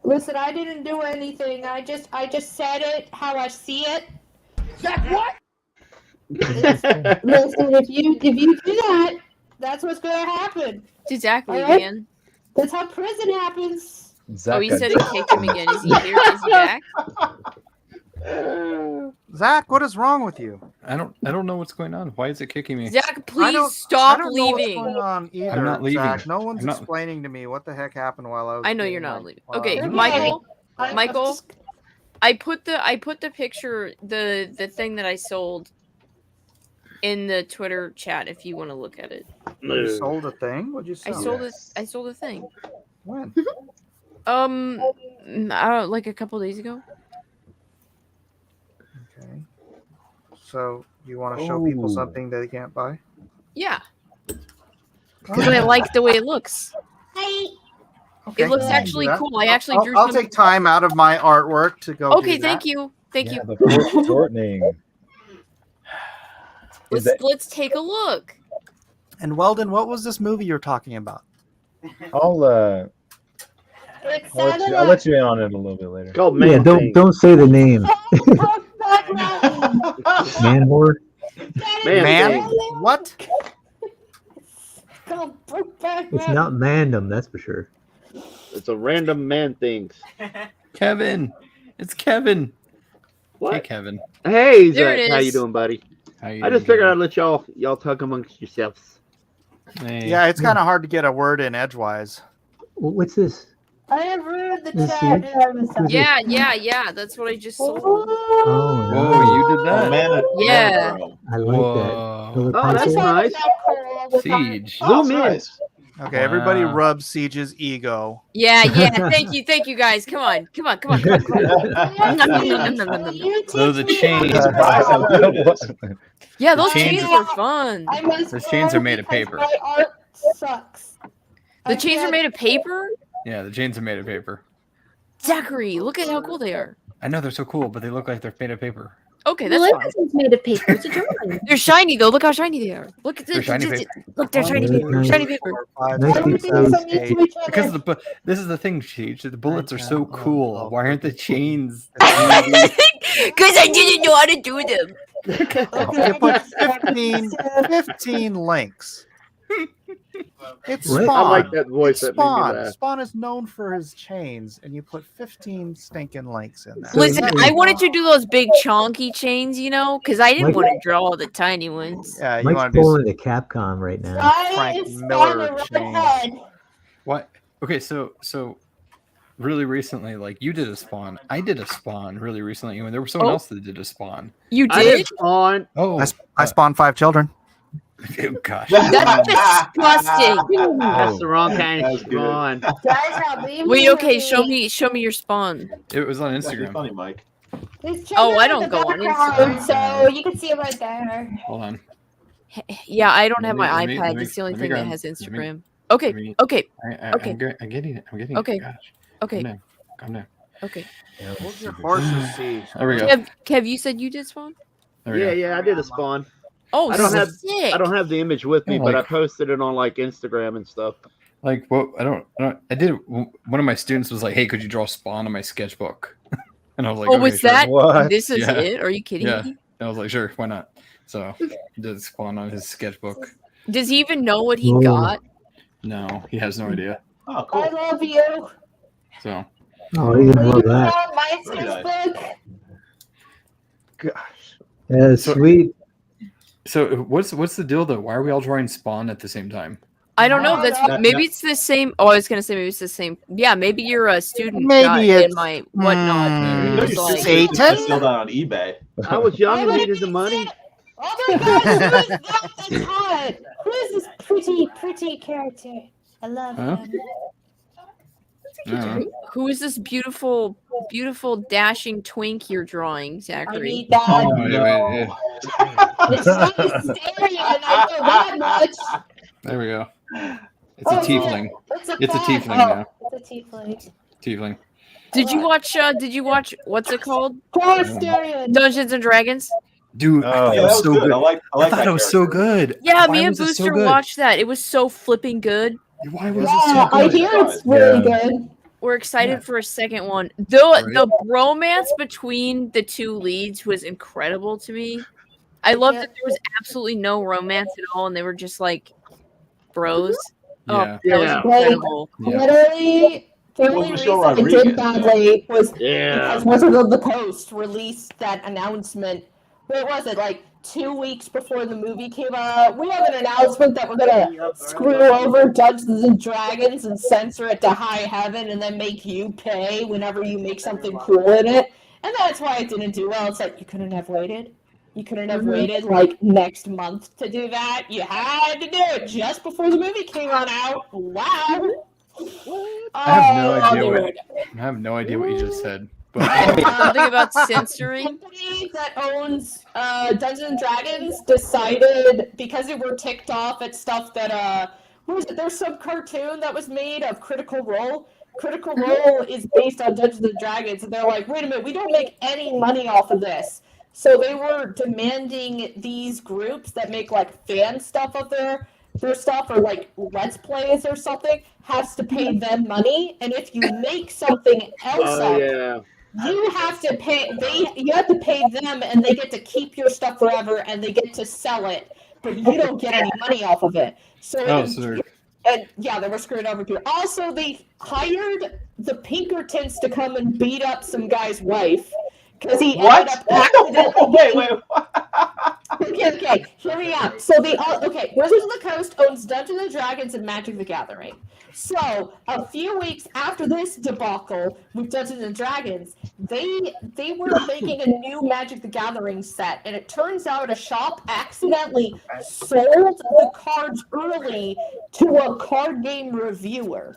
Listen, I didn't do anything. I just said it how I see it. Zach, what? Listen, if you do that, that's what's gonna happen. Did Zach leave Alright? again? That's how prison happens. Oh, he said it kicked him again. Is he here? Is he back? Zach, what is wrong with you? I don't know what's going on. Why is it kicking me? Zach, I please don't stop know leaving. what's going on either. I'm not leaving. Zach. No one's I'm not- explaining to me what the heck happened while I was. I know being you're not like, leaving. Okay, wow. Michael, I put the picture, the thing that I sold in the Twitter chat if you want to look at it. You sold a thing? What'd you I sell? sold it. I sold a thing. When? Like a couple days ago. Okay. So you want to show people something they can't buy? Yeah. Because I like the way it looks. Okay. It looks actually That- cool. I actually drew. I'll take time out of my artwork to go. Okay, do thank that. you. Thank you. The foreshortening. Let's take a look. And Weldon, what was this movie you're talking about? I'll let you in on it a little bit later. Called Yeah, don't say the name. Man whore. Man? What? It's not mandom, that's for sure. It's a random man things. Kevin, it's Kevin. What? Hey, Kevin. Hey, There Zach, it how you is. doing, buddy? How you I just doing, figured I'd let y'all talk amongst yourselves. Hey. Yeah, it's kind of hard to get a word in edgewise. What's this? I have ruined the This chat. Yeah. That's what I just sold. Oh, Whoa, you did that. Yeah. I like Whoa. that. Little Oh, that's pencil. nice. Siege. Zoom in. nice. Okay, everybody Wow. rub Siege's ego. Yeah. Thank you, guys. Come on. So the chains. Yeah, those chains- chains are fun. Those chains are made of paper. My art sucks. The chains are made of paper. Yeah, the chains are made of paper. Zachary, look at how cool they are. I know they're so cool, but they look like they're made of paper. Okay, that's fine. Everything's made of paper. It's a drawing. They're shiny though. Look how shiny they are. Look at They're this. shiny paper. Look, they're shiny paper. nice. Shiny paper. Because this is the thing, Siege. The bullets are so cool. Why aren't the chains? Because I didn't know how to do them. You put 15 links. It's What? Spawn. I like that voice. That made me Spawn. laugh. Spawn is known for his chains, and you put 15 stinking links in there. Listen, I wanted to do those big chonky chains, because I didn't Mike- want to draw all the tiny ones. Yeah, you Mike's want to do pulling the Capcom right now. Frank Miller chains. What? Okay, so really recently, like you did a Spawn, I did a Spawn really recently, and there was someone else that did a Spawn. You I did? did Spawn. Oh, I spawned 5 children. oh gosh. That's disgusting. That's the wrong kind of That's good. Spawn. Wait, okay, show me your spawn. It was on That'd be Instagram. funny, Mike. Oh, I don't go on Instagram. So you can see it right there. Hold on. Yeah, I don't have my Let me- iPad. let me- It's the only let me thing that grab- has let me- Instagram. Okay, let me- okay, Okay. I'm getting it. I'm getting Okay. it. Gosh. okay, Calm down. okay. What's your horses see? There we go. Kev, you said you did spawn? There we go. Yeah, I did a Spawn. Oh, I don't have sick. I don't have the image with me, Yeah, but I like- posted it on like Instagram and stuff. Like, well, I did. One of my students was like, "Hey, could you draw Spawn on my sketchbook?" And I was like, Oh, okay, was sure. that? What? This is Yeah. it? Are you kidding Yeah. me? And I was like, sure, why not? So he did Spawn on his sketchbook. Does he even know what he Whoa. got? No, he has no idea. Oh, cool. I love you. So. Oh, you didn't love that. My Facebook. Gosh. Yeah, sweet. So what's the deal though? Why are we all drawing Spawn at the same time? I don't know. That's maybe it's the same. Oh, I was gonna say maybe it's the same. Yeah, maybe you're a student. Maybe in it's my whatnot. You know, It's your like, Satan still down on eBay. I was young and needed the money. Oh my God, who is that? That's hot. Who is this pretty character? I love him. Who is this beautiful, dashing twink you're drawing, Zachary? I need that. Oh, no. It's not hysteria, and I know that much. There we go. It's a tiefling. It's a tiefling now. It's a tiefling. Tiefling. Did you watch? What's it called? Hysteria. Dungeons and Dragons. Dude, Yeah, that was good. I thought it was so good. Yeah, Why me and was it so Booster good? watched that. It was so flipping good. Why was Yeah, it so good? I hear it's really good. We're excited for a second one. The bromance between the two leads was incredible to me. I love that there was absolutely no romance at all, and they were just like bros. Yeah. Oh, that was incredible. Literally, the only reason it did badly was because Wizard of the Coast released that announcement. What was it, like 2 weeks before the movie came out? We have an announcement that we're gonna screw over Dungeons and Dragons and censor it to high heaven, and then make you pay whenever you make something cool in it. And that's why it didn't do well. It's like, you couldn't have waited. You couldn't have waited like next month to do that. You had to do it just before the movie came on out. Wow. I have no idea what you just said. But something about censoring. The company that owns Dungeons and Dragons decided, because they were ticked off at stuff that what was it? There's some cartoon that was made of Critical Role. Critical Role is based on Dungeons and Dragons, and they're like, wait a minute, we don't make any money off of this. So they were demanding these groups that make like fan stuff of their stuff, or like Let's Plays or something, has to pay them money. And if you make something else up, you have to pay. You have to pay them, and they get to keep your stuff forever, and they get to sell it, but you don't get any money off of it. And yeah, they were screwed over too. Also, they hired the Pinkertons to come and beat up some guy's wife. Because he ended up accidentally. Wait. Okay, hear me out. So Wizards of the Coast owns Dungeons and Dragons and Magic the Gathering. So a few weeks after this debacle with Dungeons and Dragons, they were making a new Magic the Gathering set, and it turns out a shop accidentally sold the cards early to a card game reviewer.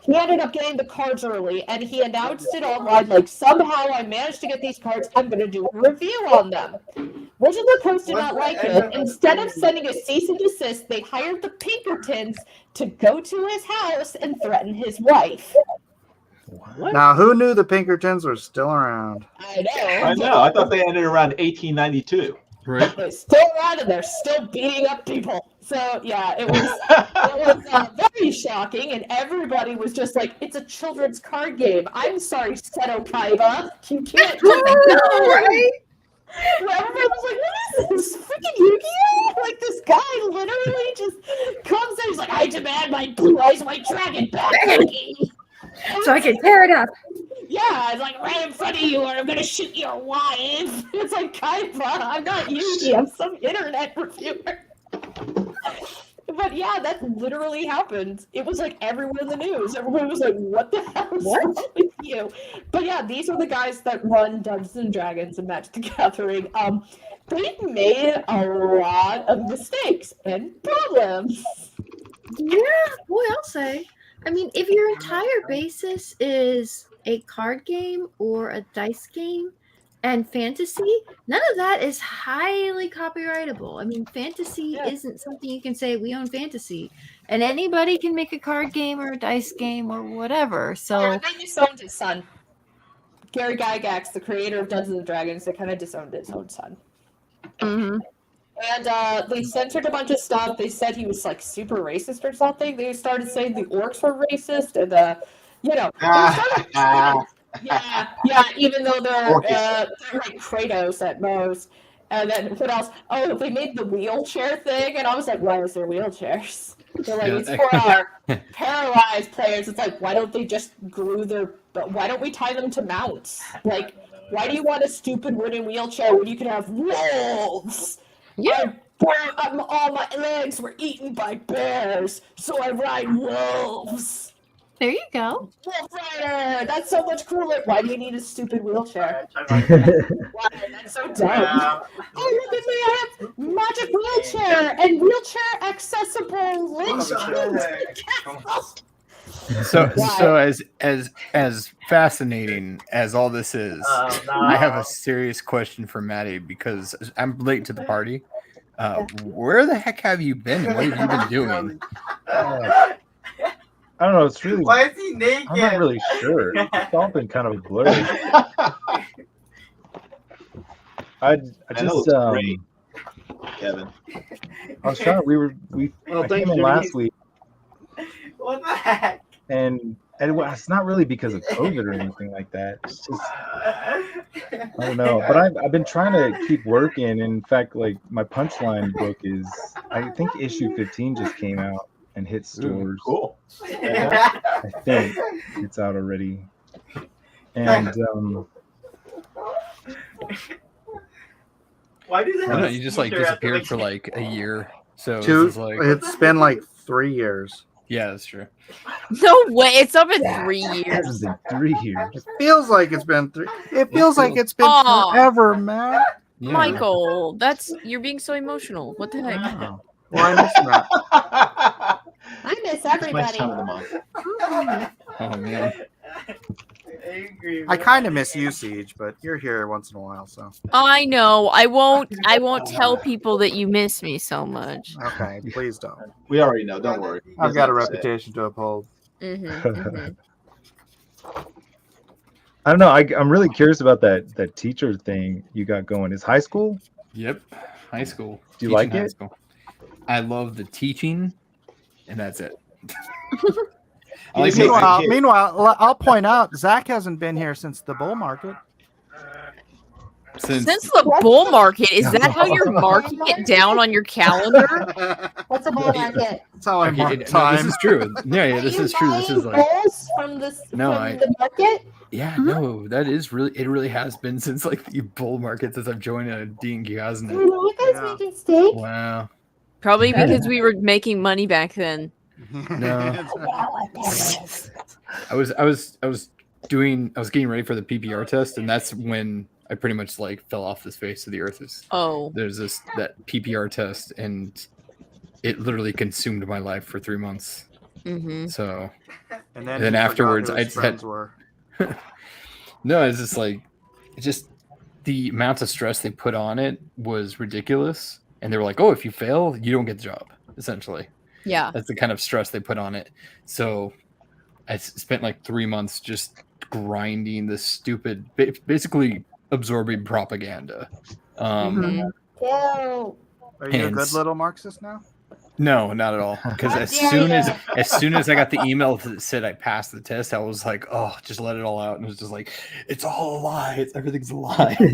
He ended up getting the cards early, and he announced it online, like, somehow I managed to get these cards, I'm going to do a review on them. Wizards of the Coast did not like it. Instead of sending a cease and desist, they hired the Pinkertons to go to his house and threaten his wife. What? Now, who knew the Pinkertons were still around? I know. I thought they ended around 1892. Right. They're still around, and they're still beating up people. So yeah, it was very shocking, and everybody was just like, "It's a children's card game." I'm sorry, Seto Kaiba, you can't. Right? Everybody was like, "What is this? Freaking Yu-Gi-Oh!" Like, this guy literally just comes in, he's like, "I demand my Blue Eyes White Dragon back, so I can tear it up." Yeah, it's like right in front of you, or I'm gonna shoot your wife. It's like, Kaiba, I'm not Yugi, I'm some internet reviewer. But yeah, that literally happened. It was like everywhere in the news. Everyone was like, what the hell is wrong with you? But yeah, these are the guys that run Dungeons and Dragons and Magic the Gathering. They've made a lot of mistakes and problems. Yeah, boy, I'll say. I mean, if your entire basis is a card game or a dice game and fantasy, none of that is highly copyrightable. I mean, fantasy isn't something you can say, we own fantasy. And anybody can make a card game or a dice game or whatever. So they disowned his son. Gary Gygax, the creator of Dungeons and Dragons, they kind of disowned his own son. Mm-hmm. And they censored a bunch of stuff. They said he was like super racist or something. They started saying the orcs were racist, and yeah, even though they're like Kratos at most. And then what else? Oh, they made the wheelchair thing, and I was like, why is there wheelchairs? They're like, it's for our paralyzed players. It's like, why don't they just glue why don't we tie them to mounts? Like, why do you want a stupid wooden wheelchair when you can have wolves? Yeah. All my legs were eaten by bears, so I ride wolves. There you go. Wolf Rider! That's so much cooler. Why do you need a stupid wheelchair? Why? That's so dumb. Oh, look at me! I have magic wheelchair and wheelchair accessible lynch. So as fascinating as all this is, I have a serious question for Maddie because I'm late to the party. Where the heck have you been? And what have you been doing? I don't know. It's really. Why is he naked? I'm not really sure. It's all been kind of blurry. I just Kevin. I was trying. I came in last week. What the heck? And it's not really because of COVID or anything like that. It's just I don't know. But I've been trying to keep working. In fact, like my punchline book is, I think issue 15 just came out and hit stores. Cool. I think it's out already. And why do they I don't know, you just like disappeared for like a year. So it's been like 3 years. Yeah, that's true. No way, it's not been 3 years. It's been 3 years. It feels like it's been 3. It feels like it's been forever, man. Yeah. Michael, you're being so emotional. What the heck? Well, I miss that. I miss everybody. Oh man. I kind of miss you, Siege, but you're here once in a while, so. I know. I won't tell people that you miss me so much. Okay, please don't. We already know. Don't worry. I've got a reputation to uphold. Mm-hmm. I don't know. I'm really curious about that teacher thing you got going. Is high school? Yep, high school. Do you like it? I love the teaching, and that's it. Meanwhile, I'll point out Zach hasn't been here since the bull market. Since the bull market, is that how you're marking it down on your calendar? What's a bull market? That's how I mark No, time. this is true. Yeah, this is true. This is like bulls from the market. Yeah, no, that is really. It really has been since like the bull market since I've joined D&G, hasn't it? You guys making steak? Wow. Probably because we were making money back then. No. I was getting ready for the PPR test, and that's when I pretty much like fell off the face of the earth. There's that PPR test, and it literally consumed my life for 3 months. Mm-hmm. So, and then afterwards, I had no. It's just the amount of stress they put on it was ridiculous, and they were like, "Oh, if you fail, you don't get the job." Essentially. Yeah, that's the kind of stress they put on it. So I spent like 3 months just grinding this stupid, basically absorbing propaganda. Are you a good little Marxist now? No, not at all. Because as soon as I got the email that said I passed the test, I was like, oh, just let it all out. And it was just like, it's all a lie. Everything's a lie. I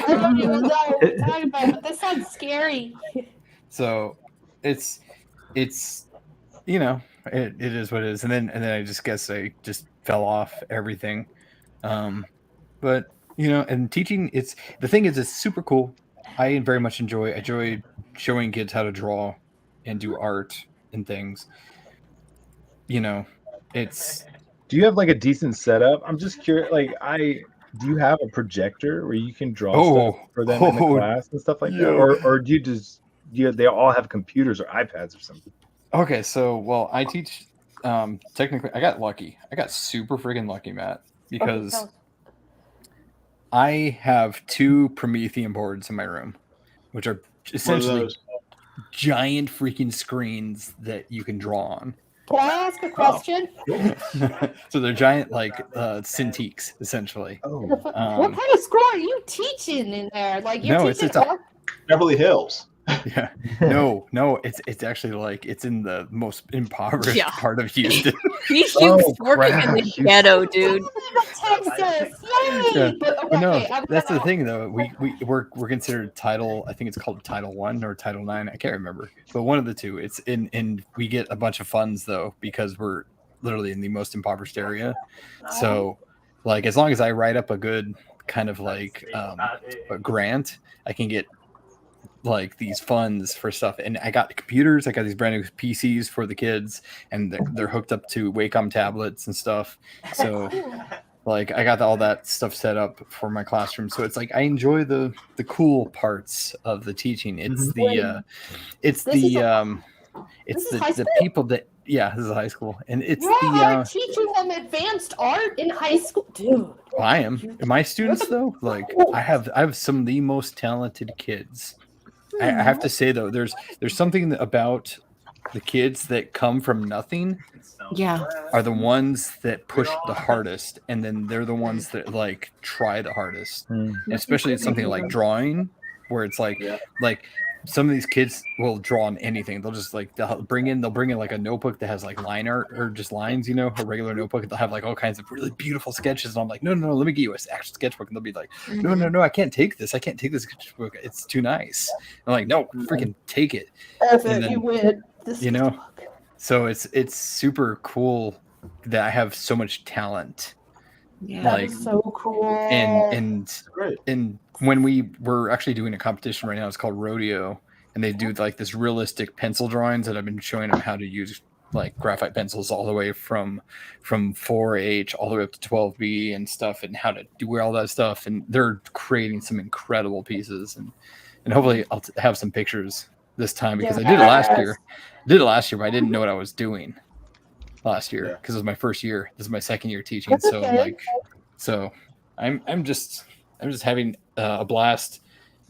don't even know what we're talking about, but this sounds scary. So it's it is what it is. And then I just guess I just fell off everything. But and teaching, it's super cool. I very much enjoy showing kids how to draw and do art and things. It's. Do you have like a decent setup? I'm just curious. Do you have a projector where you can draw stuff for them in the class and stuff like that, or do you just they all have computers or iPads or something? Okay, so I teach. Technically, I got lucky. I got super freaking lucky, Matt, because I have 2 Promethean boards in my room, which are essentially giant freaking screens that you can draw on. Can I ask a question? So they're giant, Cintiqs, essentially. What kind of school are you teaching in there? Like you're teaching Beverly Hills. Yeah. No, it's actually like it's in the most impoverished part of Houston. He's working in the ghetto, dude. Texas, yay! Yeah. But, But no, okay, that's the thing though. We're considered Title. I think it's called Title 1 or Title 9. I can't remember, but one of the two. It's in. We get a bunch of funds though because we're literally in the most impoverished area. So, like, as long as I write up a good kind of like a grant, I can get like these funds for stuff. And I got the computers. I got these brand new PCs for the kids, and they're hooked up to Wacom tablets and stuff. So. Like I got all that stuff set up for my classroom, so it's like I enjoy the cool parts of the teaching. It's the people that this is high school, and it's I'm teaching them advanced art in high school, dude. I am. My students though, like I have some of the most talented kids. I have to say though, there's something about the kids that come from nothing. Yeah, are the ones that push the hardest, and then they're the ones that like try the hardest. And especially something like drawing, where it's like some of these kids will draw on anything. They'll just like they'll bring in like a notebook that has like line art or just lines, a regular notebook. They'll have like all kinds of really beautiful sketches, and I'm like, no, let me get you an actual sketchbook. And they'll be like, no, I can't take this. I can't take this sketchbook. It's too nice. I'm like, no, freaking take it. And then, you win. So it's super cool that I have so much talent. Yeah, like, that's so cool. And when we were actually doing a competition right now, it's called Rodeo, and they do like this realistic pencil drawings that I've been showing them how to use like graphite pencils all the way from 4H all the way up to 12B and stuff, and how to do all that stuff. And they're creating some incredible pieces, and hopefully I'll have some pictures this time because I did it last year. But I didn't know what I was doing last year because it was my first year. This is my second year teaching. So I'm just having a blast,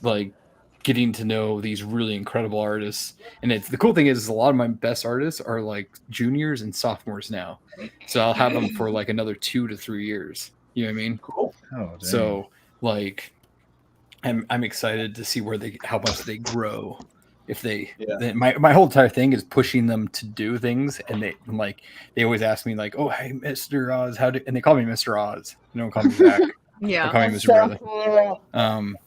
like getting to know these really incredible artists. And it's the cool thing is a lot of my best artists are like juniors and sophomores now. So I'll have them for like another 2 to 3 years. You know what I mean? Cool. So like I'm excited to see how much they grow. If my whole entire thing is pushing them to do things, and they always ask me like, oh, hey, Mr. Oz, and they call me Mr. Oz. They don't call me Zach. They call me Mr. Bradley. Cool. And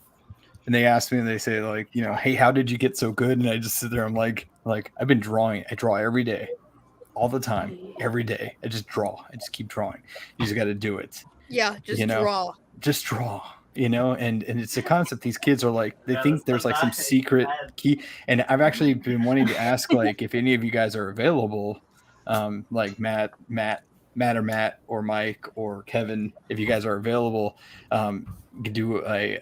they ask me, and they say like, hey, how did you get so good? And I just sit there. I'm like I've been drawing. I draw every day, all the time, every day. I just draw. I just keep drawing. You just got to do it. Yeah, draw. Just draw. And it's a concept. These kids are like, they think there's like some secret key. And I've actually been wanting to ask, like, if any of you guys are available, like Matt or Mike or Kevin, if you guys are available, you could do a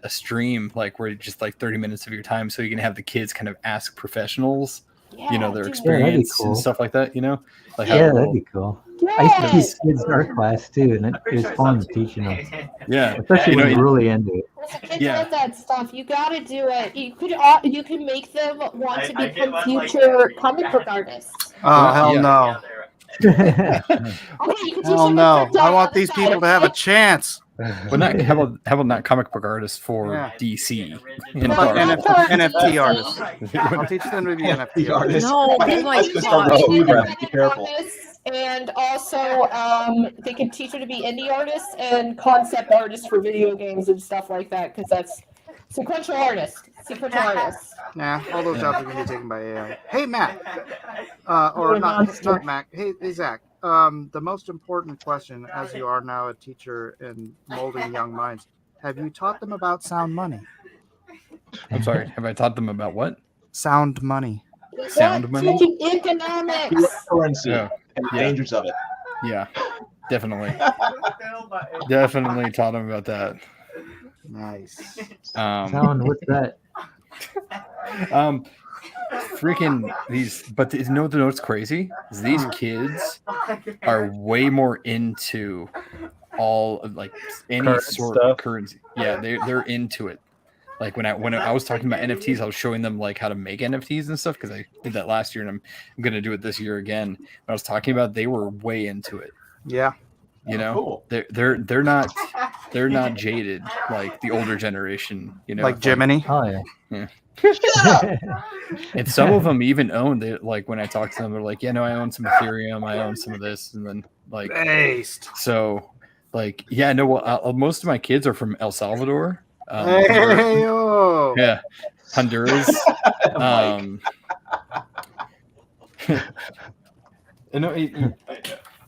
stream, like where just like 30 minutes of your time, so you can have the kids kind of ask professionals, their experience and stuff like that, like that'd be cool. I used to teach kids art class too, and it was fun teaching them. Yeah, especially when you're really into it. Kids love that stuff. You got to do it. You can make them want to become future comic book artists. Oh hell no! Hell no! I want these people to have a chance. Well, how about not comic book artists for DC? NFT artists. I'll teach them to be NFT artists. No, be careful. And also, they can teach her to be indie artists and concept artists for video games and stuff like that, because that's sequential artists. Nah, all those jobs are going to be taken by AI. Hey, Matt. Or not Matt. Hey, Zach. The most important question, as you are now a teacher in molding young minds, have you taught them about sound money? I'm sorry. Have I taught them about what? Sound money. Sound money? Teaching economics. Currency. Yeah. And the dangers of it. Yeah, definitely. Definitely taught them about that. Nice. What's that? Freaking these, but you know what's crazy? Is these kids are way more into all of like any current sort stuff. Of currency. Yeah, they're into it. Like when I was talking about NFTs, I was showing them like how to make NFTs and stuff because I did that last year, and I'm going to do it this year again. When I was talking about, they were way into it. Yeah. Cool. They're not they're not jaded like the older generation, you know, like Jiminy. Oh yeah. And some of them even own they like when I talk to them, they're like, yeah, no, I own some Ethereum, I own some of this, and then like based. So like yeah, no, well, most of my kids are from El Salvador. Yeah, Honduras.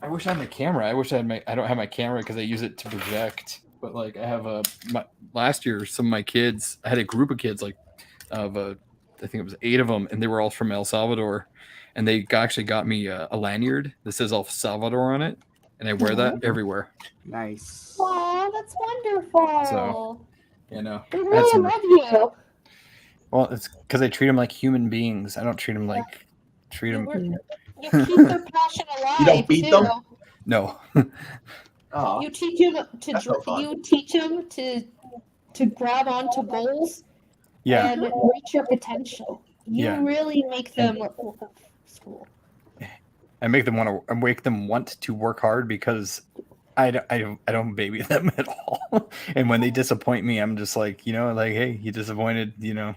I wish I had my camera. I wish I had I don't have my camera because I use it to project. But like I have last year, some of my kids, I had a group of kids like I think it was 8 of them, and they were all from El Salvador, and they actually got me a lanyard that says El Salvador on it, and I wear that everywhere. Nice. Aw, that's wonderful. So, you know, they really love you. Well, it's because I treat them like human beings. I don't treat them like them. You keep their passion alive. You don't beat them? No. Oh, you teach them to grab onto goals. Yeah. And reach your potential. You really make them school. I make them want to work hard because I don't baby them at all. And when they disappoint me, I'm just like, you know, like, hey, you disappointed, you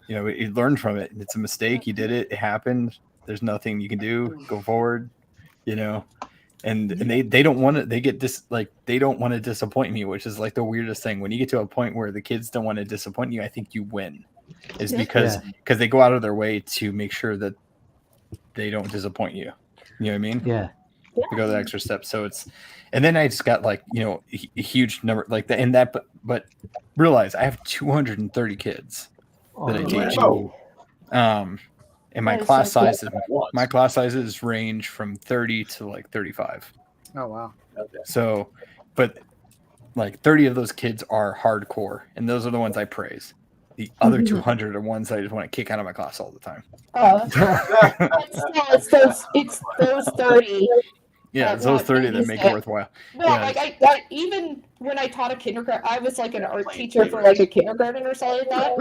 learned from it. It's a mistake. You did it. It happened. There's nothing you can do. Go forward, you know. And they don't want to. They don't want to disappoint me, which is like the weirdest thing. When you get to a point where the kids don't want to disappoint you, I think you win. Is because they go out of their way to make sure that they don't disappoint you. You know what I mean? Yeah. To go the extra step. So and then I just got like, you know, a huge number like that. And that, but realize I have 230 kids that I teach. And my class sizes range from 30 to like 35. Oh wow. Okay. So, but like 30 of those kids are hardcore, and those are the ones I praise. The other 200 are ones I just want to kick out of my class all the time. It's those 30. Yeah, it's those 30 that make it worthwhile. No, like I even when I taught a kindergarten, I was like an art teacher for like a kindergarten or something like that.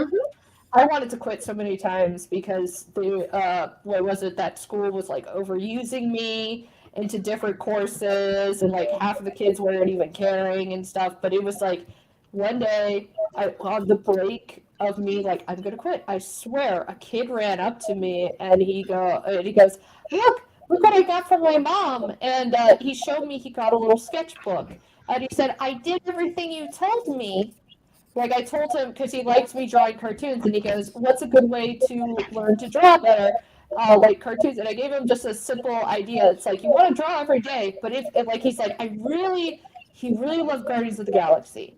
I wanted to quit so many times because that school was like overusing me into different courses, and like half of the kids weren't even caring and stuff. But it was like one day on the break of me like, I'm gonna quit, I swear, a kid ran up to me and he goes, look what I got from my mom, and he showed me he got a little sketchbook, and he said, I did everything you told me. Like, I told him, because he likes me drawing cartoons, and he goes, what's a good way to learn to draw better? Like cartoons. And I gave him just a simple idea. It's like, you want to draw every day, but if like, he's like, he really loved Guardians of the Galaxy.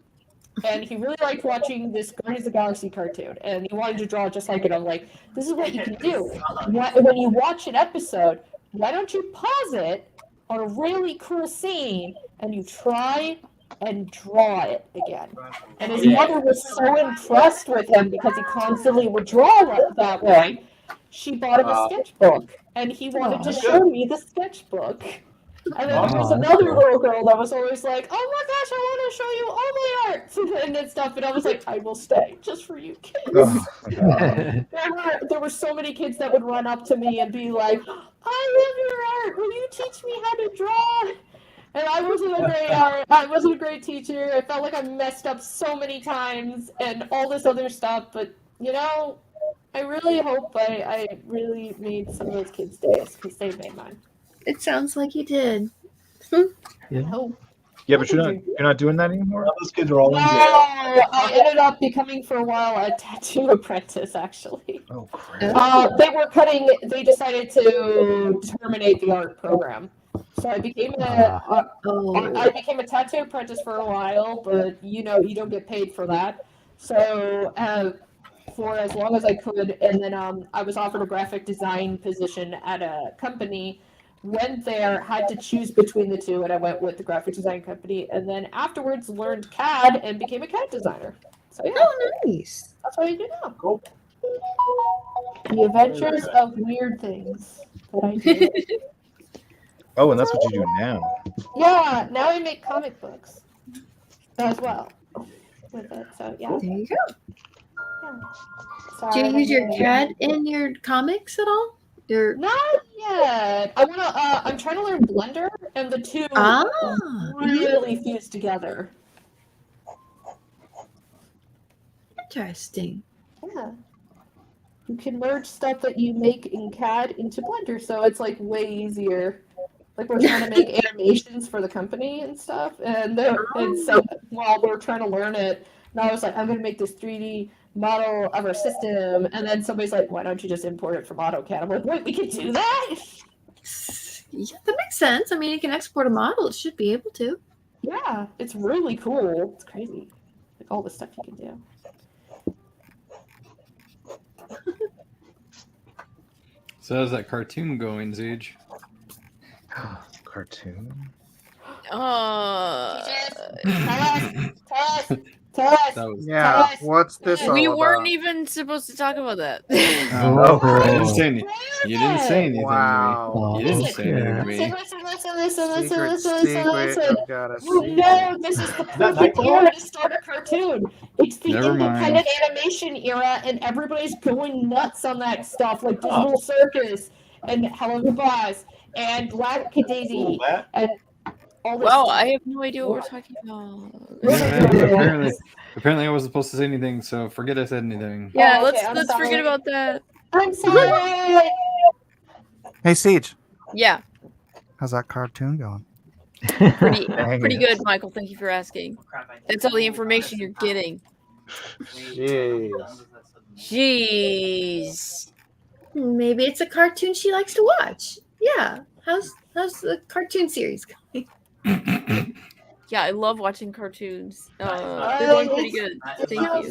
And he really liked watching this Guardians of the Galaxy cartoon. And he wanted to draw just like it. I'm like, this is what you can do. When you watch an episode, why don't you pause it on a really cool scene, and you try and draw it again. And his mother was so impressed with him because he constantly would draw that way. She bought him a sketchbook, and he wanted to show me the sketchbook. And then there was another little girl that was always like, oh my gosh, I want to show you all my art and stuff. And I was like, I will stay just for you kids. There were so many kids that would run up to me and be like, I love your art. Will you teach me how to draw? And I wasn't a great teacher. I felt like I messed up so many times and all this other stuff. But, you know, I really hope I really made some of those kids' days, because they made mine. It sounds like you did. Yeah. Yeah, but you're not doing that anymore? Those kids are all in jail. I ended up becoming for a while a tattoo apprentice, actually. Oh, crap. They decided to terminate the art program. So I became a tattoo apprentice for a while, but you know, you don't get paid for that. So for as long as I could, and then I was offered a graphic design position at a company. Went there, had to choose between the two, and I went with the graphic design company, and then afterwards learned CAD and became a CAD designer. So yeah. Oh, nice. That's what I do now. Cool. The adventures of weird things that I do. Oh, and that's what you do now. Yeah, now I make comic books as well with it. So yeah. There you go. Yeah. Do you use your CAD in your comics at all? Not yet. I'm trying to learn Blender, and the two really fuse together. Interesting. Yeah. You can merge stuff that you make in CAD into Blender, so it's like way easier. Like we're trying to make animations for the company and stuff, and so while we're trying to learn it, and I was like, I'm gonna make this 3D model of our system, and then somebody's like, why don't you just import it from AutoCAD? I'm like, wait, we can do that? Yeah, that makes sense. I mean, you can export a model. It should be able to. Yeah, it's really cool. It's crazy. Like all the stuff you can do. So how's that cartoon going, Zeej? Cartoon? Tell us. Yeah, what's this all We weren't about? even supposed to talk about that. You didn't say anything. You didn't say anything Wow. to me. You didn't say anything to me. Listen. I've got a No, this is the perfect era to start a cartoon. It's the Never mind. independent animation era, and everybody's going nuts on that stuff, like Digital Circus and Hello Goodbyes and Lackadaisy and all this Well, stuff. I have no idea what we're talking about. Apparently I wasn't supposed to say anything, so forget I said anything. Yeah, Oh, okay, let's forget about that. I'm sorry. Hey, Siege, Yeah, how's that cartoon going? pretty Dang pretty it. good, Michael. Thank you for asking. That's all the information you're getting. Jeez. Jeez. Maybe it's a cartoon she likes to watch. Yeah. How's the cartoon series going? Yeah, I love watching cartoons. They're going pretty good. Thank you.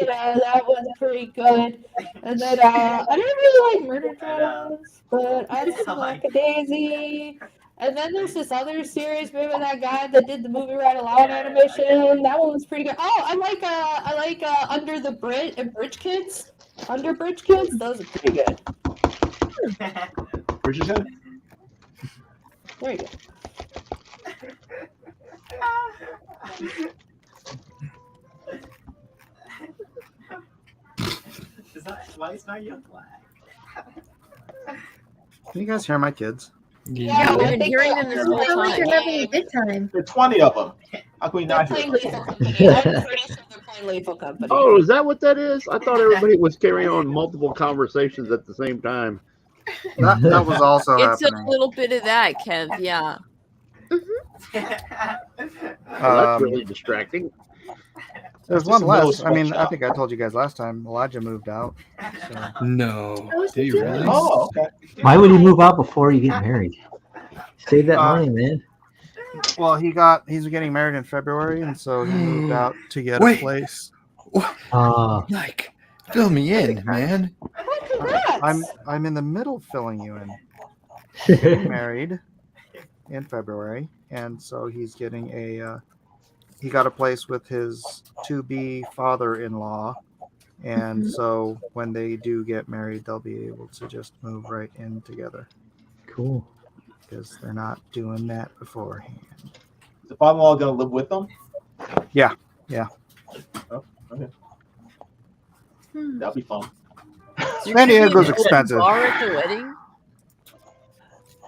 That was pretty good. And then I didn't really like Murder Drones, but I just like Lackadaisy. And then there's this other series, maybe that guy that did the movie Right Aloud animation. That one was pretty good. Oh, I like Under the Bridge and Bridge Kids. Under Bridge Kids, those are pretty good. Bridgerton? There you go. Is that why it's not young black? Can you guys hear my kids? Yeah, we've been hearing them this whole Sounds like time. you're having a good time. There are 20 of them. How can we They're not playing hear Lethal Company. I'm pretty sure they're playing Lethal Company. Oh, is that what that is? I thought everybody was carrying on multiple conversations at the same time. That was also It's happening. a little bit of that, Kev. Yeah. Well, that's really distracting. There's Just one a little less. I mean, I sweatshop. think I told you guys last time. Elijah moved out. So. No. Did you really? Oh, okay. Why would he move out before you get married? Save that money, man. Well, he's getting married in February, and so he moved out to get a Wait. place. Like, fill me in, man. I'm in the middle filling you in. He's getting married in February, and so he's getting he got a place with his to-be father-in-law, and so when they do get married, they'll be able to just move right in together. Cool. Because they're not doing that beforehand. Is the father-in-law going to live with them? Yeah. Oh, okay. That'll be fun. San Diego's expensive. Bar at the wedding?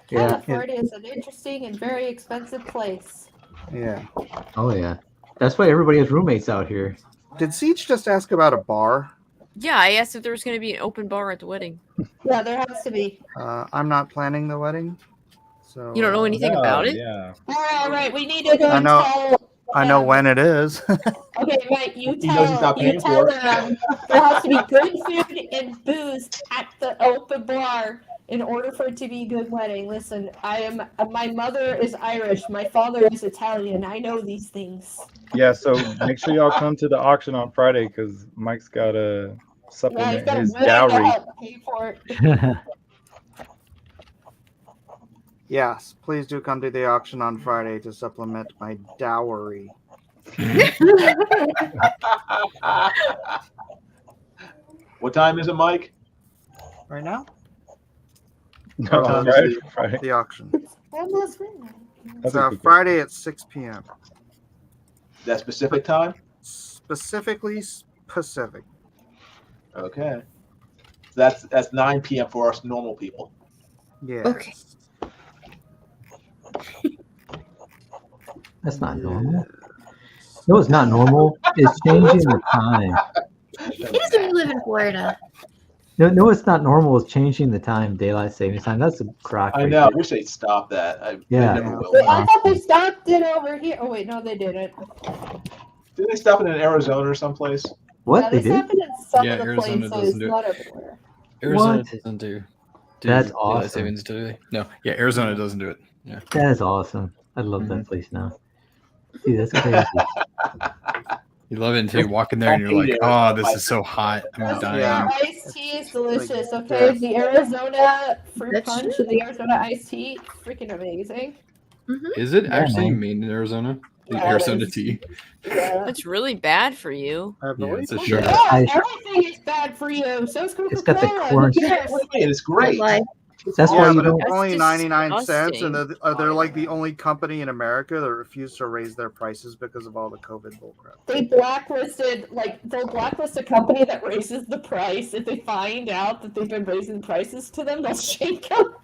Yeah. California is an interesting and very expensive place. Yeah. Oh yeah. That's why everybody has roommates out here. Did Siege just ask about a bar? Yeah, I asked if there was going to be an open bar at the wedding. Yeah, there has to be. I'm not planning the wedding, so You don't know anything about it? Yeah. All right, we need to go I and know. tell. I know when it is. Okay, right. You He knows he's tell. not You paying tell for it. them there has to be good food and booze at the open bar in order for it to be a good wedding. Listen, my mother is Irish. My father is Italian. I know these things. Yeah, so make sure y'all come to the auction on Friday because Mike's got to Yeah, he's supplement got a his wedding dowry. to help pay for it. Yes, please do come to the auction on Friday to supplement my dowry. What time is it, Mike? Right now? No, time Friday, is Friday. The auction. Almost midnight. That's So a quick Friday at 6 p.m. That specific time? Specifically Pacific. Okay. That's 9 p.m. for us normal people. Yeah. Okay. That's not normal. No, it's not normal. It's changing the time. He doesn't even live in Florida. No, it's not normal. It's changing the time, daylight savings time. That's a crock. I right know. I there. wish they'd stop that. They Yeah. never will. I thought they stopped it over here. Oh wait, no, they didn't. Did they stop it in Arizona or someplace? What Yeah, they this did? happened in some Yeah, of the Arizona places, doesn't do it. not everywhere. Arizona What? doesn't do That's daylight awesome. savings, do they? No. Yeah, Arizona doesn't do it. Yeah. That is awesome. I love that place now. See, that's crazy. You love it until you walk in there and you're like, oh, this is so hot. I'm dying. Iced tea is delicious. Okay, the Arizona fruit punch and the Arizona iced tea, freaking amazing. Is it Yeah, actually man. made in Arizona? The Yeah, it Arizona is. tea. Yeah. That's really bad for you. Yeah, it's a sugar. Yeah, I- everything is bad for you. So's It's got the Coca-Cola. corn- Who cares? It's great. That's Yeah, why you but don't. it's only That's 99 cents, and disgusting. they're like the only company in America that refused to raise their prices because of all the COVID bullcrap. They blacklisted, they'll blacklist a company that raises the price. If they find out that they've been raising prices to them, they'll shake them.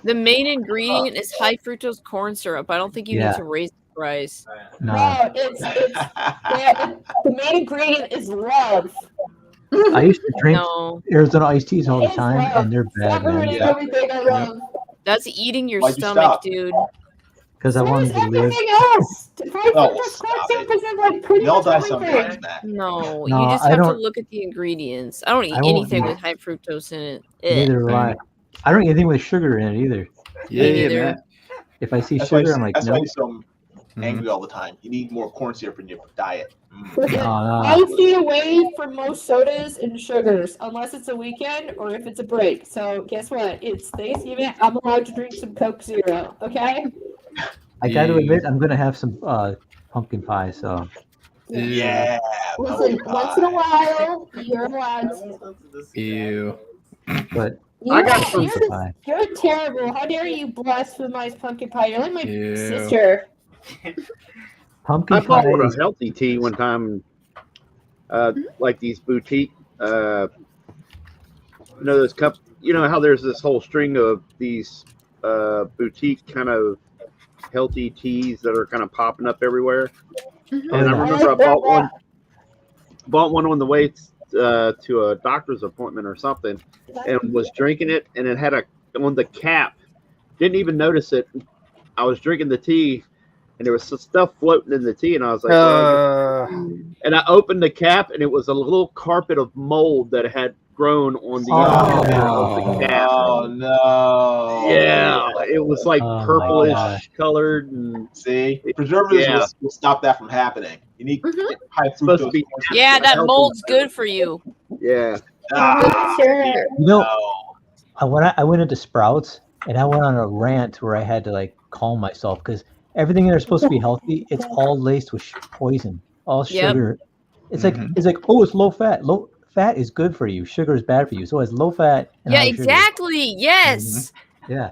The main ingredient is high fructose corn syrup. I don't think you Yeah. need to raise the price. No, No, the main ingredient is love. I used to drink No, Arizona iced teas all the It's time, love. and they're bad, Stop man. ruining everything I love. that's eating your Why'd you stomach, stop? dude. Because I There's wanted to live. everything else. High Oh, fructose stop corn syrup it. is in like pretty They'll much die everything. sometimes, Matt. No, No, you just I have to don't- look at the ingredients. I don't eat I won't anything eat with it. high fructose in it. Neither do I. I don't eat anything with sugar in it either. Yeah, neither. Matt. If I see That's why sugar, I'm like, that's why no. you're so angry all the time. You need more corn syrup in your diet. I stay away from most sodas and sugars unless it's a weekend or if it's a break. So guess what? It's Thanksgiving. I'm allowed to drink some Coke Zero. Okay. I got to admit, I'm gonna have some pumpkin pie. So Yeah. Listen, once in a while, you're allowed. Ew. but I got pumpkin some. pie. You're terrible. How dare you blasphemize pumpkin pie? You're like my Ew. sister. Pumpkin I bought pie. one Is, of healthy tea one time, like these boutique. Those cup. You know how there's this whole string of these boutique kind of healthy teas that are kind of popping up everywhere. And I remember I bought one on the way to a doctor's appointment or something, and was drinking it, and it had on the cap. Didn't even notice it. I was drinking the tea, and there was some stuff floating in the tea, and I was like, and I opened the cap, and it was a little carpet of mold that had grown on the inside of the cap. Oh no! Yeah, it was like Oh, my purplish God. colored, and See, preservatives Yeah. will stop that from happening. You need high supposed to fructose. be Yeah, that healthy. mold's good for you. Yeah. Sure. you know, I went into Sprouts and I went on a rant where I had to like calm myself because everything that's supposed to be healthy, it's all laced with poison, all Yep. sugar. It's like oh, it's low fat. Low fat is good for you. Sugar is bad for you. So it's low fat. And Yeah, high sugar. exactly. Yes. Yeah.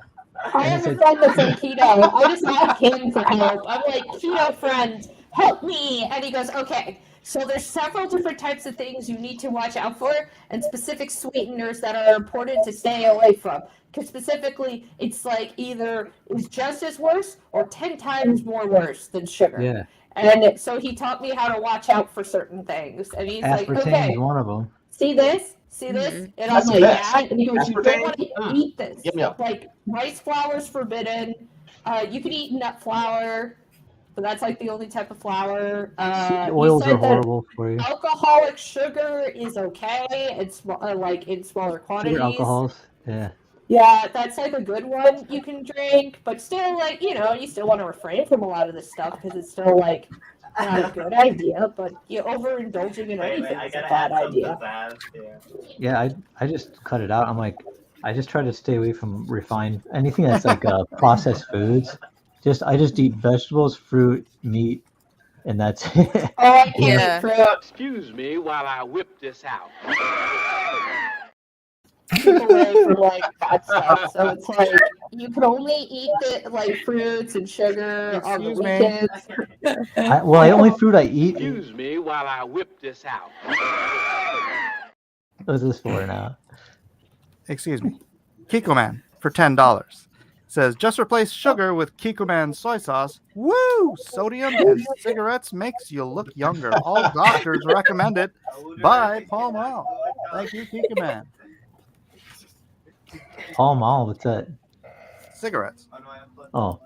I have a friend that's on keto. I just ask him for help. I'm like, keto friend, help me. And he goes, okay, so there's several different types of things you need to watch out for and specific sweeteners that are important to stay away from. Because specifically, it's like either it's just as worse or 10 times more worse than sugar. Yeah. And so he taught me how to watch out for certain things. And he's like, Aspartame okay, is one of them. see this? See this? And That's I'm the like, best. yeah. And he goes, you don't Aspartame? want to eat this. Give me up. Like, rice flour is forbidden. You can eat nut flour, but that's like the only type of flour. The oils are horrible for you. Alcoholic sugar is okay. It's like in smaller quantities. Sugar alcohols. Yeah. Yeah, that's like a good one you can drink, but still, like, you know, you still want to refrain from a lot of this stuff because it's still like not a good idea. But you overindulging in anything is a bad idea. Yeah, I just cut it out. I'm like, I just try to stay away from refined anything that's like processed foods. I just eat vegetables, fruit, meat, and that's it. Oh, I can't Yeah. eat fruit. Excuse me while I whip this out. Keep away from like bad stuff. So it's like you can only eat the like fruits and sugar on the Excuse me. weekends. The only fruit I eat Excuse me while I whip this out. is this for now. Excuse me, Kiko Man for $10. says, just replace sugar with Kikuman soy sauce. Woo! Sodium in cigarettes makes you look younger. All doctors recommend it. Buy Pall Mall. Thank you, Kikuman. Pall Mall, what's that? Cigarettes. Oh.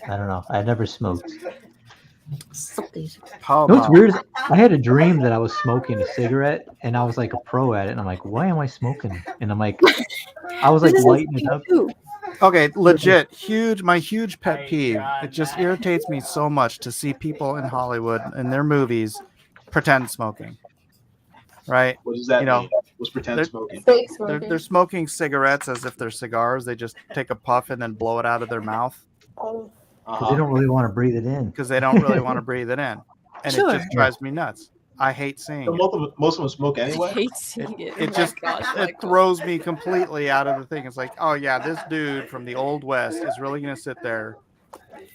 I don't know. I never smoked. Pall No, it's Mall. weird. I had a dream that I was smoking a cigarette and I was like a pro at it. And I'm like, why am I smoking? And I'm like, I was like lighting it up. Okay, legit, my huge pet peeve. It just irritates me so much to see people in Hollywood in their movies pretend smoking. Right? What does that mean? What's pretend smoking? Fake They're smoking cigarettes as if they're cigars. They just take a puff and then blow it out of their mouth. Because they don't really want to breathe it in. Because they don't really want to breathe it in. And it just drives me nuts. I hate seeing So it. most of them smoke anyway. I hate seeing it. It just it throws me completely out of the thing. It's like, oh yeah, this dude from the Old West is really gonna sit there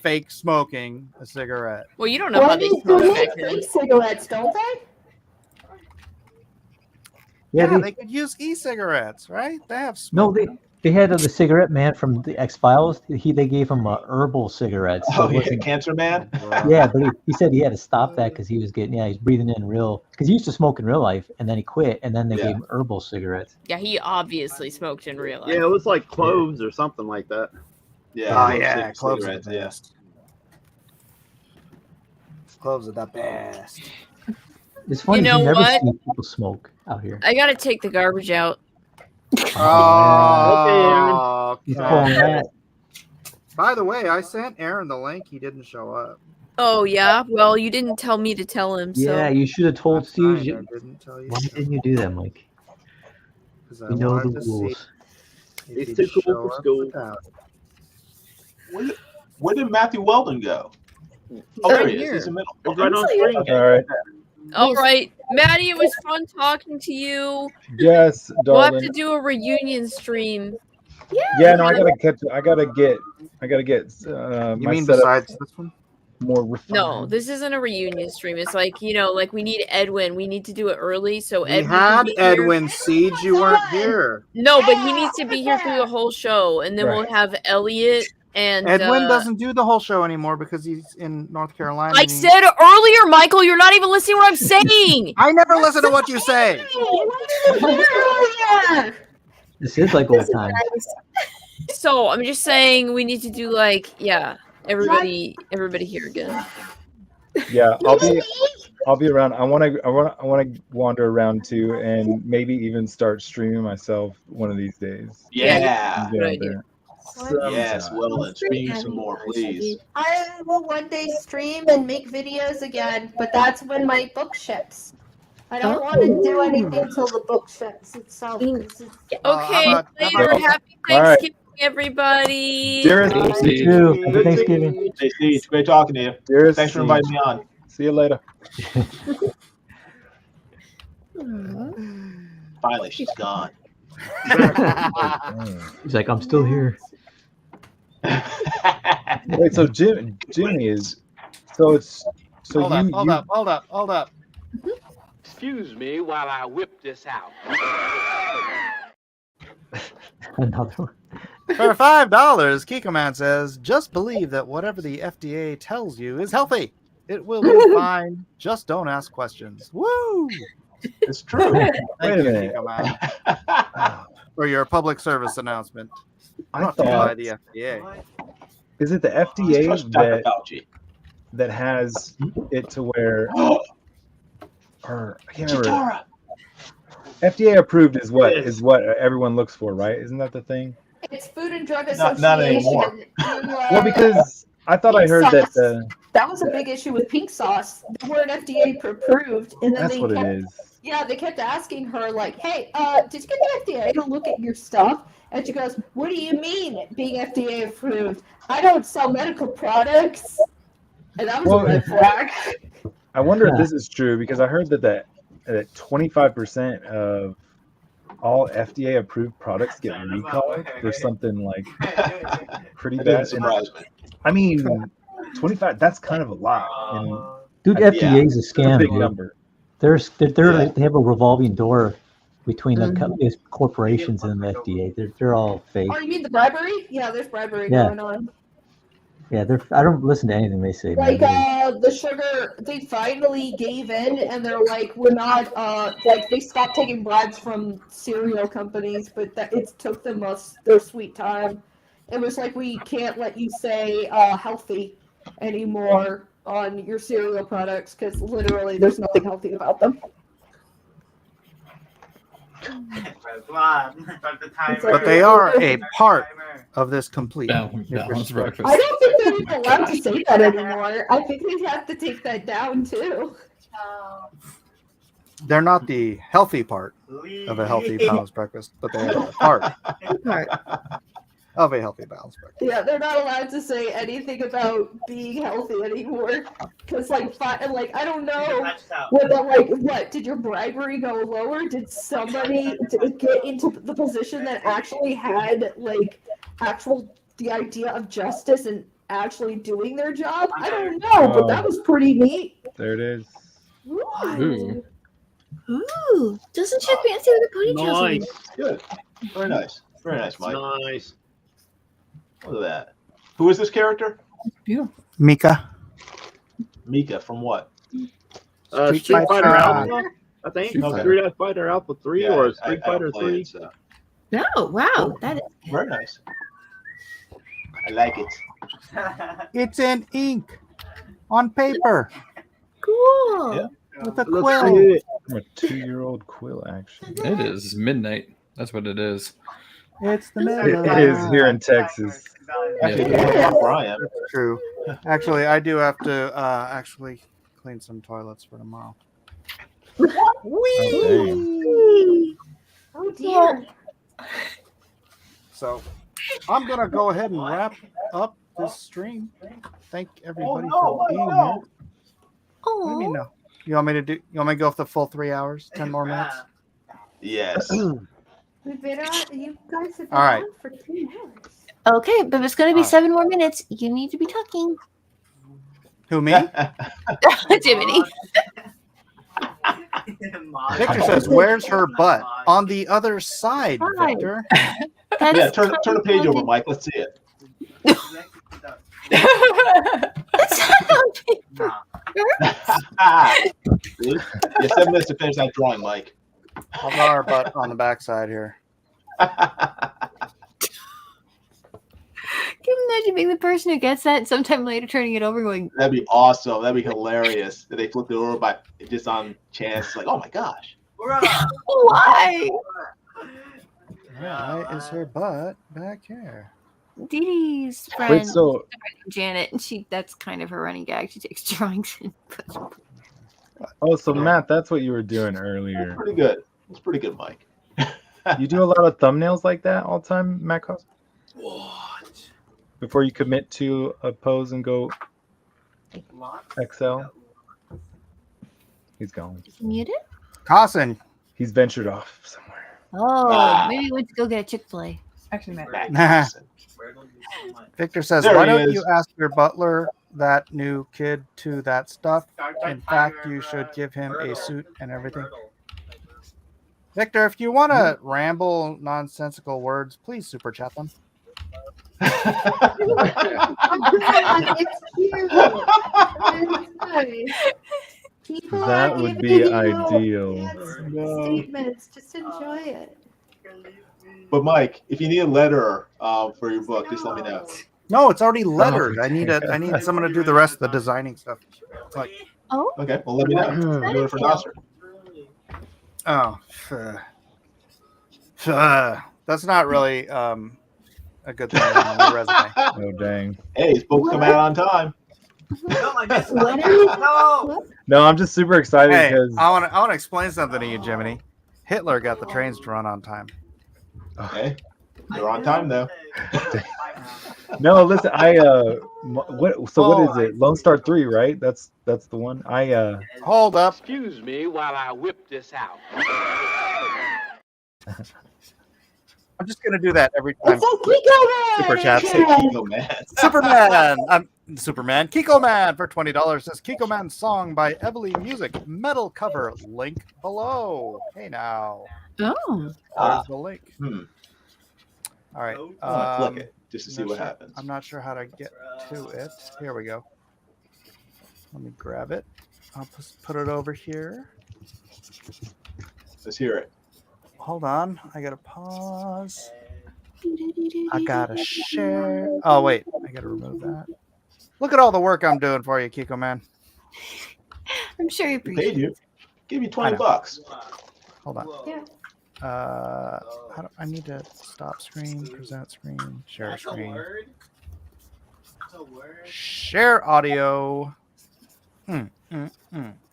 fake smoking a cigarette. Well, you don't know how they smoked back then. Fake cigarettes, don't they? Yeah, they could use e-cigarettes, right? They have No, smoke. they had the cigarette man from the X-Files. They gave him herbal cigarettes. So Oh it yeah, wasn't- Cancer Man. Yeah, but he said he had to stop that because he was he's breathing in because he used to smoke in real life and then he quit and then they gave him herbal cigarettes. Yeah, he obviously smoked in real life. Yeah, it was like cloves or something like that. Yeah. Oh yeah, cloves are cigarettes. the Yeah. best. Cloves are the best. It's funny, You know never what? see people smoke out here. I gotta take the garbage out. Oh, He's pulling that. By the way, I sent Aaron the link. He didn't show up. Oh yeah. Well, you didn't tell me to tell him. So. Yeah, you should have told Steve. I didn't tell you. Why didn't you do that, Mike? Because I You know the wanted to see rules. if He's he'd too cool show for up school. without it. Where did Matthew Weldon go? Oh, right there he is. here. He's in the middle. It's right on screen. All right. All right, Maddie. It was fun talking to you. Yes, We'll have darling. to do a reunion stream. Yeah, no, I gotta get. I gotta get. You my mean setup besides this one? more refined. No, this isn't a reunion stream. It's like like we need Edwin. We need to do it early so We Edwin had can be here. Edwin Siege. You weren't here. No, but he needs to be here through the whole show, and then Right. we'll have Elliot and Edwin doesn't do the whole show anymore because he's in North Carolina. I and he- said earlier, Michael, you're not even listening to what I'm saying. I never listen to what you say. This is like old times. So I'm just saying we need to do everybody here again. Yeah, I'll be around. I want to wander around too, and maybe even start streaming myself one of these days. Yeah. Good idea. Yes, Weldon. Stream some more, please. I will one day stream and make videos again, but that's when my book ships. I don't want to do anything until the book ships itself. Okay, how about- later. Happy All right. Thanksgiving, everybody. Dearest, You too. Happy Thanksgiving. Hey, Steve, it's great talking to you. dearest, Thanks for inviting me on. See you later. Finally, she's gone. He's like, I'm still here. Wait, so Jimmy is. So it's. So Hold up. Excuse me while I whip this out. Another one. For $5, Kikoman says, just believe that whatever the FDA tells you is healthy. It will be fine. Just don't ask questions. Woo! It's true. Thank Wait a you, minute. Kikoman, for your public service announcement. I Brought to you by thought. the FDA. Is it the Trust FDA Dr. Fauci. that has it to where? Or I can't remember. Chitara. FDA approved is what everyone looks for, right? Isn't that the thing? It's Food and Drug Not Association. anymore. Well, because I thought I heard that the. That was a big issue with pink sauce. They weren't FDA approved, and then That's they what kept, it is. Yeah, they kept asking her like, "Hey, did you get the FDA to look at your stuff?" And she goes, "What do you mean being FDA approved? I don't sell medical products." And that was a red flag. I wonder if this is true because I heard that 25% of all FDA approved products get recalled for something like pretty That bad. doesn't surprise me. I mean, 25, that's kind of a lot. And Dude, I- FDA is a it's scam. a big Dude. number. They have a revolving door. between the companies, corporations, and the FDA. They're all fake. Oh, you mean the bribery? Yeah, there's bribery Yeah. going on. Yeah, I don't listen to anything they say. Like man. the sugar, they finally gave in, and they're like, we're not like they stopped taking bribes from cereal companies, but it took them their sweet time. It was like, we can't let you say healthy anymore on your cereal products because literally there's nothing healthy about them. But they are a part of this complete balanced breakfast. I don't think they're even allowed to say that anymore. I think they have to take that down too. They're not the healthy part of a healthy balanced breakfast, but they are a part of a healthy balanced breakfast. Yeah, they're not allowed to say anything about being healthy anymore. Because, like, I don't know what did your bribery go lower? Did somebody get into the position that actually had, like, the idea of justice and actually doing their job? I don't know, but that was pretty neat. There it is. Ooh, doesn't she fancy with the ponytails? Nice. Good. Very nice. Very nice, Mike. Nice. Look at that. Who is this character? You. Mika. Mika from what? Street Fighter Alpha, I think. Street Fighter Alpha 3 or Street Fighter 3. Oh, wow. That is very nice. I like it. It's in ink on paper. Cool. Yeah. With a Looks quill. good. From a 2-year-old quill action. It is midnight. That's what it is. It's the middle. It is here in Texas. Brian. That's true. Actually, I do have to actually clean some toilets for tomorrow. Whee! Oh dear. So I'm gonna go ahead and wrap up this stream. Thank everybody for being here. What do you mean no? You want me to go for the full 3 hours, 10 more minutes? Yes. We've been on, you guys have been All right. on for 2 hours. okay, but it's going to be 7 more minutes. You need to be talking. Who, me? Jiminy. Victor says, "Where's her butt?" On the other side, Hi. Victor. Yeah, turn the page over, Mike. Let's see it. Yeah, 7 minutes to finish that drawing, Mike. I'll draw her butt on the backside here. Can you imagine being the person who gets that and sometime later turning it over going, That'd be awesome. That'd be hilarious. That they flipped it over by just on chance. Like, oh my gosh. why? Why is her butt back here? Dee Dee's friend, Wait, so Janet, and that's kind of her running gag. She takes drawings and puts them. so Matt, that's what you were doing earlier. Pretty good. It's pretty good, Mike. You do a lot of thumbnails like that all the time, Matt Cos? What? Before you commit to a pose and go XL? He's gone. Is he muted? Carson. He's ventured off somewhere. Oh, maybe we went to go get a Chick-fil-A. Actually, Matt. Victor says, There "Why he don't is. you ask your butler that new kid to that stuff? In fact, you should give him a suit and everything." Victor, if you want to ramble nonsensical words, please super chat them. It's cute. It's nice. People That are would giving be you ideal. statements. Just enjoy it. But Mike, if you need a letter for your book, just let me know. No, it's already lettered. I need someone to do the rest of the designing stuff. Like, Oh, Okay, well let me know. I'll do it for Nasser. oh, that's not really a good thing on the resume. Oh dang. Hey, his book's come out on time. No, I'm just super excited Hey, because I want to explain something to you, Jiminy. Hitler got the trains to run on time. Okay. They're on time though. no, listen, what is it? Lone Star 3, right? That's the one. Hold up. Excuse me while I whip this out. I'm just gonna do that every time. It's a Kiko Super chat. Kiko man. Superman. Superman. Kiko Man for $20 says Kiko Man song by Evely Music. Metal cover. Link below. Hey now. Oh. There's the link. All right. Flick it just to see what happens. I'm not sure how to get to it. Here we go. Let me grab it. I'll put it over here. Let's hear it. Hold on. I got to pause. I got to share. Oh, wait. I got to remove that. Look at all the work I'm doing for you, Kiko Man. I'm sure you appreciate Paid you. it. Give me $20. Hold on. Yeah. I need to stop screen, present screen, share screen. Share audio.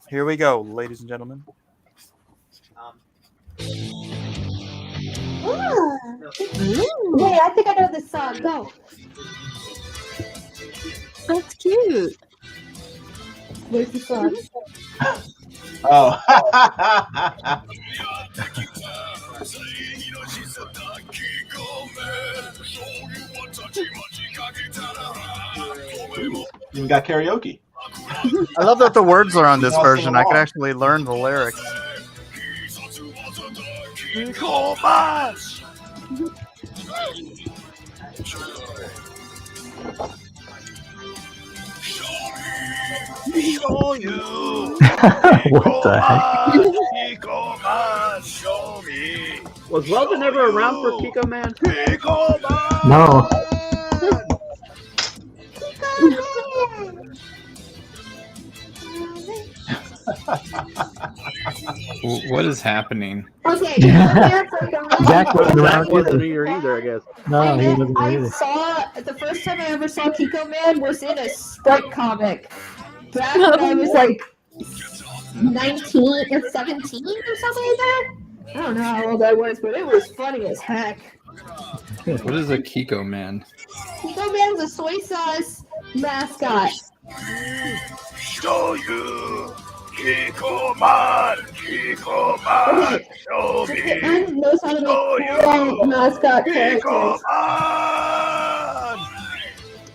Here we go, ladies and gentlemen. Hey, I think I know this song. Go. That's cute. Where's the song? Oh. You got karaoke. I love that the words are on this version. I could actually learn the lyrics. Show you. What the heck? Kiko Man, show me. Was Weldon ever around for Kiko Man? Kiko Man. No. What is happening? Okay. Zach wasn't around wasn't either. here either, I guess. No, he wasn't I either. saw the first time I ever saw Kiko Man was in a Sprite comic. Back when I was like 19 or 17 or something like that. I don't know how old I was, but it was funny as heck. What is a Kiko Man? Kiko Man's a soy sauce mascot. Show you. Kiko Man, Kiko Man, Okay. show The me. man knows how to make cool mascot characters.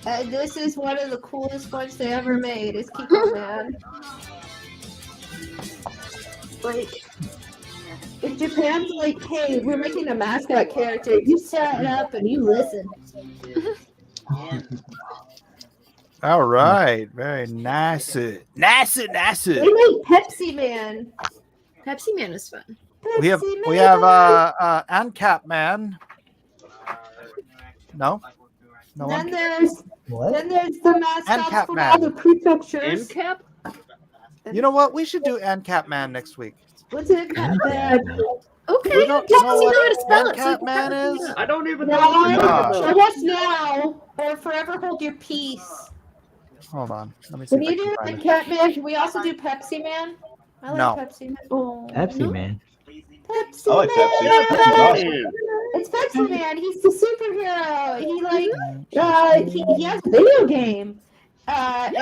And this is one of the coolest ones they ever made, is Kiko Man. Like, if Japan's like, hey, we're making a mascot character, you set it up and you listen. All right. Very nice. Nice. They made Pepsi Man. Pepsi Man is fun. We have ANCAP Man. No? No Then one? there's the mascots ANCAP from Man. all the prefectures. ANCAP? You know what? We should do ANCAP Man next week. What's ANCAP Man? Okay, We don't just know you what know how to spell it. So you ANCAP can Man probably look is? it up. I don't even know what you're talking Show about. us now, or forever hold your peace. Hold on. Let me see When if I you do can find it. ANCAP Man, can we also do Pepsi Man? I like No. Pepsi Man. Oh, Pepsi Man. Pepsi I like Man. Pepsi. Pepsi's awesome. It's Pepsi Man. He's the superhero. He has a video game. And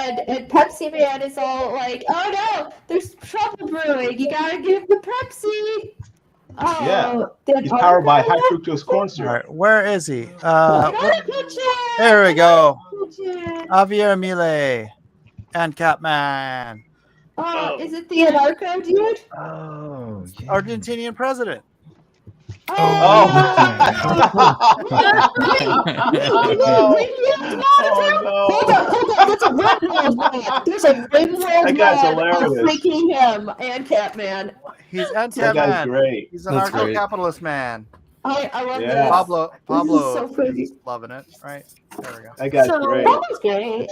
Pepsi Man is all like, oh no, there's trouble brewing. You gotta give the Pepsi. Oh, Yeah. then He's powered by high fructose corn All syrup. right. Where is he? Kitchen. There we go. Kitchen. Javier Milei. ANCAP Man. Is it the Anarcho dude? Oh, yeah. Argentinian president. Oh. Hold on. That's a Rimworld mod. There's a Rimworld That guy's mod hilarious. of making him ANCAP Man. He's That ANCAP guy's Man. great. He's an That's great. anarcho-capitalist man. I love Yeah. this. Pablo so crazy. is loving it, right? There we go. That guy's So- great. That was great.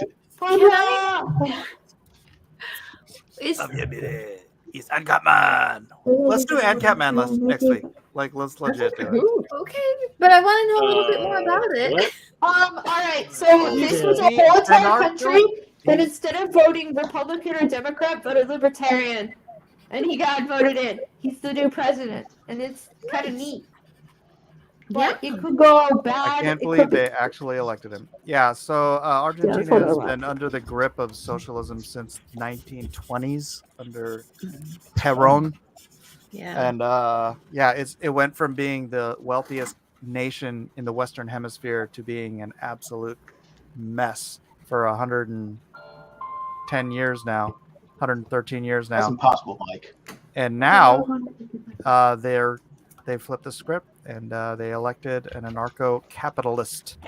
Is Javier Milei. He's ANCAP Man. Let's do ANCAP Man next week. Let's legit do it. okay, but I want to know a little bit more about it. All right. So this was a whole entire country that instead of voting Republican or Democrat, voted Libertarian, and he got voted in. He's the new president, and it's kind of neat. But it could go bad. I can't It believe could be- they actually elected him. Yeah, so Argentina that's what I has like. been under the grip of socialism since 1920s under Perón. Yeah. And it went from being the wealthiest nation in the Western Hemisphere to being an absolute mess for 110 years now, 113 years now. That's impossible, Mike. And now they flipped the script and they elected an anarcho-capitalist,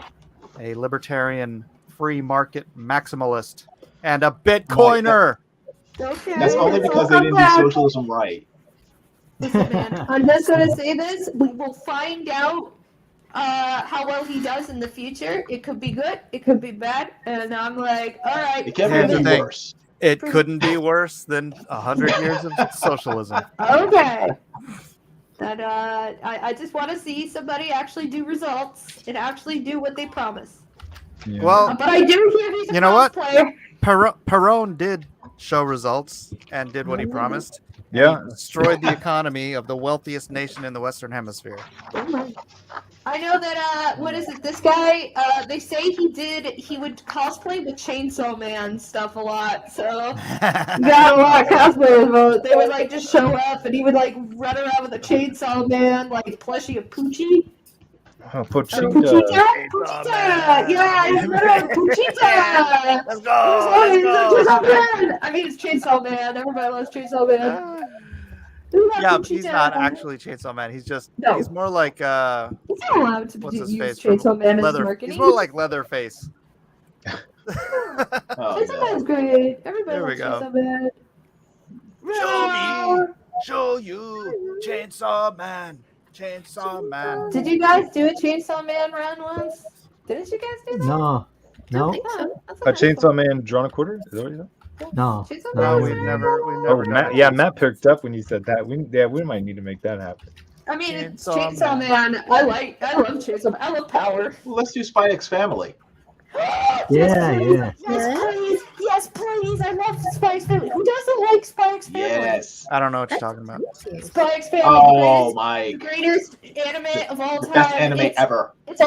a libertarian, free market maximalist, and a Bitcoiner. Okay. That's only because they didn't do socialism right. Listen, man, I'm just gonna say this: we will find out how well he does in the future. It could be good, it could be bad, and I'm like, all right. It can't be worse. It couldn't be worse than 100 years of socialism. Okay. That I just want to see somebody actually do results and actually do what they promise. Yeah. Well, but I do hear he's a you know what? player. Perón did show results and did what he promised. Yeah, he destroyed the economy of the wealthiest nation in the Western Hemisphere. I know that what is it? This guy, they say he would cosplay with Chainsaw Man stuff a lot. So you got a lot of cosplayers. They would like just show up and he would like run around with a Chainsaw Man, like plushie of Poochie. Oh, Pochita. Pochita! Yeah, he's literally Pochita! Let's go! I mean, it's Chainsaw Man. Everybody loves Chainsaw Man. Yeah, but he's not actually Chainsaw Man. He's just, he's more like, he's not allowed to what's his use face? Chainsaw Man as Leather. marketing. He's more like Leatherface. Chainsaw Man's great. Everybody loves Chainsaw Man. Show me, show you, Chainsaw Man. Chainsaw Man. Did you guys do a Chainsaw Man run once? Didn't you guys do that? No. A Chainsaw Man drawn a quarter? Is that what you said? No. No, we've never. Matt perked up when you said that. We might need to make that happen. I mean, it's Chainsaw Man. I love Chainsaw Man. I love Power. Well, let's do Spy X Family. Yeah. Yes, please. I love Spy X Family. Who doesn't like Spy X Family? Yes. I don't know what you're talking about. Spy X Family. Oh my! The greatest anime of all time. Best anime ever. It's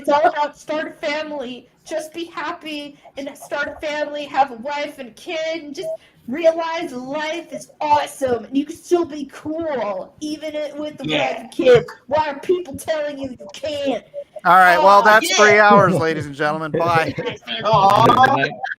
all about start a family. Just be happy and start a family, have a wife and kid, and just realize life is awesome and you can still be cool, even with the wife and kid. Why are people telling you you can't? All right, well, that's 3 hours, ladies and gentlemen. Bye.